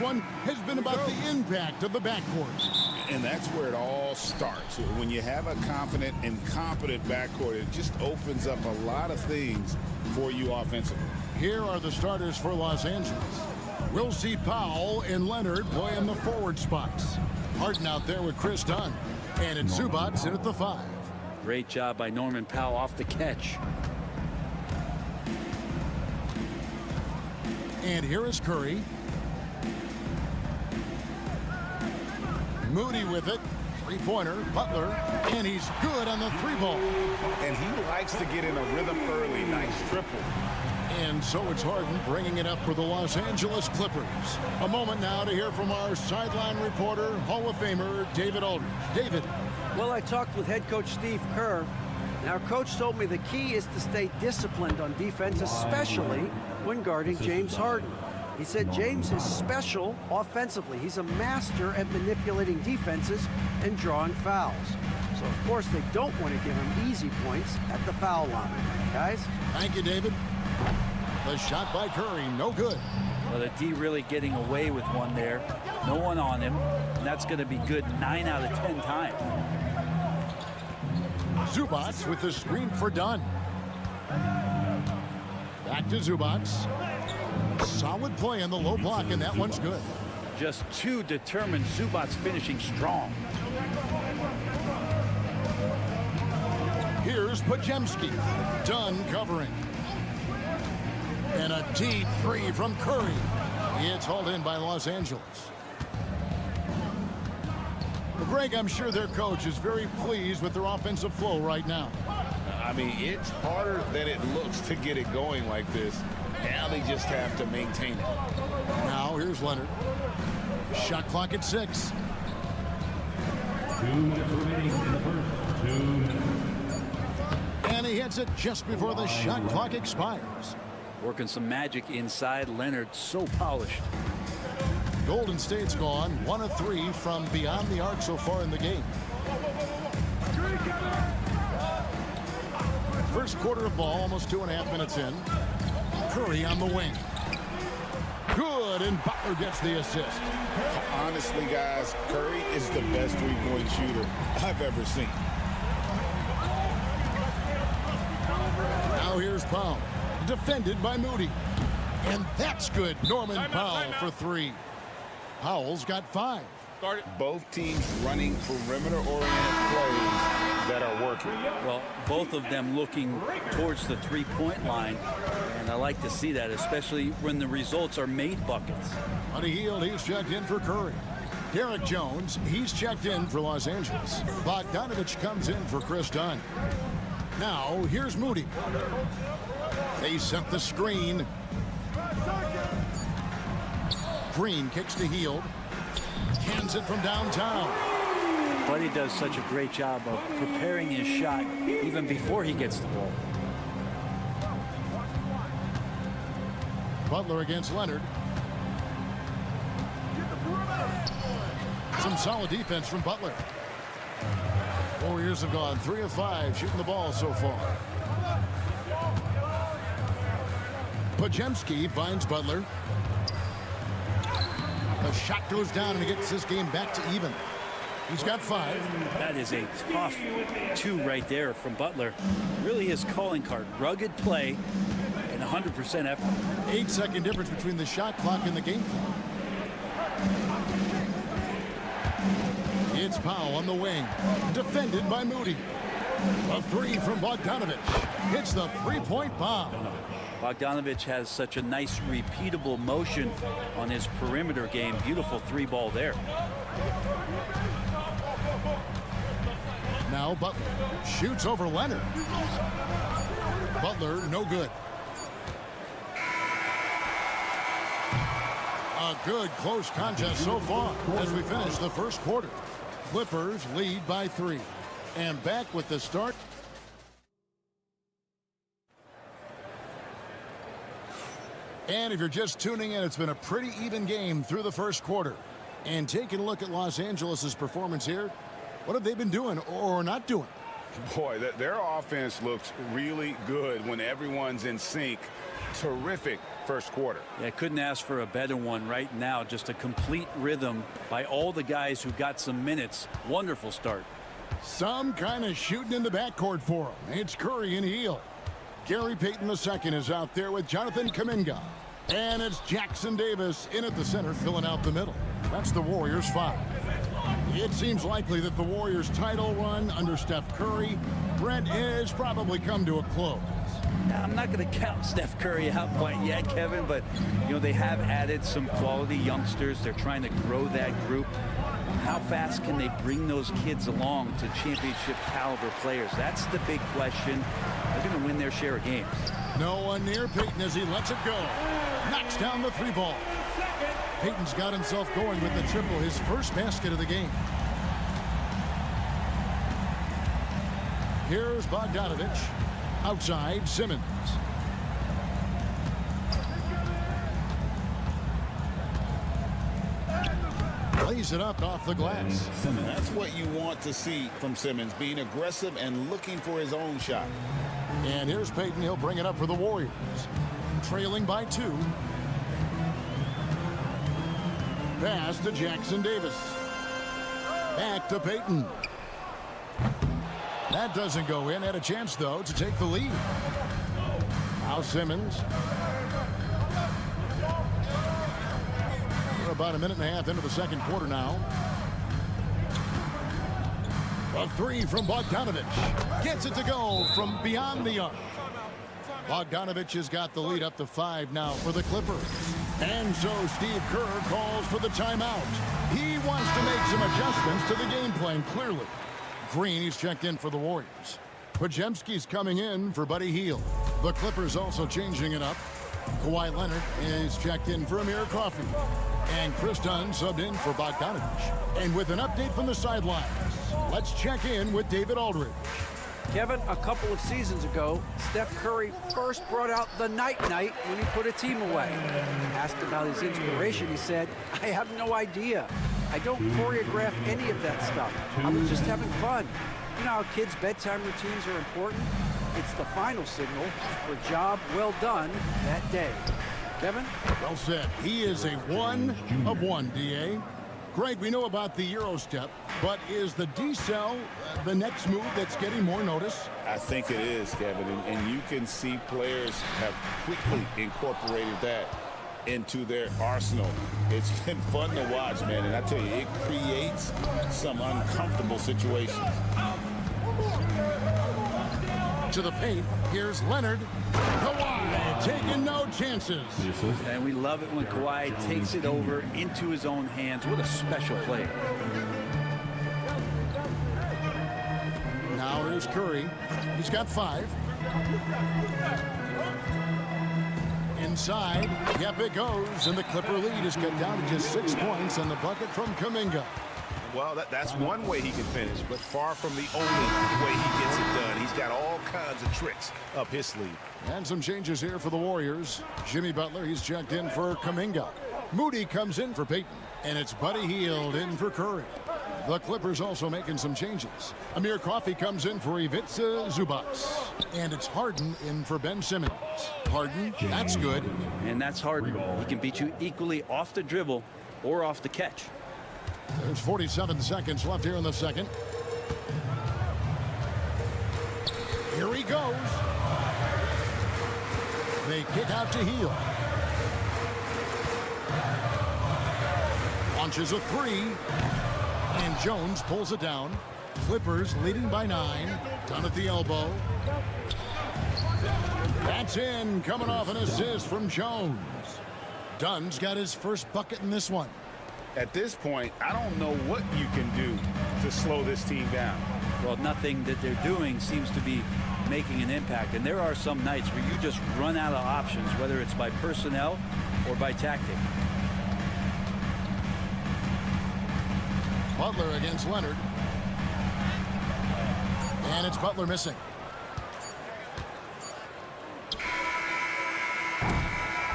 One has been about the impact of the backcourt. And that's where it all starts. When you have a confident and competent backcourt, it just opens up a lot of things for you offensively. Here are the starters for Los Angeles. We'll see Powell and Leonard play in the forward spots. Harden out there with Chris Dunn. And it's Zubac in at the 5. Great job by Norman Powell off the catch. And here is Curry. Moody with it. Three-pointer. Butler. And he's good on the 3-ball. And he likes to get in a rhythm early. Nice triple. And so it's Harden bringing it up for the Los Angeles Clippers. A moment now to hear from our sideline reporter, Hall of Famer David Aldridge. David. Well, I talked with head coach Steve Kerr. Now, coach told me the key is to stay disciplined on defense, especially when guarding James Harden. He said James is special offensively. He's a master at manipulating defenses and drawing fouls. So, of course, they don't want to give him easy points at the foul line. Guys? Thank you, David. The shot by Curry, no good. Well, the D really getting away with one there. No one on him. And that's going to be good 9 out of 10 times. Zubac with the screen for Dunn. Back to Zubac. Solid play in the low block, and that one's good. Just too determined. Zubac finishing strong. Here's Pajemski. Dunn covering. And a deep 3 from Curry. It's hauled in by Los Angeles. Well, Greg, I'm sure their coach is very pleased with their offensive flow right now. I mean, it's harder than it looks to get it going like this. Now they just have to maintain it. Now here's Leonard. Shot clock at 6. 2 minutes remaining in the first. 2 minutes. And he hits it just before the shot clock expires. Working some magic inside. Leonard so polished. Golden State's gone 1 of 3 from beyond the arc so far in the game. First quarter of ball, almost 2.5 minutes in. Curry on the wing. Good, and Butler gets the assist. Honestly, guys, Curry is the best three-point shooter I've ever seen. Now here's Powell, defended by Moody. And that's good. Norman Powell for 3. Powell's got 5. Both teams running perimeter-oriented plays that are working. Well, both of them looking towards the three-point line, and I like to see that, especially when the results are made buckets. On a Hield, he's checked in for Curry. Derek Jones, he's checked in for Los Angeles. Bogdanovich comes in for Chris Dunn. Now, here's Moody. They set the screen. Green kicks to Hield. Hands it from downtown. Buddy does such a great job of preparing his shot even before he gets the ball. Butler against Leonard. Some solid defense from Butler. Warriors have gone 3 of 5 shooting the ball so far. Pajemski finds Butler. The shot goes down and he gets this game back to even. He's got 5. That is a tough 2 right there from Butler. Really his calling card. Rugged play and 100% effort. 8-second difference between the shot clock and the game clock. It's Powell on the wing, defended by Moody. A 3 from Bogdanovich. Hits the three-point bomb. Bogdanovich has such a nice repeatable motion on his perimeter game. Beautiful 3-ball there. Now Butler shoots over Leonard. Butler, no good. A good close contest so far as we finish the first quarter. Clippers lead by 3. And back with the start. And if you're just tuning in, it's been a pretty even game through the first quarter. And taking a look at Los Angeles' performance here, what have they been doing or not doing? Boy, their offense looks really good when everyone's in sync. Terrific first quarter. Yeah, couldn't ask for a better one right now. Just a complete rhythm by all the guys who got some minutes. Wonderful start. Some kind of shooting in the backcourt for him. It's Curry and Hield. Gary Payton II is out there with Jonathan Kuminga. And it's Jackson Davis in at the center, filling out the middle. That's the Warriors' 5. It seems likely that the Warriors' title run under Steph Curry, Brent, has probably come to a close. I'm not going to count Steph Curry out quite yet, Kevin, but, you know, they have added some quality youngsters. They're trying to grow that group. How fast can they bring those kids along to championship caliber players? That's the big question. They're going to win their share of games. No one near Payton as he lets it go. Knocks down the 3-ball. Payton's got himself going with the triple, his first basket of the game. Here's Bogdanovich. Outside, Simmons. Lays it up off the glass. That's what you want to see from Simmons, being aggressive and looking for his own shot. And here's Payton. He'll bring it up for the Warriors. Trailing by 2. Pass to Jackson Davis. Back to Payton. That doesn't go in. Had a chance, though, to take the lead. Now Simmons. We're about a minute and a half into the second quarter now. A 3 from Bogdanovich. Gets it to go from beyond the arc. Bogdanovich has got the lead up to 5 now for the Clippers. And so Steve Kerr calls for the timeout. He wants to make some adjustments to the game plan, clearly. Green, he's checked in for the Warriors. Podziemski's coming in for Buddy Hield. The Clippers also changing it up. Kawhi Leonard is checked in for Amir Coffey. And Chris Dunn subbed in for Bogdanovich. And with an update from the sidelines, let's check in with David Aldridge. Kevin, a couple of seasons ago, Steph Curry first brought out the night-night when he put a team away. Asked about his inspiration, he said, "I have no idea. I don't choreograph any of that stuff. I was just having fun." You know how kids' bedtime routines are important? It's the final signal for job well done that day. Kevin? Well said. He is a 1 of 1, D.A. Greg, we know about the Euro step, but is the decel the next move that's getting more notice? I think it is, Kevin, and you can see players have quickly incorporated that into their arsenal. It's been fun to watch, man, and I tell you, it creates some uncomfortable situations. To the paint, here's Leonard. Kawhi taking no chances. And we love it when Kawhi takes it over into his own hands. What a special player. Now here's Curry. He's got 5. Inside, yep, it goes, and the Clipper lead is cut down to just 6 points on the bucket from Kuminga. Well, that's one way he can finish, but far from the only way he gets it done. He's got all kinds of tricks up his sleeve. And some changes here for the Warriors. Jimmy Butler, he's checked in for Kuminga. Moody comes in for Payton, and it's Buddy Hield in for Curry. The Clippers also making some changes. Amir Coffey comes in for Ivica Zubac. And it's Harden in for Ben Simmons. Harden, that's good. And that's Harden. He can beat you equally off the dribble or off the catch. There's 47 seconds left here in the second. Here he goes. They kick out to Heel. Launches a three. And Jones pulls it down. Clippers leading by 9. Dunn at the elbow. That's in. Coming off an assist from Jones. Dunn's got his first bucket in this one. At this point, I don't know what you can do to slow this team down. Well, nothing that they're doing seems to be making an impact. And there are some nights where you just run out of options, whether it's by personnel or by tactic. Butler against Leonard. And it's Butler missing.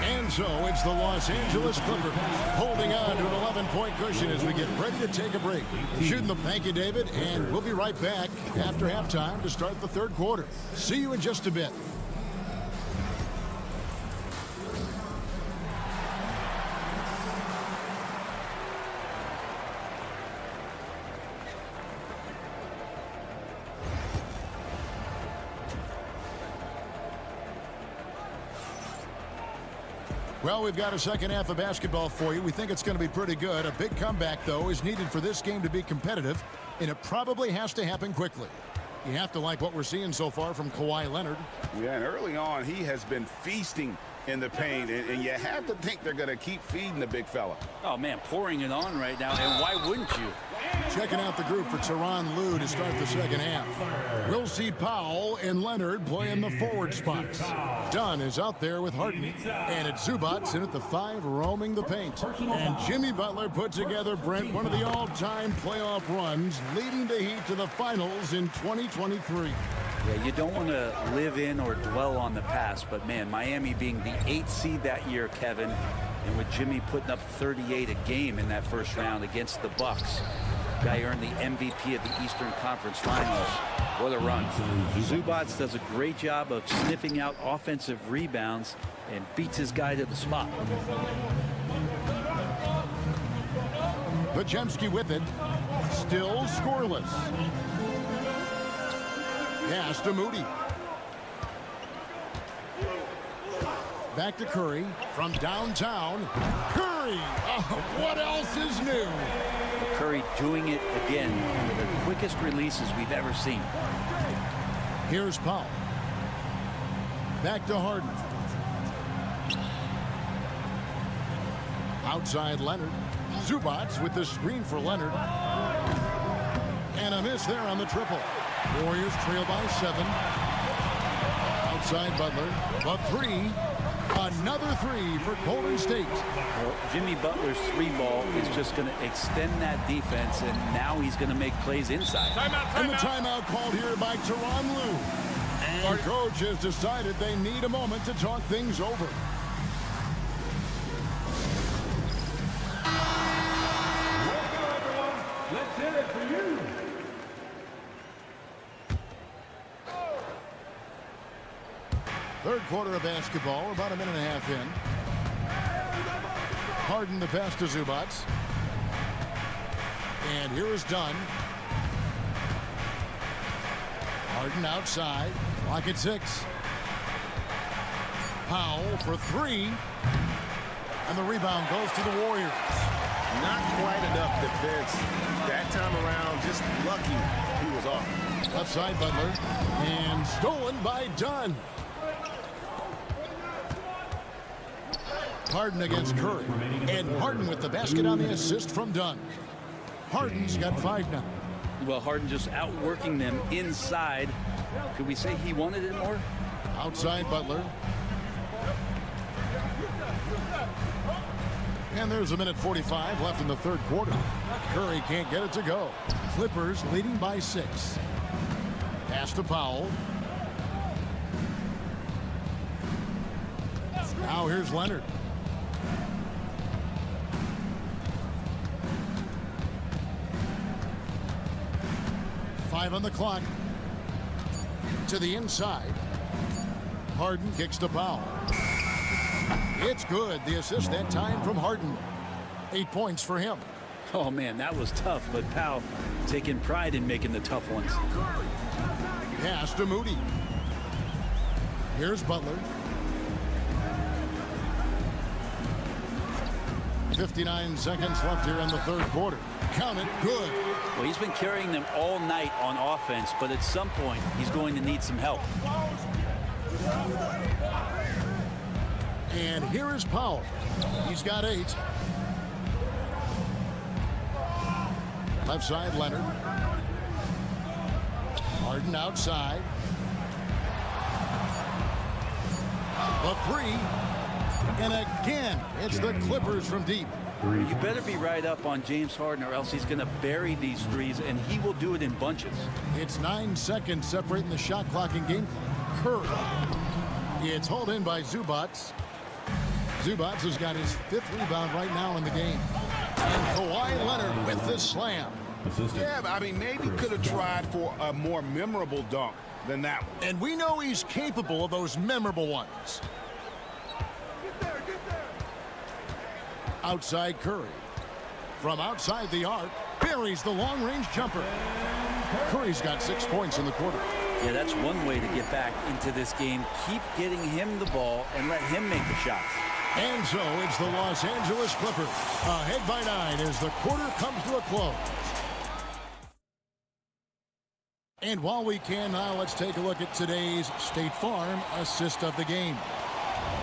And so it's the Los Angeles Clippers holding on to an 11-point cushion as we get ready to take a break. Shooting the thank you, David, and we'll be right back after halftime to start the third quarter. See you in just a bit. Well, we've got a second half of basketball for you. We think it's going to be pretty good. A big comeback, though, is needed for this game to be competitive, and it probably has to happen quickly. You have to like what we're seeing so far from Kawhi Leonard. Yeah, and early on, he has been feasting in the paint, and you have to think they're going to keep feeding the big fella. Oh, man, pouring it on right now, and why wouldn't you? Checking out the group for Tyronn Lue to start the second half. We'll see Powell and Leonard play in the forward spots. Dunn is out there with Harden, and it's Zubac in at the 5 roaming the paint. And Jimmy Butler put together, Brent, one of the all-time playoff runs, leading the Heat to the finals in 2023. Yeah, you don't want to live in or dwell on the past, but man, Miami being the 8th seed that year, Kevin, and with Jimmy putting up 38 a game in that first round against the Bucks. Guy earned the MVP of the Eastern Conference Finals. What a run. Zubac does a great job of sniffing out offensive rebounds and beats his guy to the spot. Podziemski with it. Still scoreless. Pass to Moody. Back to Curry from downtown. Curry! Oh, what else is new? Curry doing it again. The quickest releases we've ever seen. Here's Powell. Back to Harden. Outside Leonard. Zubac with the screen for Leonard. And a miss there on the triple. Warriors trail by 7. Outside Butler. The 3. Another 3 for Golden State. Well, Jimmy Butler's 3-ball is just going to extend that defense, and now he's going to make plays inside. And the timeout called here by Tyronn Lue. And coach has decided they need a moment to talk things over. Let's hear it for you. Third quarter of basketball, about a minute and a half in. Harden the pass to Zubac. And here is Dunn. Harden outside. Clock at 6. Powell for 3. And the rebound goes to the Warriors. Not quite enough defense. That time around, just lucky he was off. Left side Butler. And stolen by Dunn. Harden against Curry. And Harden with the basket on the assist from Dunn. Harden's got 5 now. Well, Harden just outworking them inside. Could we say he wanted it more? Outside Butler. And there's a minute 45 left in the third quarter. Curry can't get it to go. Clippers leading by 6. Pass to Powell. Now here's Leonard. Five on the clock. To the inside. Harden kicks to Powell. It's good. The assist that time from Harden. 8 points for him. Oh, man, that was tough, but Powell taking pride in making the tough ones. Pass to Moody. Here's Butler. 59 seconds left here in the third quarter. Count it, good. Well, he's been carrying them all night on offense, but at some point, he's going to need some help. And here is Powell. He's got 8. Left side, Leonard. Harden outside. The 3. And again, it's the Clippers from deep. You better be right up on James Harden or else he's going to bury these threes, and he will do it in bunches. It's 9 seconds separating the shot clock and game clock. Curry. It's hauled in by Zubats. Zubats has got his 5th rebound right now in the game. And Kawhi Leonard with the slam. Yeah, I mean, maybe could have tried for a more memorable dunk than that one. And we know he's capable of those memorable ones. Outside Curry. From outside the arc, buries the long-range jumper. Curry's got 6 points in the quarter. Yeah, that's one way to get back into this game. Keep getting him the ball and let him make the shots. And so it's the Los Angeles Clippers ahead by 9 as the quarter comes to a close. And while we can now, let's take a look at today's State Farm assist of the game.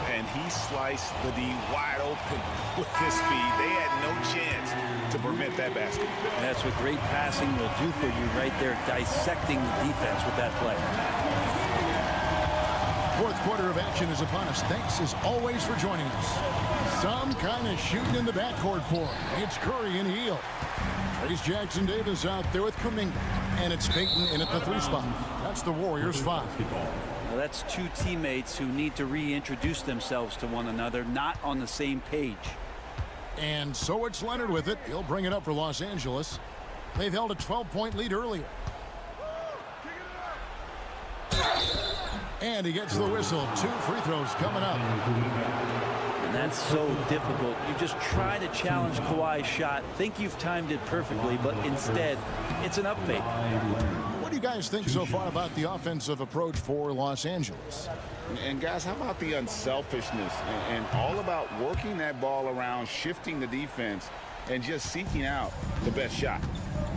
And he sliced the D wide open with his speed. They had no chance to prevent that basket. That's what great passing will do for you right there, dissecting the defense with that play. Fourth quarter of action is upon us. Thanks as always for joining us. Some kind of shooting in the backcourt for him. It's Curry and Heel. Trace Jackson-Davis out there with Kuminga. And it's Payton in at the 3 spot. That's the Warriors 5. Well, that's 2 teammates who need to reintroduce themselves to one another, not on the same page. And so it's Leonard with it. He'll bring it up for Los Angeles. They've held a 12-point lead earlier. And he gets the whistle. 2 free throws coming up. And that's so difficult. You just try to challenge Kawhi's shot, think you've timed it perfectly, but instead, it's an up fake. What do you guys think so far about the offensive approach for Los Angeles? And guys, how about the unselfishness and all about working that ball around, shifting the defense, and just seeking out the best shot?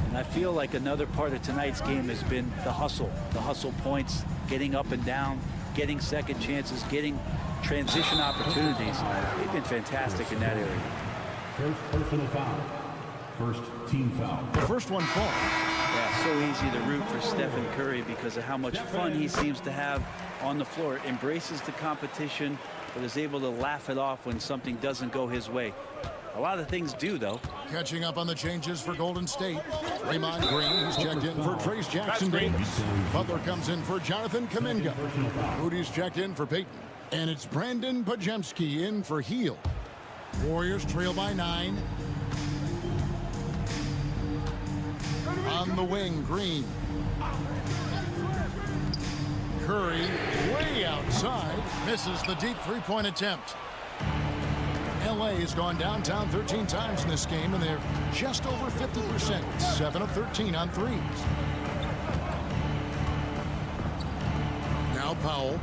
And I feel like another part of tonight's game has been the hustle points, getting up and down, getting second chances, getting transition opportunities. They've been fantastic in that area. First personal foul. First team foul. The first one falls. Yeah, so easy to root for Stephen Curry because of how much fun he seems to have on the floor. Embraces the competition, but is able to laugh it off when something doesn't go his way. A lot of things do, though. Catching up on the changes for Golden State. Raymond Green, who's checked in for Trace Jackson-Davis. Butler comes in for Jonathan Kuminga. Moody's checked in for Payton. And it's Brandon Pajemski in for Heel. Warriors trail by 9. On the wing, Green. Curry way outside. Misses the deep 3-point attempt. LA has gone downtown 13 times in this game, and they're just over 50%. 7 of 13 on threes. Now Powell.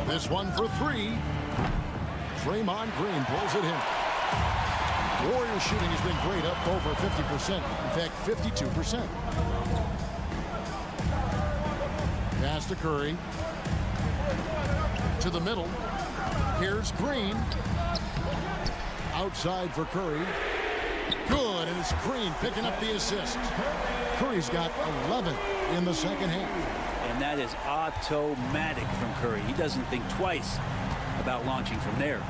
This one for 3. Draymond Green pulls it in. Warriors shooting has been great, up over 50%. In fact, 52%. Pass to Curry. To the middle. Here's Green. Outside for Curry. Good, and it's Green picking up the assist. Curry's got 11 in the second half. And that is automatic from Curry. He doesn't think twice about launching from there.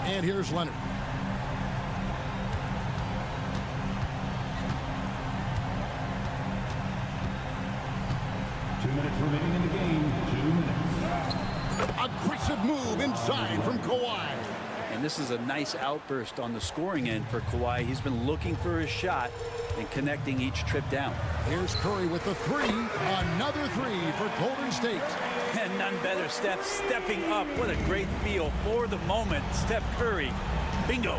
And here's Leonard. Remaining in the game, 2 minutes. Aggressive move inside from Kawhi. And this is a nice outburst on the scoring end for Kawhi. He's been looking for his shot and connecting each trip down. Here's Curry with the 3. Another 3 for Golden State. And none better. Steph stepping up. What a great feel for the moment. Steph Curry. Bingo.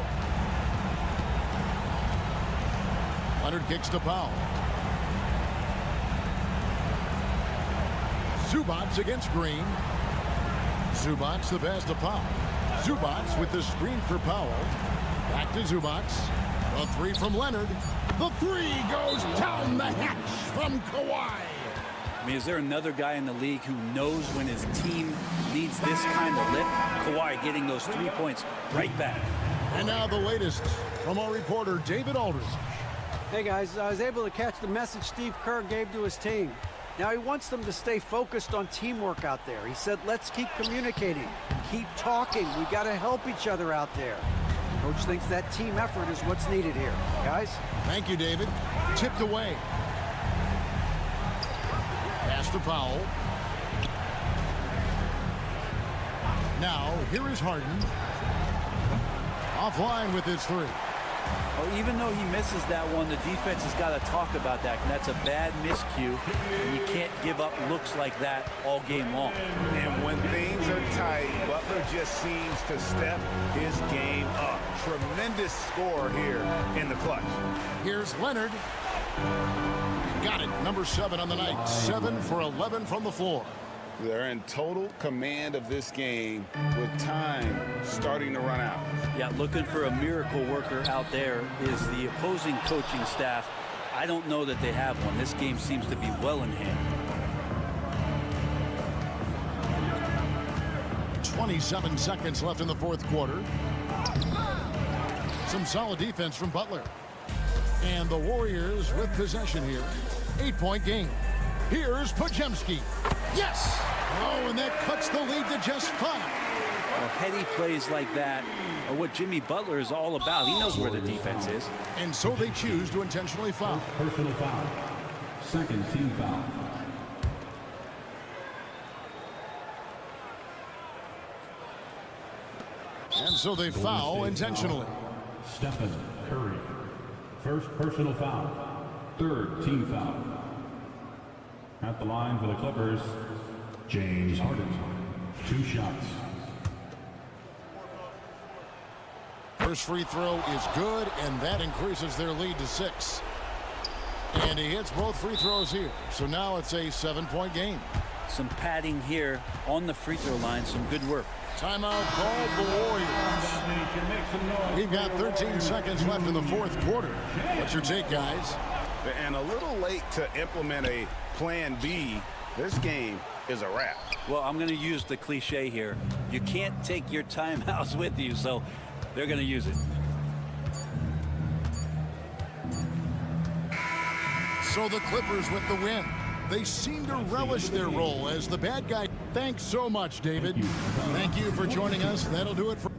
Leonard kicks to Powell. Zubac against Green. Zubac the pass to Powell. Zubac with the screen for Powell. Back to Zubac. The three from Leonard. The three goes down the hatch from Kawhi. I mean, is there another guy in the league who knows when his team needs this kind of lift? Kawhi getting those 3 points right back. And now the latest from our reporter, David Aldridge. Hey guys, I was able to catch the message Steve Kerr gave to his team. Now he wants them to stay focused on teamwork out there. He said, let's keep communicating, keep talking. We got to help each other out there. Coach thinks that team effort is what's needed here. Guys? Thank you, David. Tipped away. Pass to Powell. Now, here is Harden. Offline with his three. Oh, even though he misses that one, the defense has got to talk about that. And that's a bad miscue. And you can't give up looks like that all game long. And when things are tight, Butler just seems to step his game up. Tremendous score here in the clutch. Here's Leonard. Got it. Number 7 on the night. 7 for 11 from the floor. They're in total command of this game with time starting to run out. Yeah, looking for a miracle worker out there is the opposing coaching staff. I don't know that they have one. This game seems to be well in hand. 27 seconds left in the fourth quarter. Some solid defense from Butler. And the Warriors with possession here. 8-point game. Here's Podziemski. Yes! Oh, and that cuts the lead to just 5. Well, heady plays like that are what Jimmy Butler is all about. He knows where the defense is. And so they choose to intentionally foul. Personal foul. Second team foul. And so they foul intentionally. Stephen Curry. First personal foul. Third team foul. At the line for the Clippers, James Harden. 2 shots. First free throw is good, and that increases their lead to 6. And he hits both free throws here. So now it's a 7-point game. Some padding here on the free throw line. Some good work. Timeout called the Warriors. We've got 13 seconds left in the fourth quarter. What's your take, guys? And a little late to implement a plan B. This game is a wrap. Well, I'm going to use the cliche here. You can't take your timeouts with you, so they're going to use it. So the Clippers with the win. They seem to relish their role as the bad guy. Thanks so much, David. Thank you for joining us. That'll do it for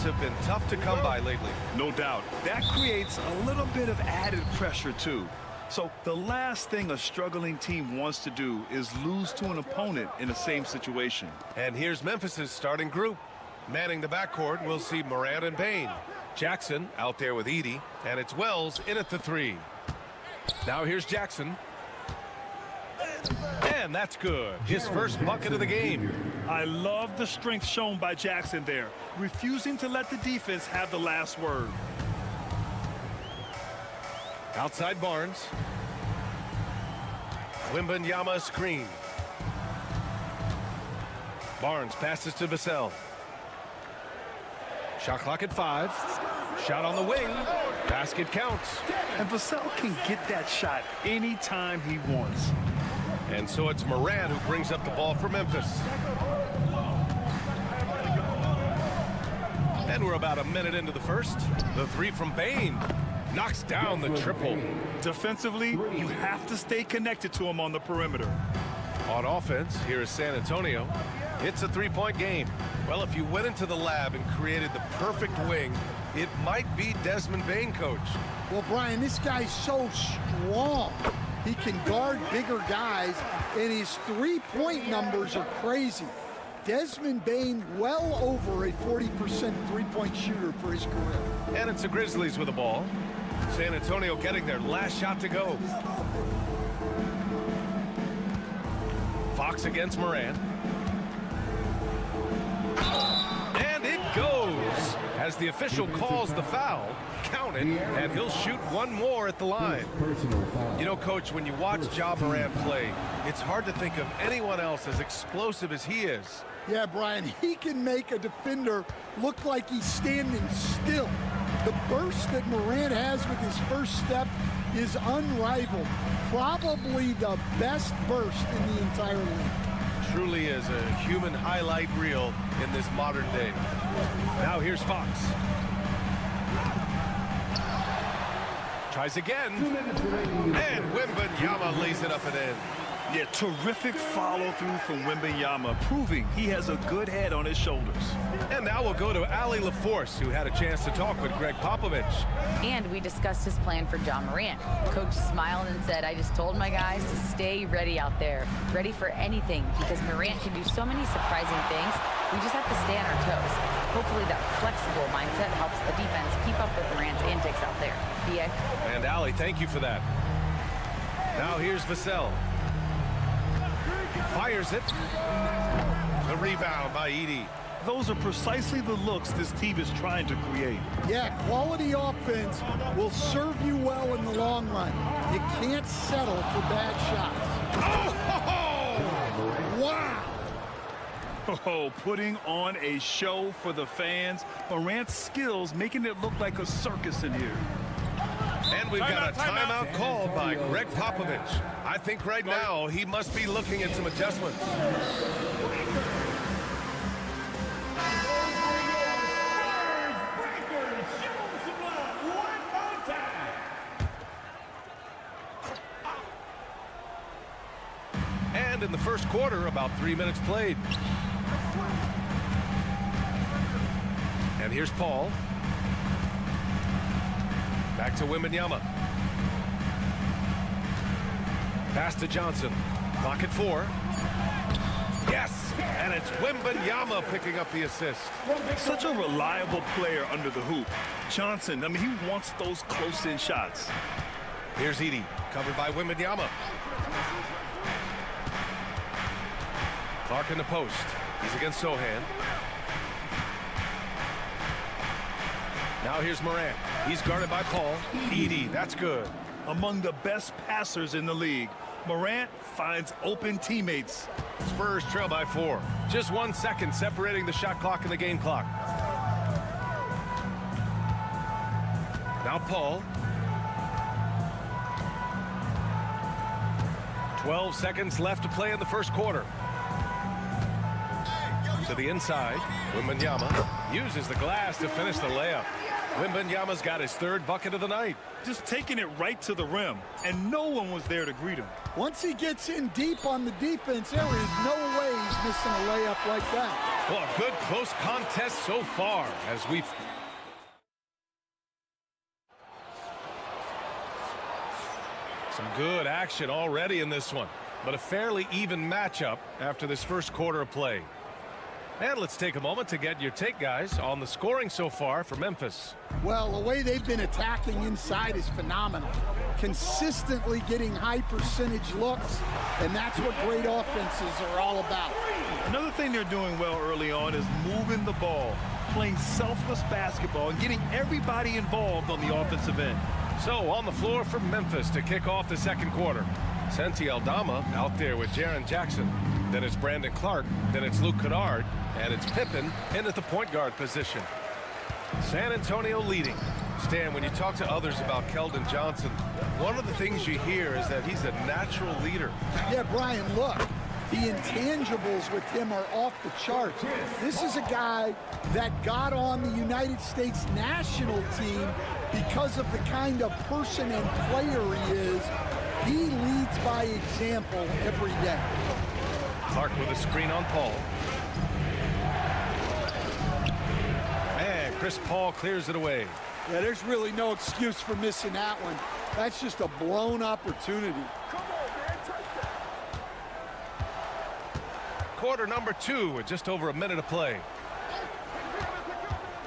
Have been tough to come by lately. No doubt. That creates a little bit of added pressure, too. So the last thing a struggling team wants to do is lose to an opponent in the same situation. And here's Memphis's starting group. Manning the backcourt, we'll see Morant and Bane. Jackson out there with Edey, and it's Wells in at the 3. Now here's Jackson. And that's good. His first bucket of the game. I love the strength shown by Jackson there, refusing to let the defense have the last word. Outside Barnes. Wembanyama screen. Barnes passes to Vassell. Shot clock at 5. Shot on the wing. Basket counts. And Vassell can get that shot anytime he wants. And so it's Morant who brings up the ball for Memphis. And we're about a minute into the first. The 3 from Bane knocks down the triple. Defensively, you have to stay connected to him on the perimeter. On offense, here is San Antonio. It's a 3-point game. Well, if you went into the lab and created the perfect wing, it might be Desmond Bane, coach. Well, Brian, this guy's so strong. He can guard bigger guys, and his three-point numbers are crazy. Desmond Bane well over a 40% three-point shooter for his career. And it's the Grizzlies with the ball. San Antonio getting their last shot to go. Fox against Morant. And it goes as the official calls the foul. Count it, and he'll shoot one more at the line. You know, Coach, when you watch Ja Morant play, it's hard to think of anyone else as explosive as he is. Yeah, Brian, he can make a defender look like he's standing still. The burst that Morant has with his first step is unrivaled. Probably the best burst in the entire league. Truly is a human highlight reel in this modern day. Now here's Fox. Tries again. And Wembanyama lays it up and in. Yeah, terrific follow-through from Wembanyama, proving he has a good head on his shoulders. And now we'll go to Allie LaForce, who had a chance to talk with Greg Popovich. And we discussed his plan for Ja Morant. Coach smiled and said, I just told my guys to stay ready out there, ready for anything, because Morant can do so many surprising things. We just have to stay on our toes. Hopefully that flexible mindset helps the defense keep up with Morant's antics out there. B.A. And Allie, thank you for that. Now here's Vassell. Fires it. The rebound by Edey. Those are precisely the looks this team is trying to create. Yeah, quality offense will serve you well in the long run. You can't settle for bad shots. Oh! Wow! Oh, putting on a show for the fans. Morant's skills making it look like a circus in here. And we've got a timeout called by Greg Popovich. I think right now he must be looking at some adjustments. And in the first quarter, about 3 minutes played. And here's Paul. Back to Wembanyama. Pass to Johnson. Clock at 4. Yes! And it's Wembanyama picking up the assist. Such a reliable player under the hoop. Johnson, I mean, he wants those close-in shots. Here's Edey, covered by Wembanyama. Clark in the post. He's against Sohan. Now here's Morant. He's guarded by Paul. Edey, that's good. Among the best passers in the league, Morant finds open teammates. Spurs trail by 4. Just 1 second separating the shot clock and the game clock. Now Paul. 12 seconds left to play in the first quarter. To the inside, Wembanyama uses the glass to finish the layup. Wembanyama's got his third bucket of the night. Just taking it right to the rim, and no one was there to greet him. Once he gets in deep on the defense, there is no way he's missing a layup like that. Well, a good close contest so far as we've... Some good action already in this one, but a fairly even matchup after this first quarter of play. And let's take a moment to get your take, guys, on the scoring so far for Memphis. Well, the way they've been attacking inside is phenomenal. Consistently getting high percentage looks, and that's what great offenses are all about. Another thing they're doing well early on is moving the ball, playing selfless basketball, and getting everybody involved on the offensive end. So on the floor for Memphis to kick off the second quarter. Santi Aldama out there with Jaren Jackson. Then it's Brandon Clark. Then it's Luke Kennard. And it's Pippen in at the point guard position. San Antonio leading. Stan, when you talk to others about Keldon Johnson, one of the things you hear is that he's a natural leader. Yeah, Brian, look. The intangibles with him are off the charts. This is a guy that got on the United States national team because of the kind of person and player he is. He leads by example every day. Clark with a screen on Paul. And Chris Paul clears it away. Yeah, there's really no excuse for missing that one. That's just a blown opportunity. Quarter number 2 with just over a minute of play.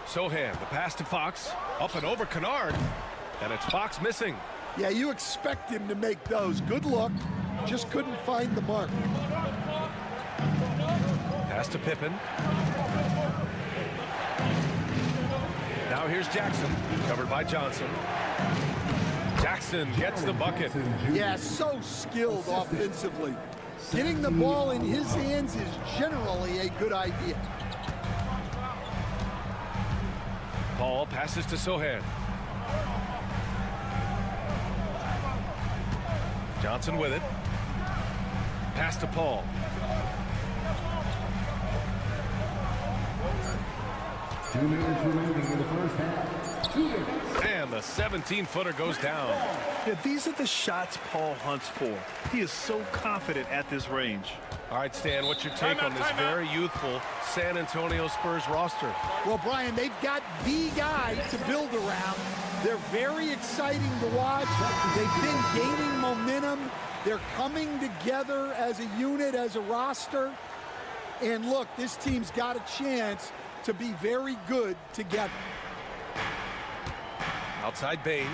Sohan, the pass to Fox. Up and over Kennard. And it's Fox missing. Yeah, you expect him to make those. Good look. Just couldn't find the mark. Pass to Pippen. Now here's Jackson, covered by Johnson. Jackson gets the bucket. Yeah, so skilled offensively. Getting the ball in his hands is generally a good idea. Paul passes to Sohan. Johnson with it. Pass to Paul. And the 17-footer goes down. Yeah, these are the shots Paul hunts for. He is so confident at this range. All right, Stan, what's your take on this very youthful San Antonio Spurs roster? Well, Brian, they've got the guy to build around. They're very exciting to watch. They've been gaining momentum. They're coming together as a unit, as a roster. And look, this team's got a chance to be very good together. Outside Bain.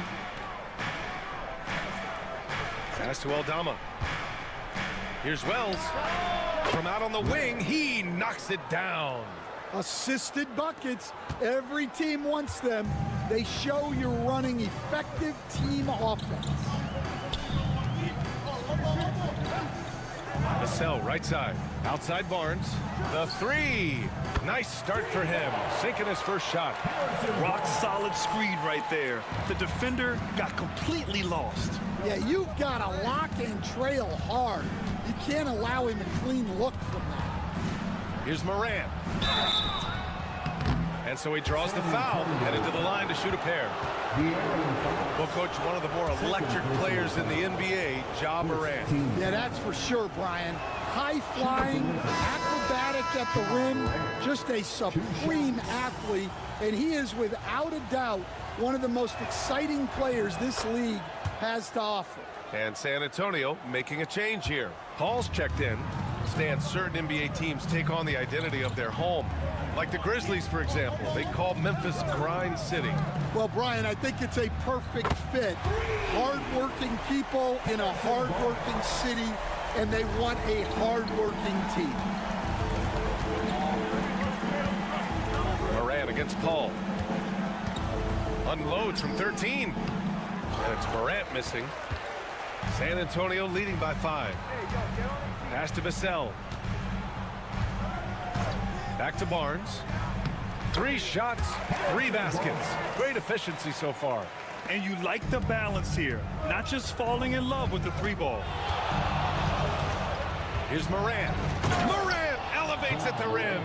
Pass to Aldama. Here's Wells. From out on the wing, he knocks it down. Assisted buckets. Every team wants them. They show you're running effective team offense. Vassell, right side. Outside Barnes. The three. Nice start for him. Sinking his first shot. Rock solid screen right there. The defender got completely lost. Yeah, you've got to lock and trail hard. You can't allow him a clean look from that. Here's Morant. And so he draws the foul, headed to the line to shoot a pair. Well, Coach, one of the more electric players in the NBA, Ja Morant. Yeah, that's for sure, Brian. High-flying, acrobatic at the rim, just a supreme athlete, and he is without a doubt one of the most exciting players this league has to offer. And San Antonio making a change here. Paul's checked in. Stan, certain NBA teams take on the identity of their home. Like the Grizzlies, for example. They call Memphis Grind City. Well, Brian, I think it's a perfect fit. Hard-working people in a hard-working city, and they want a hard-working team. Morant against Paul. Unloads from 13. And it's Morant missing. San Antonio leading by 5. Pass to Vassell. Back to Barnes. 3 shots, 3 baskets. Great efficiency so far. And you like the balance here, not just falling in love with the 3-ball. Here's Morant. Morant elevates at the rim.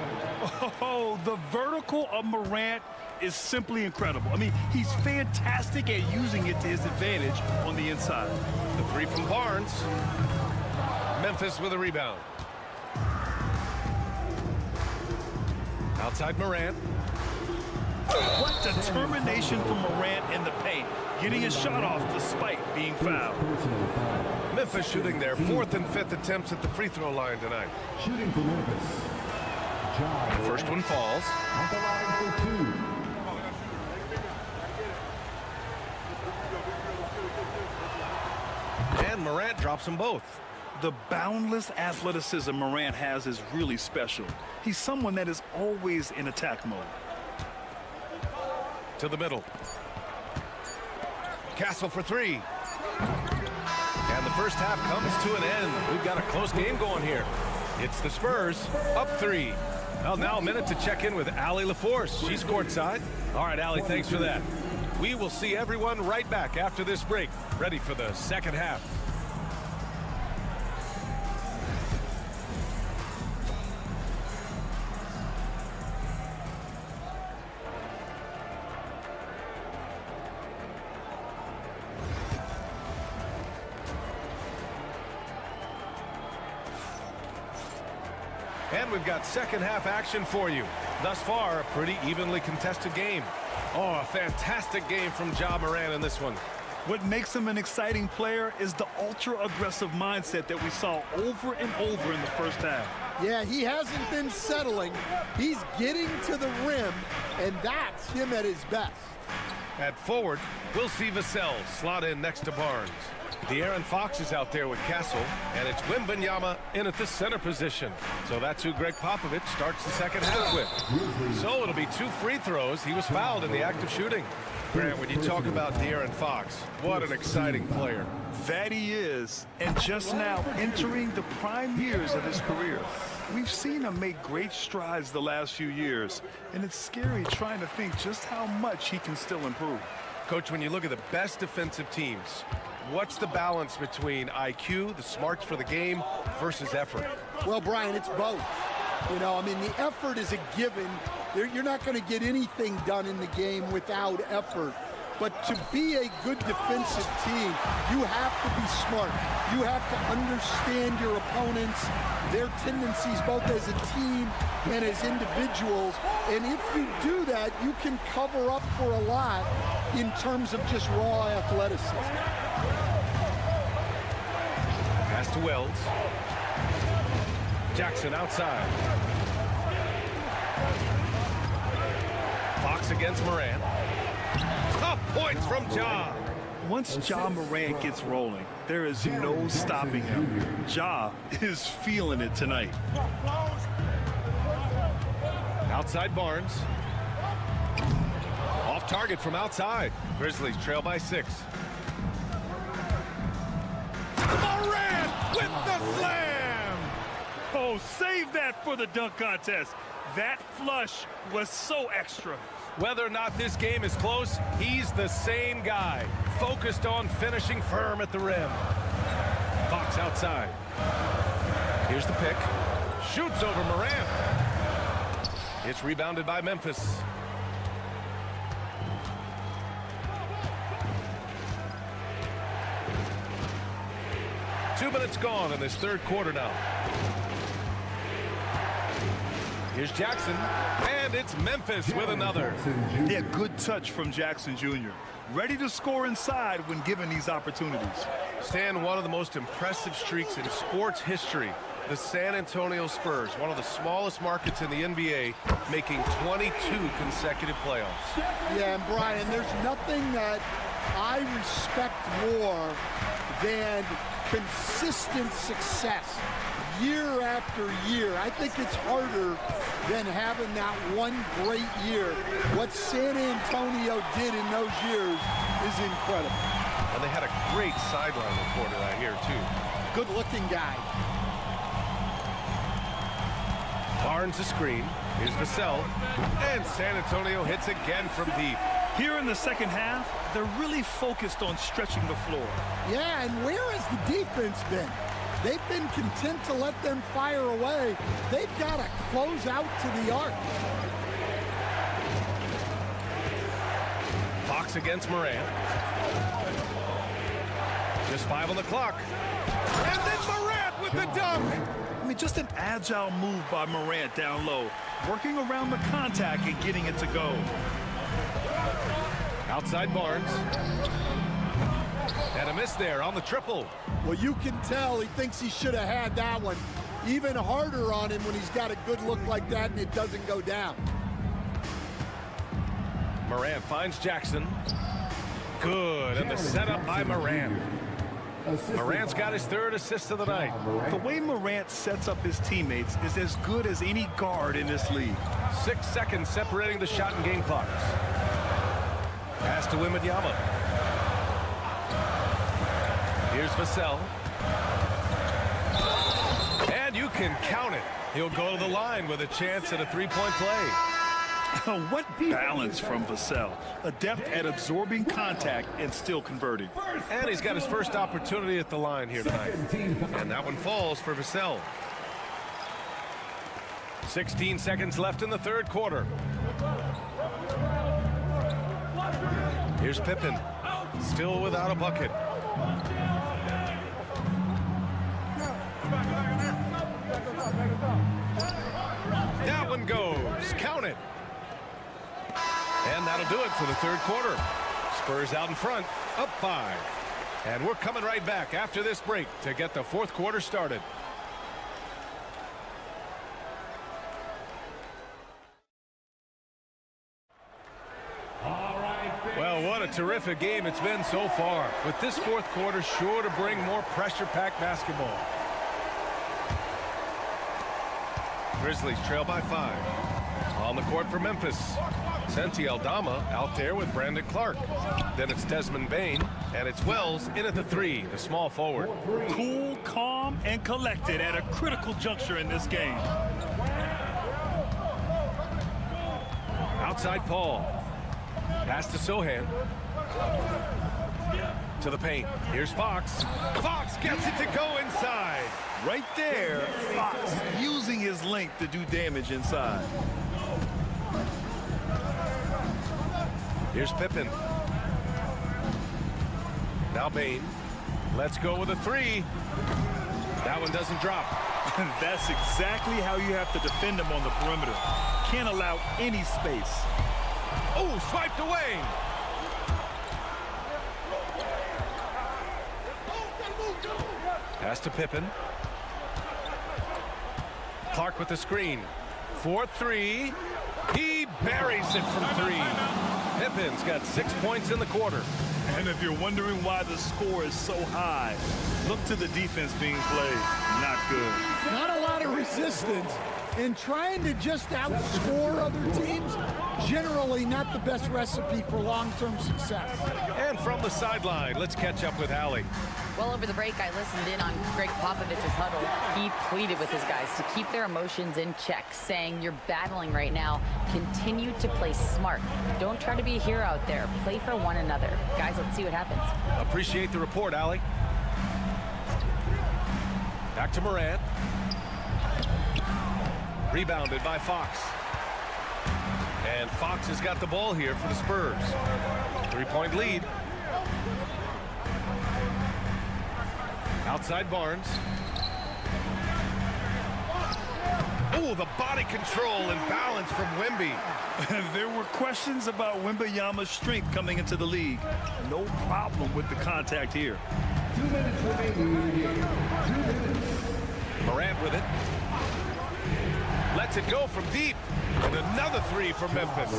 Oh, the vertical of Morant is simply incredible. I mean, he's fantastic at using it to his advantage on the inside. The three from Barnes. Memphis with a rebound. Outside Morant. What determination from Morant in the paint, getting his shot off despite being fouled. Memphis shooting their 4th and 5th attempts at the free throw line tonight. Shooting for Memphis. The first one falls. At the line for 2. And Morant drops them both. The boundless athleticism Morant has is really special. He's someone that is always in attack mode. To the middle. Castle for 3. And the first half comes to an end. We've got a close game going here. It's the Spurs up 3. Well, now a minute to check in with Allie LaForce. She's courtside. All right, Allie, thanks for that. We will see everyone right back after this break, ready for the second half. And we've got second half action for you. Thus far, a pretty evenly contested game. Oh, a fantastic game from Ja Morant in this one. What makes him an exciting player is the ultra-aggressive mindset that we saw over and over in the first half. Yeah, he hasn't been settling. He's getting to the rim, and that's him at his best. At forward, we'll see Vassell slot in next to Barnes. De'Aaron Fox is out there with Castle, and it's Wembanyama in at the center position. So that's who Greg Popovich starts the second half with. So it'll be 2 free throws. He was fouled in the act of shooting. Grant, when you talk about De'Aaron Fox, what an exciting player. That he is, and just now entering the prime years of his career. We've seen him make great strides the last few years, and it's scary trying to think just how much he can still improve. Coach, when you look at the best defensive teams, what's the balance between IQ, the smarts for the game, versus effort? Well, Brian, it's both. You know, I mean, the effort is a given. You're not going to get anything done in the game without effort. But to be a good defensive team, you have to be smart. You have to understand your opponents, their tendencies, both as a team and as individuals. And if you do that, you can cover up for a lot in terms of just raw athleticism. Pass to Wells. Jackson outside. Fox against Morant. Tough points from Ja. Once Ja Morant gets rolling, there is no stopping him. Ja is feeling it tonight. Outside Barnes. Off target from outside. Grizzlies trail by 6. Morant with the slam! Oh, save that for the dunk contest. That flush was so extra. Whether or not this game is close, he's the same guy, focused on finishing firm at the rim. Fox outside. Here's the pick. Shoots over Morant. It's rebounded by Memphis. Two minutes gone in this third quarter now. Here's Jackson, and it's Memphis with another. Yeah, good touch from Jackson Jr. Ready to score inside when given these opportunities. Stan, one of the most impressive streaks in sports history. The San Antonio Spurs, one of the smallest markets in the NBA, making 22 consecutive playoffs. Yeah, and Brian, there's nothing that I respect more than consistent success year after year. I think it's harder than having that one great year. What San Antonio did in those years is incredible. And they had a great sideline reporter out here, too. Good-looking guy. Barnes a screen. Here's Vassell. And San Antonio hits again from deep. Here in the second half, they're really focused on stretching the floor. Yeah, and where has the defense been? They've been content to let them fire away. They've got to close out to the arc. Fox against Morant. Just 5 on the clock. And then Morant with the dunk. I mean, just an agile move by Morant down low, working around the contact and getting it to go. Outside Barnes. And a miss there on the triple. Well, you can tell he thinks he should have had that one. Even harder on him when he's got a good look like that and it doesn't go down. Morant finds Jackson. Good, and the setup by Morant. Morant's got his 3rd assist of the night. The way Morant sets up his teammates is as good as any guard in this league. 6 seconds separating the shot and game clocks. Pass to Wembanyama. Here's Vassell. And you can count it. He'll go to the line with a chance at a 3-point play. What balance from Vassell. Adept at absorbing contact and still converting. And he's got his first opportunity at the line here tonight. And that one falls for Vassell. 16 seconds left in the 3rd quarter. Here's Pippen. Still without a bucket. That one goes. Count it. And that'll do it for the 3rd quarter. Spurs out in front, up 5. And we're coming right back after this break to get the 4th quarter started. Well, what a terrific game it's been so far. With this 4th quarter sure to bring more pressure-packed basketball. Grizzlies trail by 5. On the court for Memphis. Santi Aldama out there with Brandon Clark. Then it's Desmond Bane, and it's Wells in at the 3, the small forward. Cool, calm, and collected at a critical juncture in this game. Outside Paul. Pass to Sohan. To the paint. Here's Fox. Fox gets it to go inside. Right there, Fox using his length to do damage inside. Here's Pippen. Now Bane. Let's go with a 3. That one doesn't drop. That's exactly how you have to defend him on the perimeter. Can't allow any space. Oh, swiped away. Pass to Pippen. Clark with the screen. 4-3. He buries it from 3. Pippen's got 6 points in the quarter. And if you're wondering why the score is so high, look to the defense being played. Not good. Not a lot of resistance. And trying to just outscore other teams, generally not the best recipe for long-term success. And from the sideline, let's catch up with Allie. Well, over the break, I listened in on Greg Popovich's huddle. He pleaded with his guys to keep their emotions in check, saying, you're battling right now. Continue to play smart. Don't try to be a hero out there. Play for one another. Guys, let's see what happens. Appreciate the report, Allie. Back to Morant. Rebounded by Fox. And Fox has got the ball here for the Spurs. 3-point lead. Outside Barnes. Oh, the body control and balance from Wemby. There were questions about Wembanyama's strength coming into the league. No problem with the contact here. 2 minutes remaining in the game. 2 minutes. Morant with it. Lets it go from deep. And another 3 for Memphis.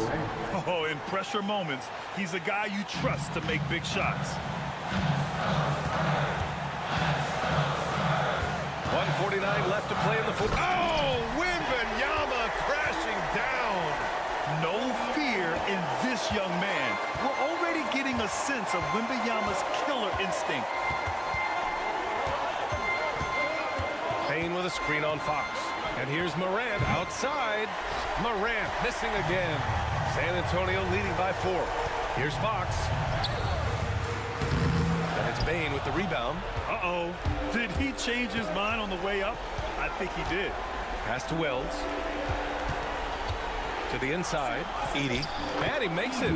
Oh, in pressure moments, he's a guy you trust to make big shots. 1:49 left to play in the fourth. Oh, Wembanyama crashing down. No fear in this young man. We're already getting a sense of Wembanyama's killer instinct. Payne with a screen on Fox. And here's Morant outside. Morant missing again. San Antonio leading by 4. Here's Fox. And it's Bain with the rebound. Uh-oh. Did he change his mind on the way up? I think he did. Pass to Wells. To the inside. Edey. And he makes it.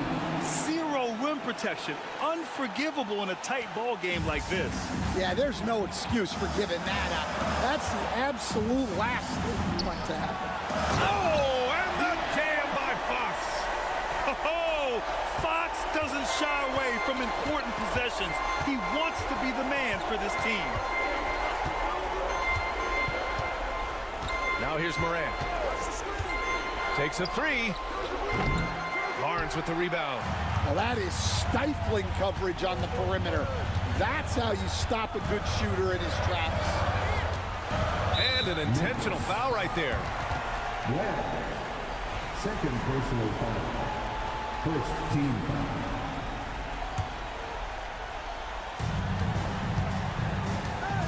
Zero rim protection. Unforgivable in a tight ball game like this. Yeah, there's no excuse for giving that up. That's the absolute last thing you want to happen. Oh, and the jam by Fox. Oh, Fox doesn't shy away from important possessions. He wants to be the man for this team. Now here's Morant. Takes a three. Barnes with the rebound. Well, that is stifling coverage on the perimeter. That's how you stop a good shooter in his tracks. And an intentional foul right there. Second personal foul. First team foul.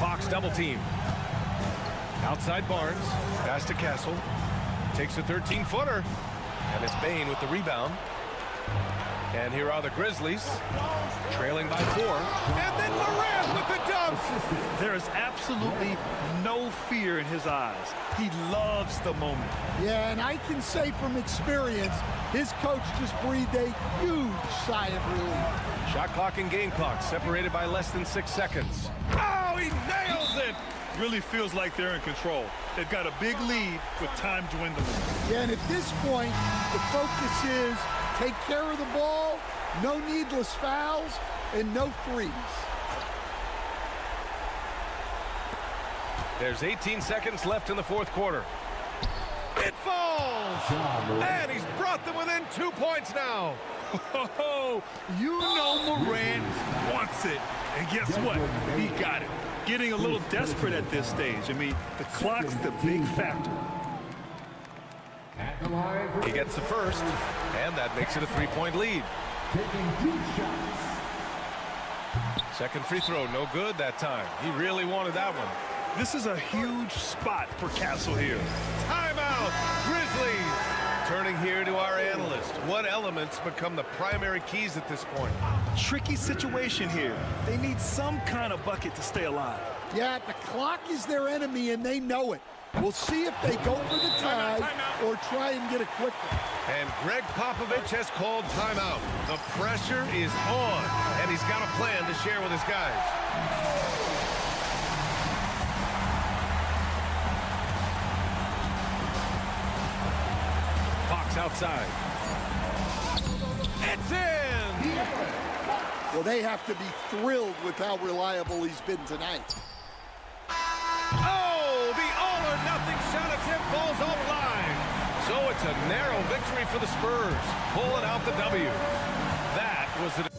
Fox double team. Outside Barnes. Pass to Castle. Takes a 13-footer. And it's Bain with the rebound. And here are the Grizzlies, trailing by 4. And then Morant with the dunk. There is absolutely no fear in his eyes. He loves the moment. Yeah, and I can say from experience, his coach just breathed a huge sigh of relief. Shot clock and game clock separated by less than 6 seconds. Oh, he nails it! Really feels like they're in control. They've got a big lead with time dwindling. Yeah, and at this point, the focus is take care of the ball, no needless fouls, and no threes. There's 18 seconds left in the fourth quarter. It falls! And he's brought them within 2 points now. You know Morant wants it. And guess what? He got it. Getting a little desperate at this stage. I mean, the clock's the big factor. He gets the first, and that makes it a 3-point lead. Second free throw, no good that time. He really wanted that one. This is a huge spot for Castle here. Timeout, Grizzlies! Turning here to our analyst. What elements become the primary keys at this point? Tricky situation here. They need some kind of bucket to stay alive. Yeah, the clock is their enemy, and they know it. We'll see if they go for the tie or try and get it quicker. And Greg Popovich has called timeout. The pressure is on, and he's got a plan to share with his guys. Fox outside. It's in! Well, they have to be thrilled with how reliable he's been tonight. Oh, the all-or-nothing shot attempt falls offline. So it's a narrow victory for the Spurs, pulling out the W. That was the...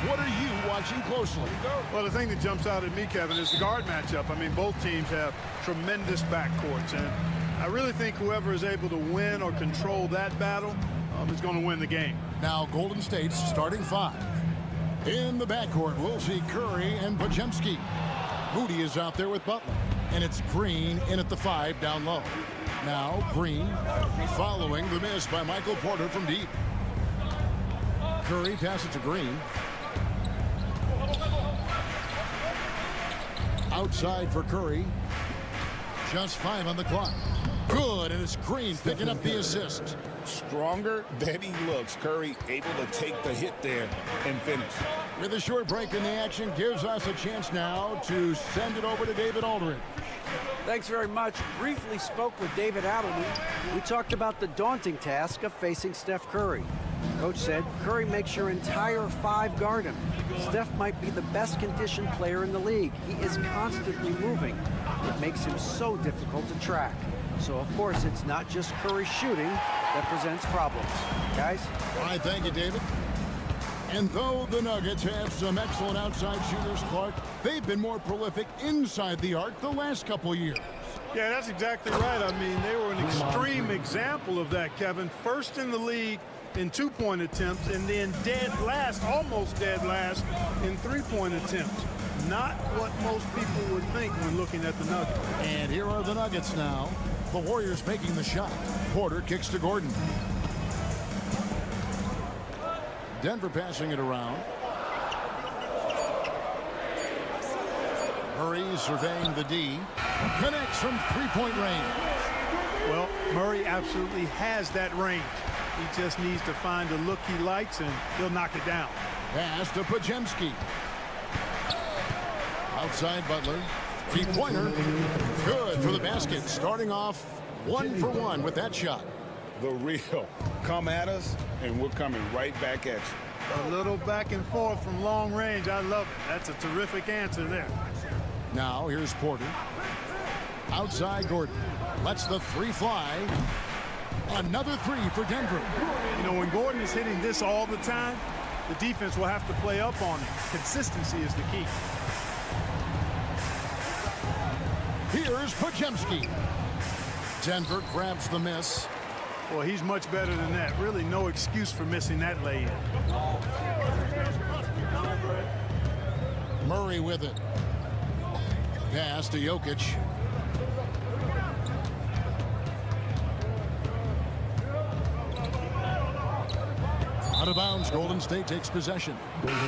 What are you watching closely? Well, the thing that jumps out at me, Kevin, is the guard matchup. I mean, both teams have tremendous backcourts, and I really think whoever is able to win or control that battle is going to win the game. Now, Golden State's starting five. In the backcourt, we'll see Curry and Podziemski. Moody is out there with Butler, and it's Green in at the 5 down low. Now, Green following the miss by Michael Porter from deep. Curry passes to Green. Outside for Curry. Just 5 on the clock. Good, and it's Green picking up the assist. Stronger than he looks. Curry able to take the hit there and finish. With a short break in the action, gives us a chance now to send it over to David Aldridge. Thanks very much. Briefly spoke with David Adelman. We talked about the daunting task of facing Steph Curry. Coach said Curry makes your entire 5 guard him. Steph might be the best conditioned player in the league. He is constantly moving. It makes him so difficult to track. So, of course, it's not just Curry's shooting that presents problems. Guys? All right, thank you, David. And though the Nuggets have some excellent outside shooters, Clark, they've been more prolific inside the arc the last couple years. Yeah, that's exactly right. I mean, they were an extreme example of that, Kevin. First in the league in two-point attempts, and then dead last, almost dead last, in three-point attempts. Not what most people would think when looking at the Nuggets. And here are the Nuggets now. The Warriors making the shot. Porter kicks to Gordon. Denver passing it around. Murray surveying the D. Connects from three-point range. Well, Murray absolutely has that range. He just needs to find the look he likes, and he'll knock it down. Pass to Podziemski. Outside Butler. Three-pointer. Good for the basket. Starting off 1-for-1 with that shot. The real. Come at us, and we're coming right back at you. A little back and forth from long range. I love it. That's a terrific answer there. Now here's Porter. Outside Gordon. Lets the three fly. Another three for Denver. You know, when Gordon is hitting this all the time, the defense will have to play up on it. Consistency is the key. Here's Podziemski. Denver grabs the miss. Well, he's much better than that. Really no excuse for missing that lay-in. Murray with it. Pass to Jokic. Out of bounds, Golden State takes possession.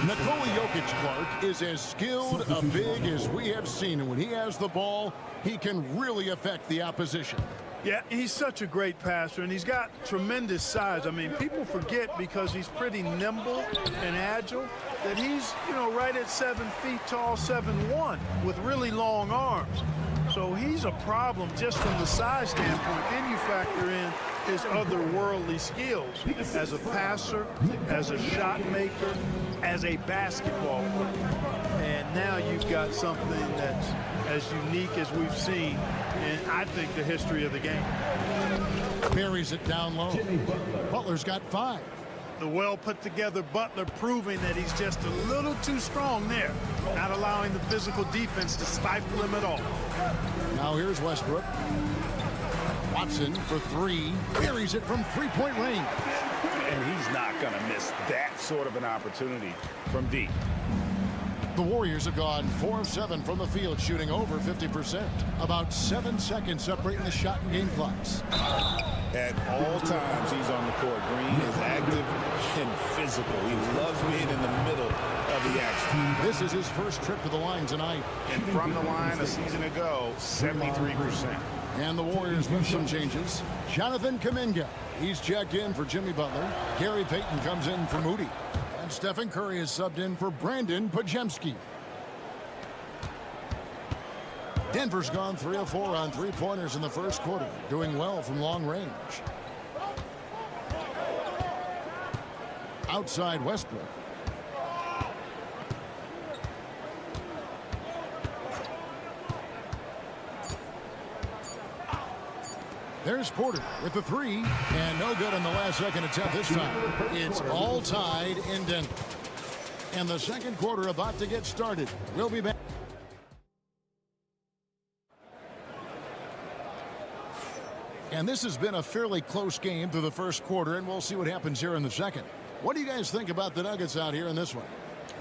Nikola Jokic, Clark, is as skilled a big as we have seen. And when he has the ball, he can really affect the opposition. Yeah, he's such a great passer, and he's got tremendous size. I mean, people forget because he's pretty nimble and agile that he's, you know, right at 7 feet tall, 7'1", with really long arms. So he's a problem just from the size standpoint. Then you factor in his otherworldly skills as a passer, as a shot maker, as a basketball player. And now you've got something that's as unique as we've seen in, I think, the history of the game. Buries it down low. Butler's got 5. The well-put-together Butler proving that he's just a little too strong there, not allowing the physical defense to stifle him at all. Now here's Westbrook. Watson for 3. Buries it from three-point range. And he's not going to miss that sort of an opportunity from deep. The Warriors have gone 4 of 7 from the field, shooting over 50%. About 7 seconds separating the shot and game clocks. At all times, he's on the court. Green is active and physical. He loves being in the middle of the action. This is his first trip to the line tonight. And from the line a season ago, 73%. And the Warriors with some changes. Jonathan Kuminga. He's checked in for Jimmy Butler. Gary Payton comes in for Moody. And Stephen Curry is subbed in for Brandon Podziemski. Denver's gone 3 of 4 on three-pointers in the first quarter, doing well from long range. Outside Westbrook. There's Porter with the 3, and no good on the last second attempt this time. It's all tied in Denver. And the second quarter about to get started. We'll be back. And this has been a fairly close game through the first quarter, and we'll see what happens here in the second. What do you guys think about the Nuggets out here in this one?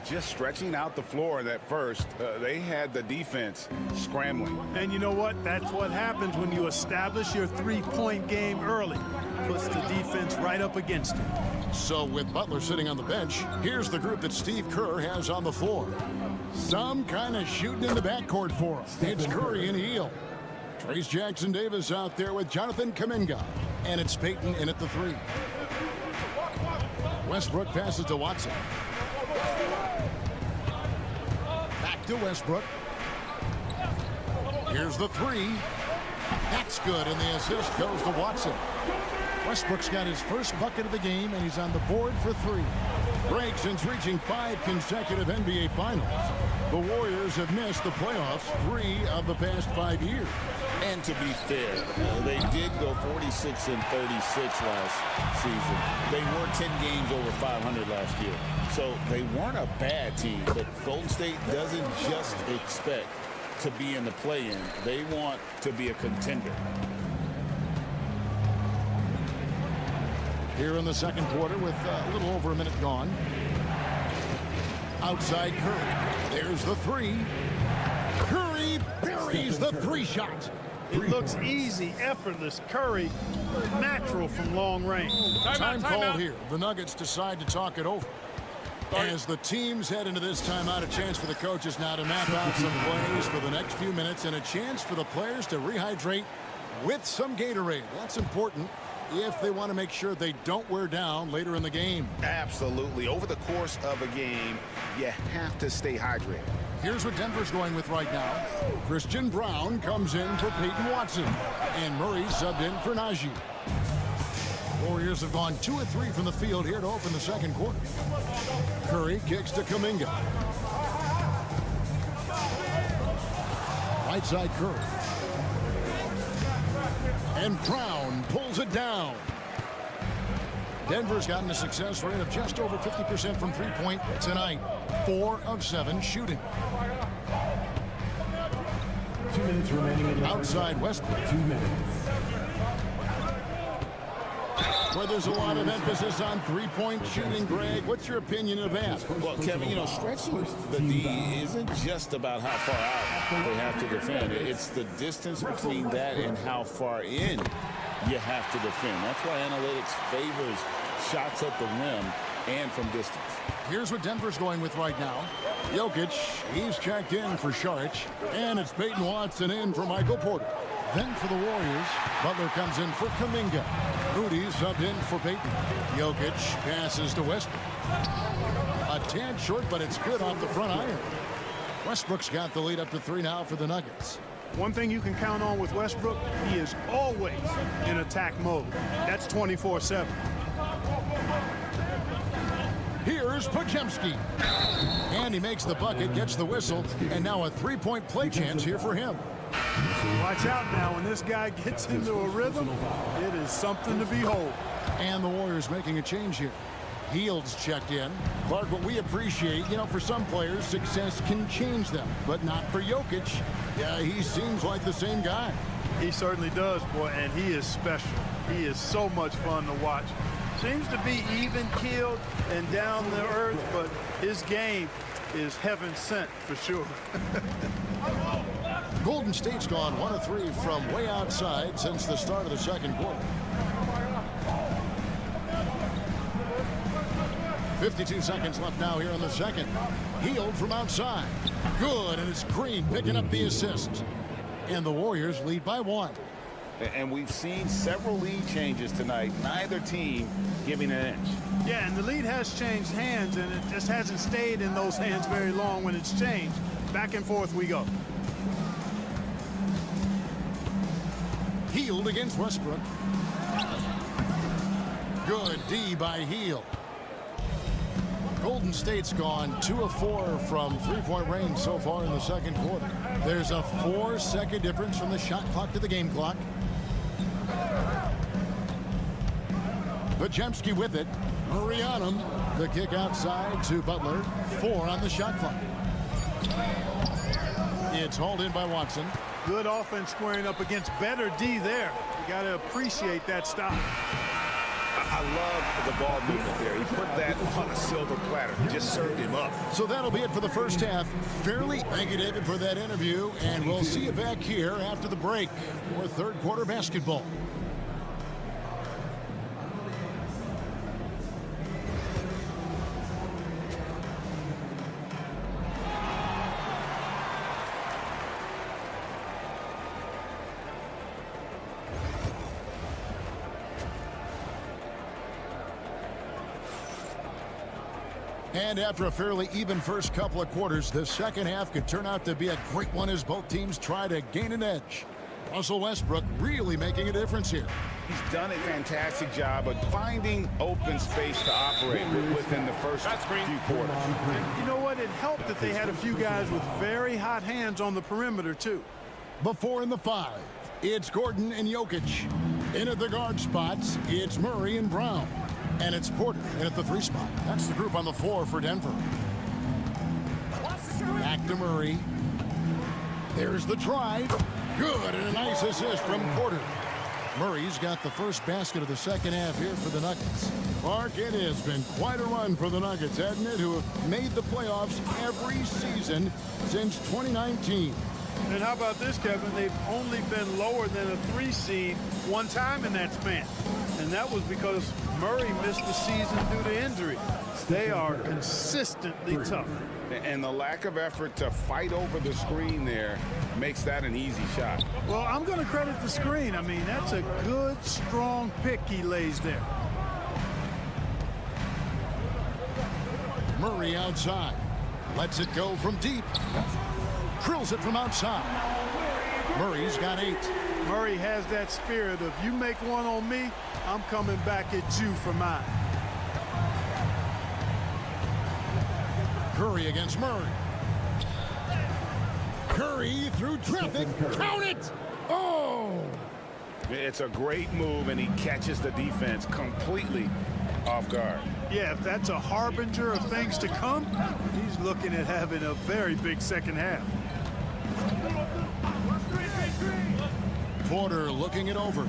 Just stretching out the floor that first. They had the defense scrambling. And you know what? That's what happens when you establish your three-point game early. Puts the defense right up against it. So with Butler sitting on the bench, here's the group that Steve Kerr has on the floor. Some kind of shooting in the backcourt for him. It's Curry and Hield. Trace Jackson-Davis out there with Jonathan Kuminga. And it's Payton in at the 3. Westbrook passes to Watson. Back to Westbrook. Here's the 3. That's good, and the assist goes to Watson. Westbrook's got his first bucket of the game, and he's on the board for 3. Break since reaching 5 consecutive NBA Finals. The Warriors have missed the playoffs 3 of the past 5 years. And to be fair, they did go 46 and 36 last season. They were 10 games over 500 last year. So they weren't a bad team, but Golden State doesn't just expect to be in the play-in. They want to be a contender. Here in the second quarter with a little over a minute gone. Outside Curry. There's the three. Curry buries the three shot. It looks easy, effortless. Curry, natural from long range. Time called here. The Nuggets decide to talk it over. As the teams head into this timeout, a chance for the coaches now to map out some plays for the next few minutes and a chance for the players to rehydrate with some Gatorade. That's important if they want to make sure they don't wear down later in the game. Absolutely. Over the course of a game, you have to stay hydrated. Here's what Denver's going with right now. Christian Brown comes in for Peyton Watson. And Murray subbed in for Najee. Warriors have gone 2 of 3 from the field here to open the second quarter. Curry kicks to Kuminga. Right side Curry. And Brown pulls it down. Denver's gotten a success rate of just over 50% from three-point tonight. 4 of 7 shooting. 2 minutes remaining. Outside Westbrook. 2 minutes. Where there's a lot of emphasis on three-point shooting, Greg. What's your opinion of that? Well, Kevin, stretching the D isn't just about how far out they have to defend. It's the distance between that and how far in you have to defend. That's why analytics favors shots at the rim and from distance. Here's what Denver's going with right now. Jokic, he's checked in for Saric, and it's Peyton Watson in for Michael Porter. Then for the Warriors, Butler comes in for Kuminga. Moody subbed in for Peyton. Jokic passes to Westbrook. A tad short, but it's good off the front iron. Westbrook's got the lead up to 3 now for the Nuggets. One thing you can count on with Westbrook, he is always in attack mode. That's 24/7. Here's Podziemski. And he makes the bucket, gets the whistle, and now a three-point play chance here for him. Watch out now. When this guy gets into a rhythm, it is something to behold. And the Warriors making a change here. Hield's checked in. Clark, what we appreciate, for some players, success can change them, but not for Jokic. Yeah, he seems like the same guy. He certainly does, boy, and he is special. He is so much fun to watch. Seems to be even-keeled and down the earth, but his game is heaven sent for sure. Golden State's gone 1 of 3 from way outside since the start of the second quarter. 52 seconds left now here in the second. Hield from outside. Good, and it's Green picking up the assist. And the Warriors lead by 1. And we've seen several lead changes tonight. Neither team giving an inch. Yeah, and the lead has changed hands, and it just hasn't stayed in those hands very long when it's changed. Back and forth we go. Hield against Westbrook. Good D by Hield. Golden State's gone 2 of 4 from three-point range so far in the second quarter. There's a 4-second difference from the shot clock to the game clock. Podziemski with it. Murray on him. The kick outside to Butler. 4 on the shot clock. It's hauled in by Watson. Good offense squaring up against better D there. You got to appreciate that stop. I love the ball movement there. He put that on a silver platter. He just served him up. So that'll be it for the first half. Thank you, David, for that interview. And we'll see you back here after the break for third quarter basketball. And after a fairly even first couple of quarters, the second half could turn out to be a great one as both teams try to gain an edge. Russell Westbrook really making a difference here. He's done a fantastic job of finding open space to operate within the first few quarters. And you know what? It helped that they had a few guys with very hot hands on the perimeter, too. Before in the 5, it's Gordon and Jokic. In at the guard spots, it's Murray and Brown. And it's Porter in at the 3 spot. That's the group on the floor for Denver. Back to Murray. There's the drive. Good, and a nice assist from Porter. Murray's got the first basket of the second half here for the Nuggets. Mark, it has been quite a run for the Nuggets, hasn't it, who have made the playoffs every season since 2019. And how about this, Kevin? They've only been lower than a 3 seed one time in that span. And that was because Murray missed the season due to injury. They are consistently tough. And the lack of effort to fight over the screen there makes that an easy shot. Well, I'm going to credit the screen. I mean, that's a good, strong pick he lays there. Murray outside. Lets it go from deep. Drills it from outside. Murray's got 8. Murray has that spirit of, you make one on me, I'm coming back at you for mine. Curry against Murray. Curry through traffic. Count it! Oh! It's a great move, and he catches the defense completely off guard. Yeah, if that's a harbinger of things to come, he's looking at having a very big second half. Porter looking it over.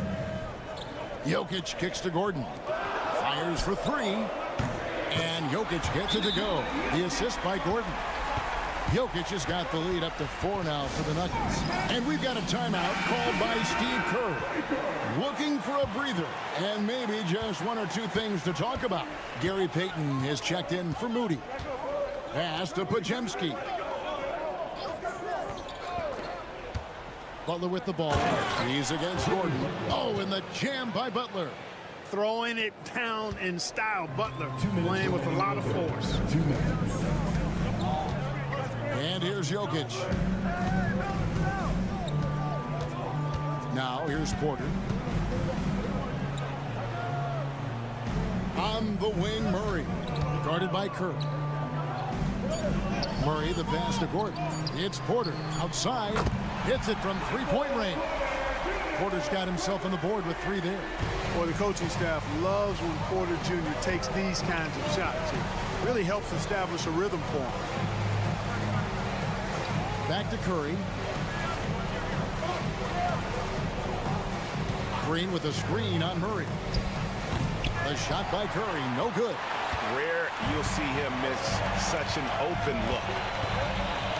Jokic kicks to Gordon. Fires for 3. And Jokic gets it to go. The assist by Gordon. Jokic has got the lead up to 4 now for the Nuggets. And we've got a timeout called by Steve Kerr. Looking for a breather and maybe just 1 or 2 things to talk about. Gary Payton has checked in for Moody. Pass to Podziemski. Butler with the ball. He's against Gordon. Oh, and the jam by Butler. Throwing it down in style. Butler playing with a lot of force. 2 minutes. And here's Jokic. Now here's Porter. On the wing, Murray. Guarded by Kerr. Murray the pass to Gordon. It's Porter outside. Hits it from 3-point range. Porter's got himself on the board with 3 there. Well, the coaching staff loves when Porter Jr. takes these kinds of shots. It really helps establish a rhythm for him. Back to Curry. Green with a screen on Murray. A shot by Curry, no good. Rare you'll see him miss such an open look.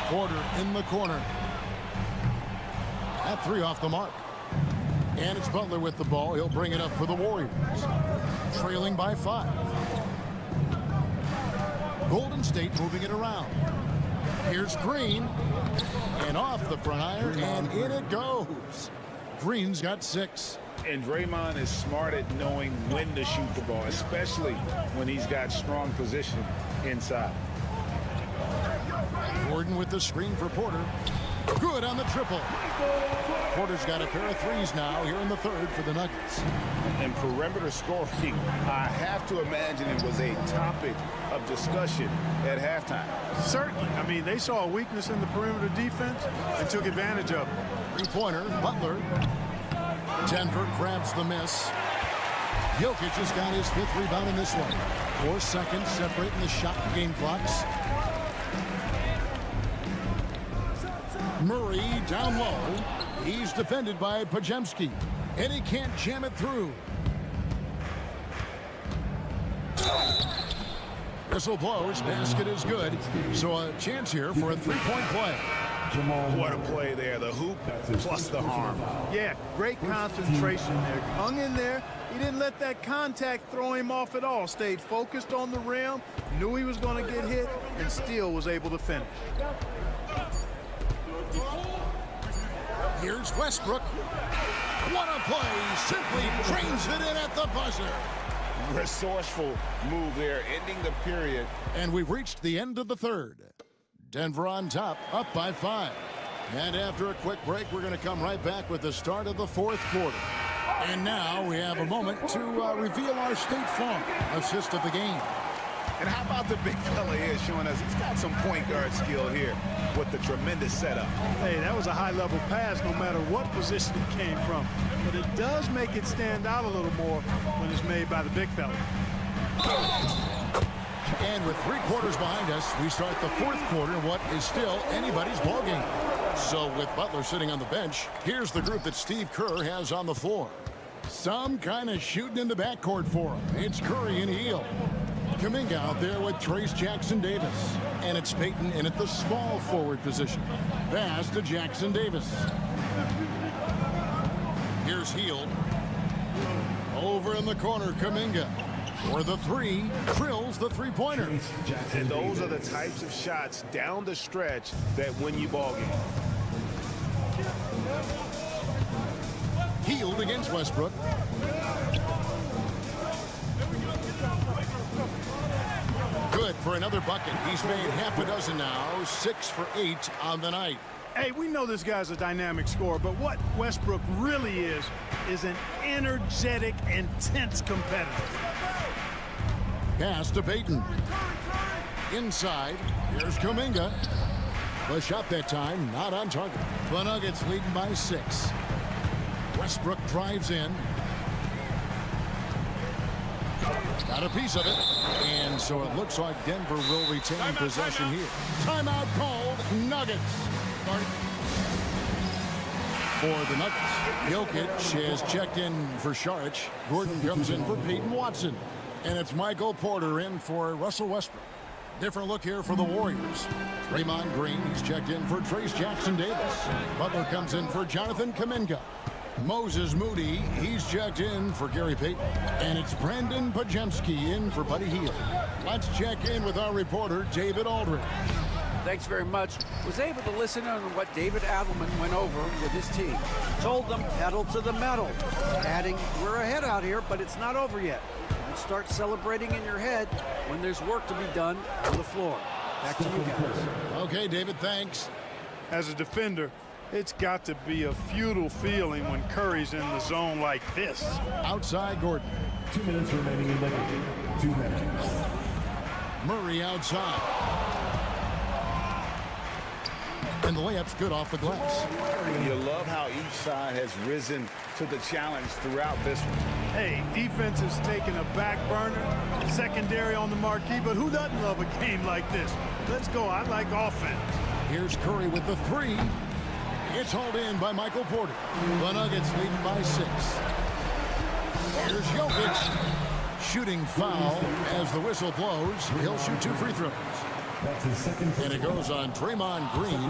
Porter in the corner. That 3 off the mark. And it's Butler with the ball. He'll bring it up for the Warriors. Trailing by 5. Golden State moving it around. Here's Green. And off the front iron, and in it goes. Green's got 6. And Draymond is smart at knowing when to shoot the ball, especially when he's got strong position inside. Gordon with the screen for Porter. Good on the triple. Porter's got a pair of 3s now here in the 3rd for the Nuggets. And perimeter scoring, I have to imagine it was a topic of discussion at halftime. Certainly. I mean, they saw a weakness in the perimeter defense and took advantage of it. 3-pointer, Butler. Denver grabs the miss. Jokic has got his 5th rebound in this one. 4 seconds separating the shot and game clocks. Murray down low. He's defended by Podziemski. And he can't jam it through. Whistle blows. Basket is good. So a chance here for a 3-point play. What a play there. The hoop plus the harm. Yeah, great concentration there. Hung in there. He didn't let that contact throw him off at all. Stayed focused on the rim. Knew he was going to get hit and still was able to finish. Here's Westbrook. What a play. Simply drains it in at the buzzer. Resourceful move there, ending the period. And we've reached the end of the 3rd. Denver on top, up by 5. And after a quick break, we're going to come right back with the start of the 4th quarter. And now we have a moment to reveal our State Farm assist of the game. And how about the big fella here showing us he's got some point guard skill here with the tremendous setup. Hey, that was a high-level pass no matter what position it came from. But it does make it stand out a little more when it's made by the big fella. And with 3 quarters behind us, we start the 4th quarter, what is still anybody's ballgame. So with Butler sitting on the bench, here's the group that Steve Kerr has on the floor. Some kind of shooting in the backcourt for him. It's Curry and Hield. Kuminga out there with Trace Jackson-Davis. And it's Payton in at the small forward position. Pass to Jackson-Davis. Here's Hield. Over in the corner, Kuminga. For the 3, drills the 3-pointer. And those are the types of shots down the stretch that win you ball games. Hield against Westbrook. Good for another bucket. He's made half a dozen now, 6 for 8 on the night. Hey, we know this guy's a dynamic scorer, but what Westbrook really is an energetic, intense competitor. Pass to Payton. Inside, here's Kuminga. The shot that time, not on target. The Nuggets leading by 6. Westbrook drives in. Got a piece of it. And so it looks like Denver will retain possession here. Timeout called, Nuggets. For the Nuggets, Jokic has checked in for Šarić. Gordon comes in for Peyton Watson. And it's Michael Porter in for Russell Westbrook. Different look here for the Warriors. Draymond Green, he's checked in for Trace Jackson-Davis. Butler comes in for Jonathan Kuminga. Moses Moody, he's checked in for Gary Payton. And it's Brandon Podziemski in for Buddy Hield. Let's check in with our reporter, David Aldridge. Thanks very much. Was able to listen on what David Adelman went over with his team. Told them pedal to the metal. Adding, we're ahead out here, but it's not over yet. And start celebrating in your head when there's work to be done on the floor. Back to you guys. Okay, David, thanks. As a defender, it's got to be a futile feeling when Curry's in the zone like this. Outside Gordon. 2 minutes remaining in the game. 2 minutes. Murray outside. And the layup's good off the glass. You love how each side has risen to the challenge throughout this one. Hey, defense is taking a back burner, secondary on the marquee, but who doesn't love a game like this? Let's go. I like offense. Here's Curry with the 3. It's hauled in by Michael Porter. The Nuggets leading by 6. Here's Jokic. Shooting foul as the whistle blows. He'll shoot 2 free throws. That's his second. And it goes on Draymond Green.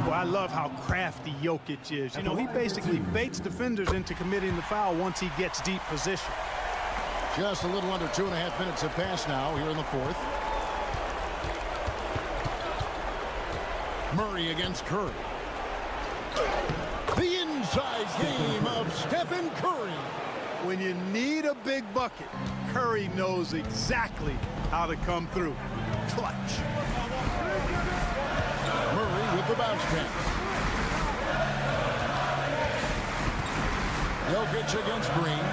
Well, I love how crafty Jokic is. You know, he basically baits defenders into committing the foul once he gets deep position. Just a little under 2.5 minutes have passed now here in the 4th. Murray against Curry. The inside game of Stephen Curry. When you need a big bucket, Curry knows exactly how to come through. Clutch. Murray with the bounce pass. Jokic against Green.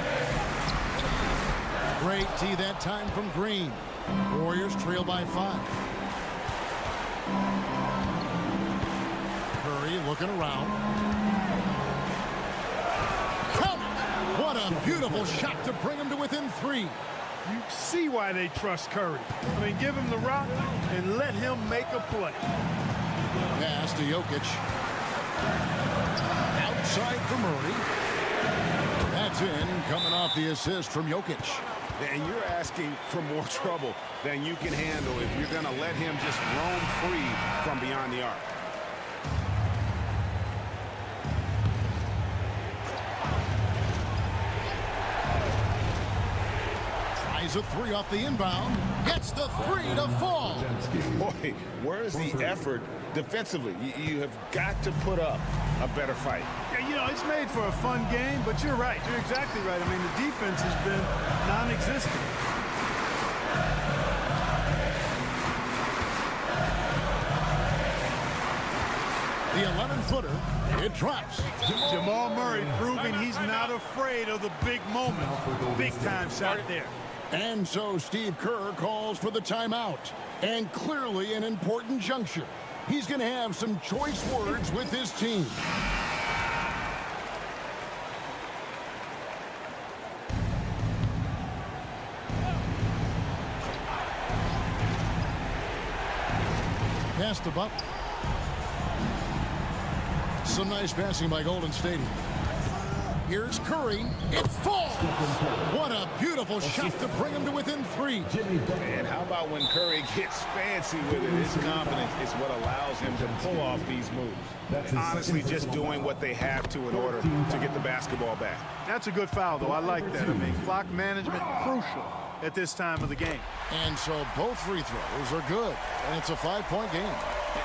Great tee that time from Green. Warriors trail by 5. Curry looking around. Count it! What a beautiful shot to bring him to within 3. You see why they trust Curry. I mean, give him the rock and let him make a play. Pass to Jokic. Outside for Murray. That's in, coming off the assist from Jokic. And you're asking for more trouble than you can handle if you're going to let him just roam free from beyond the arc. Tries a 3 off the inbound. Gets the 3 to fall. Boy, where's the effort defensively? You have got to put up a better fight. Yeah, you know, it's made for a fun game, but you're right. You're exactly right. I mean, the defense has been non-existent. The 11th footer. It drops. Jamal Murray proving he's not afraid of the big moment. Big time shot there. And so Steve Kerr calls for the timeout. And clearly an important juncture. He's going to have some choice words with his team. Pass to Butler. Some nice passing by Golden State. Here's Curry. It falls. What a beautiful shot to bring him to within 3. And how about when Curry gets fancy with it? His confidence is what allows him to pull off these moves. Honestly, just doing what they have to in order to get the basketball back. That's a good foul, though. I like that. I mean, clock management crucial at this time of the game. And so both free throws are good. And it's a 5-point game.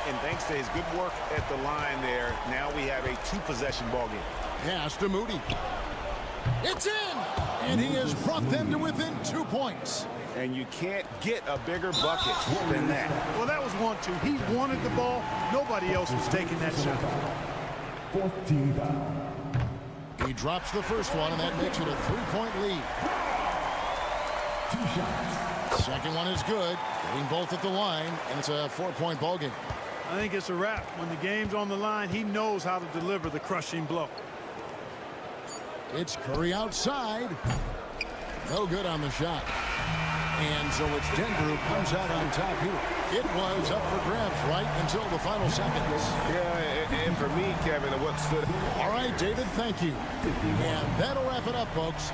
And thanks to his good work at the line there, now we have a 2-possession ball game. Pass to Moody. It's in! And he has brought them to within 2 points. And you can't get a bigger bucket than that. Well, that was 1-2. He wanted the ball. Nobody else was taking that shot. 14 foul. He drops the first one, and that makes it a 3-point lead. 2 shots. Second one is good. Getting both at the line, and it's a 4-point ball game. I think it's a wrap. When the game's on the line, he knows how to deliver the crushing blow. It's Curry outside. No good on the shot. And so it's Denver who comes out on top here. It was up for grabs right until the final seconds. Yeah, and for me, Kevin, what stood... All right, David, thank you. And that'll wrap it up, folks.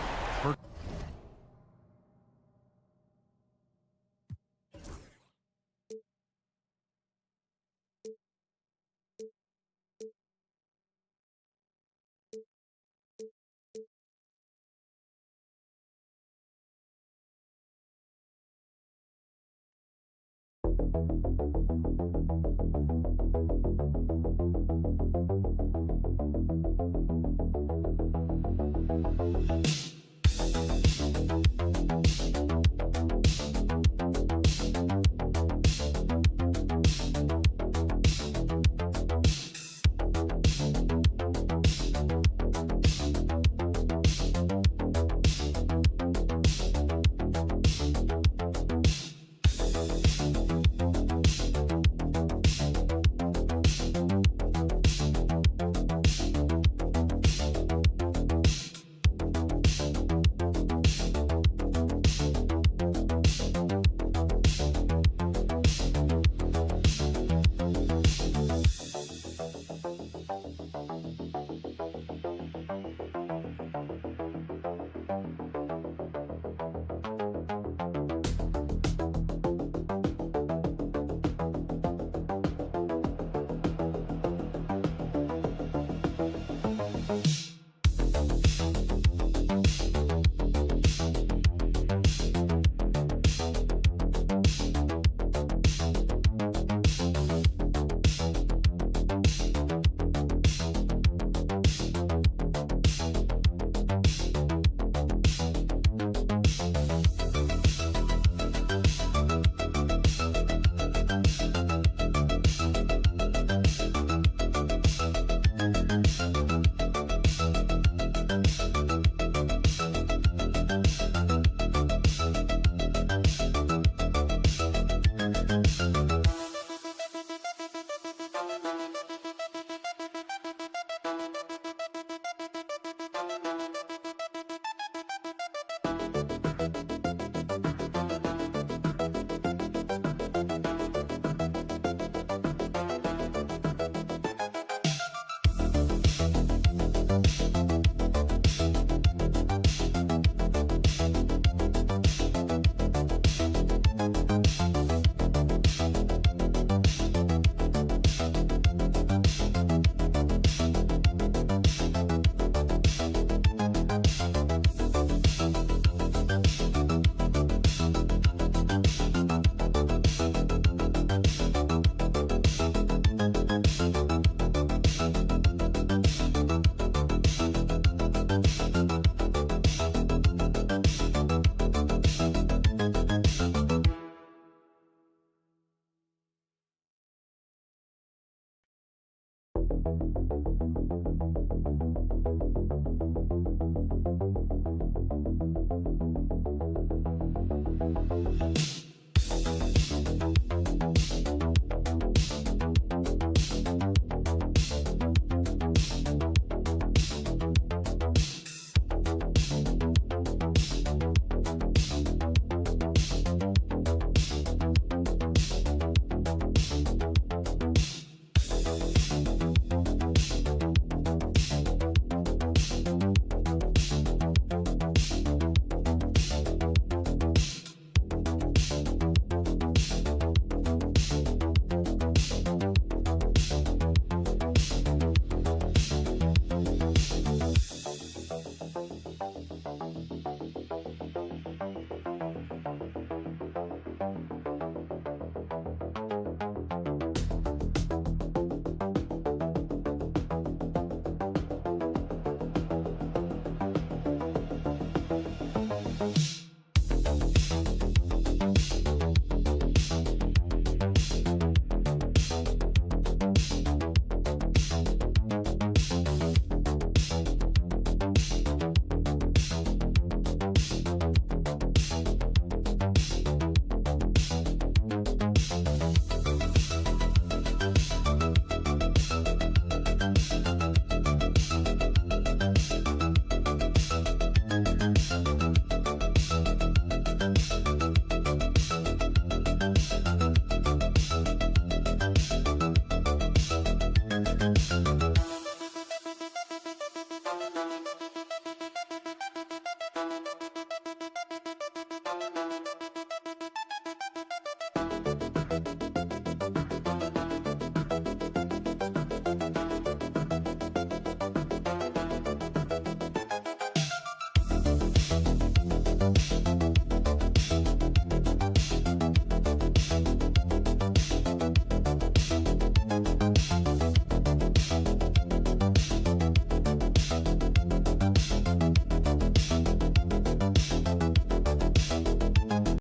it.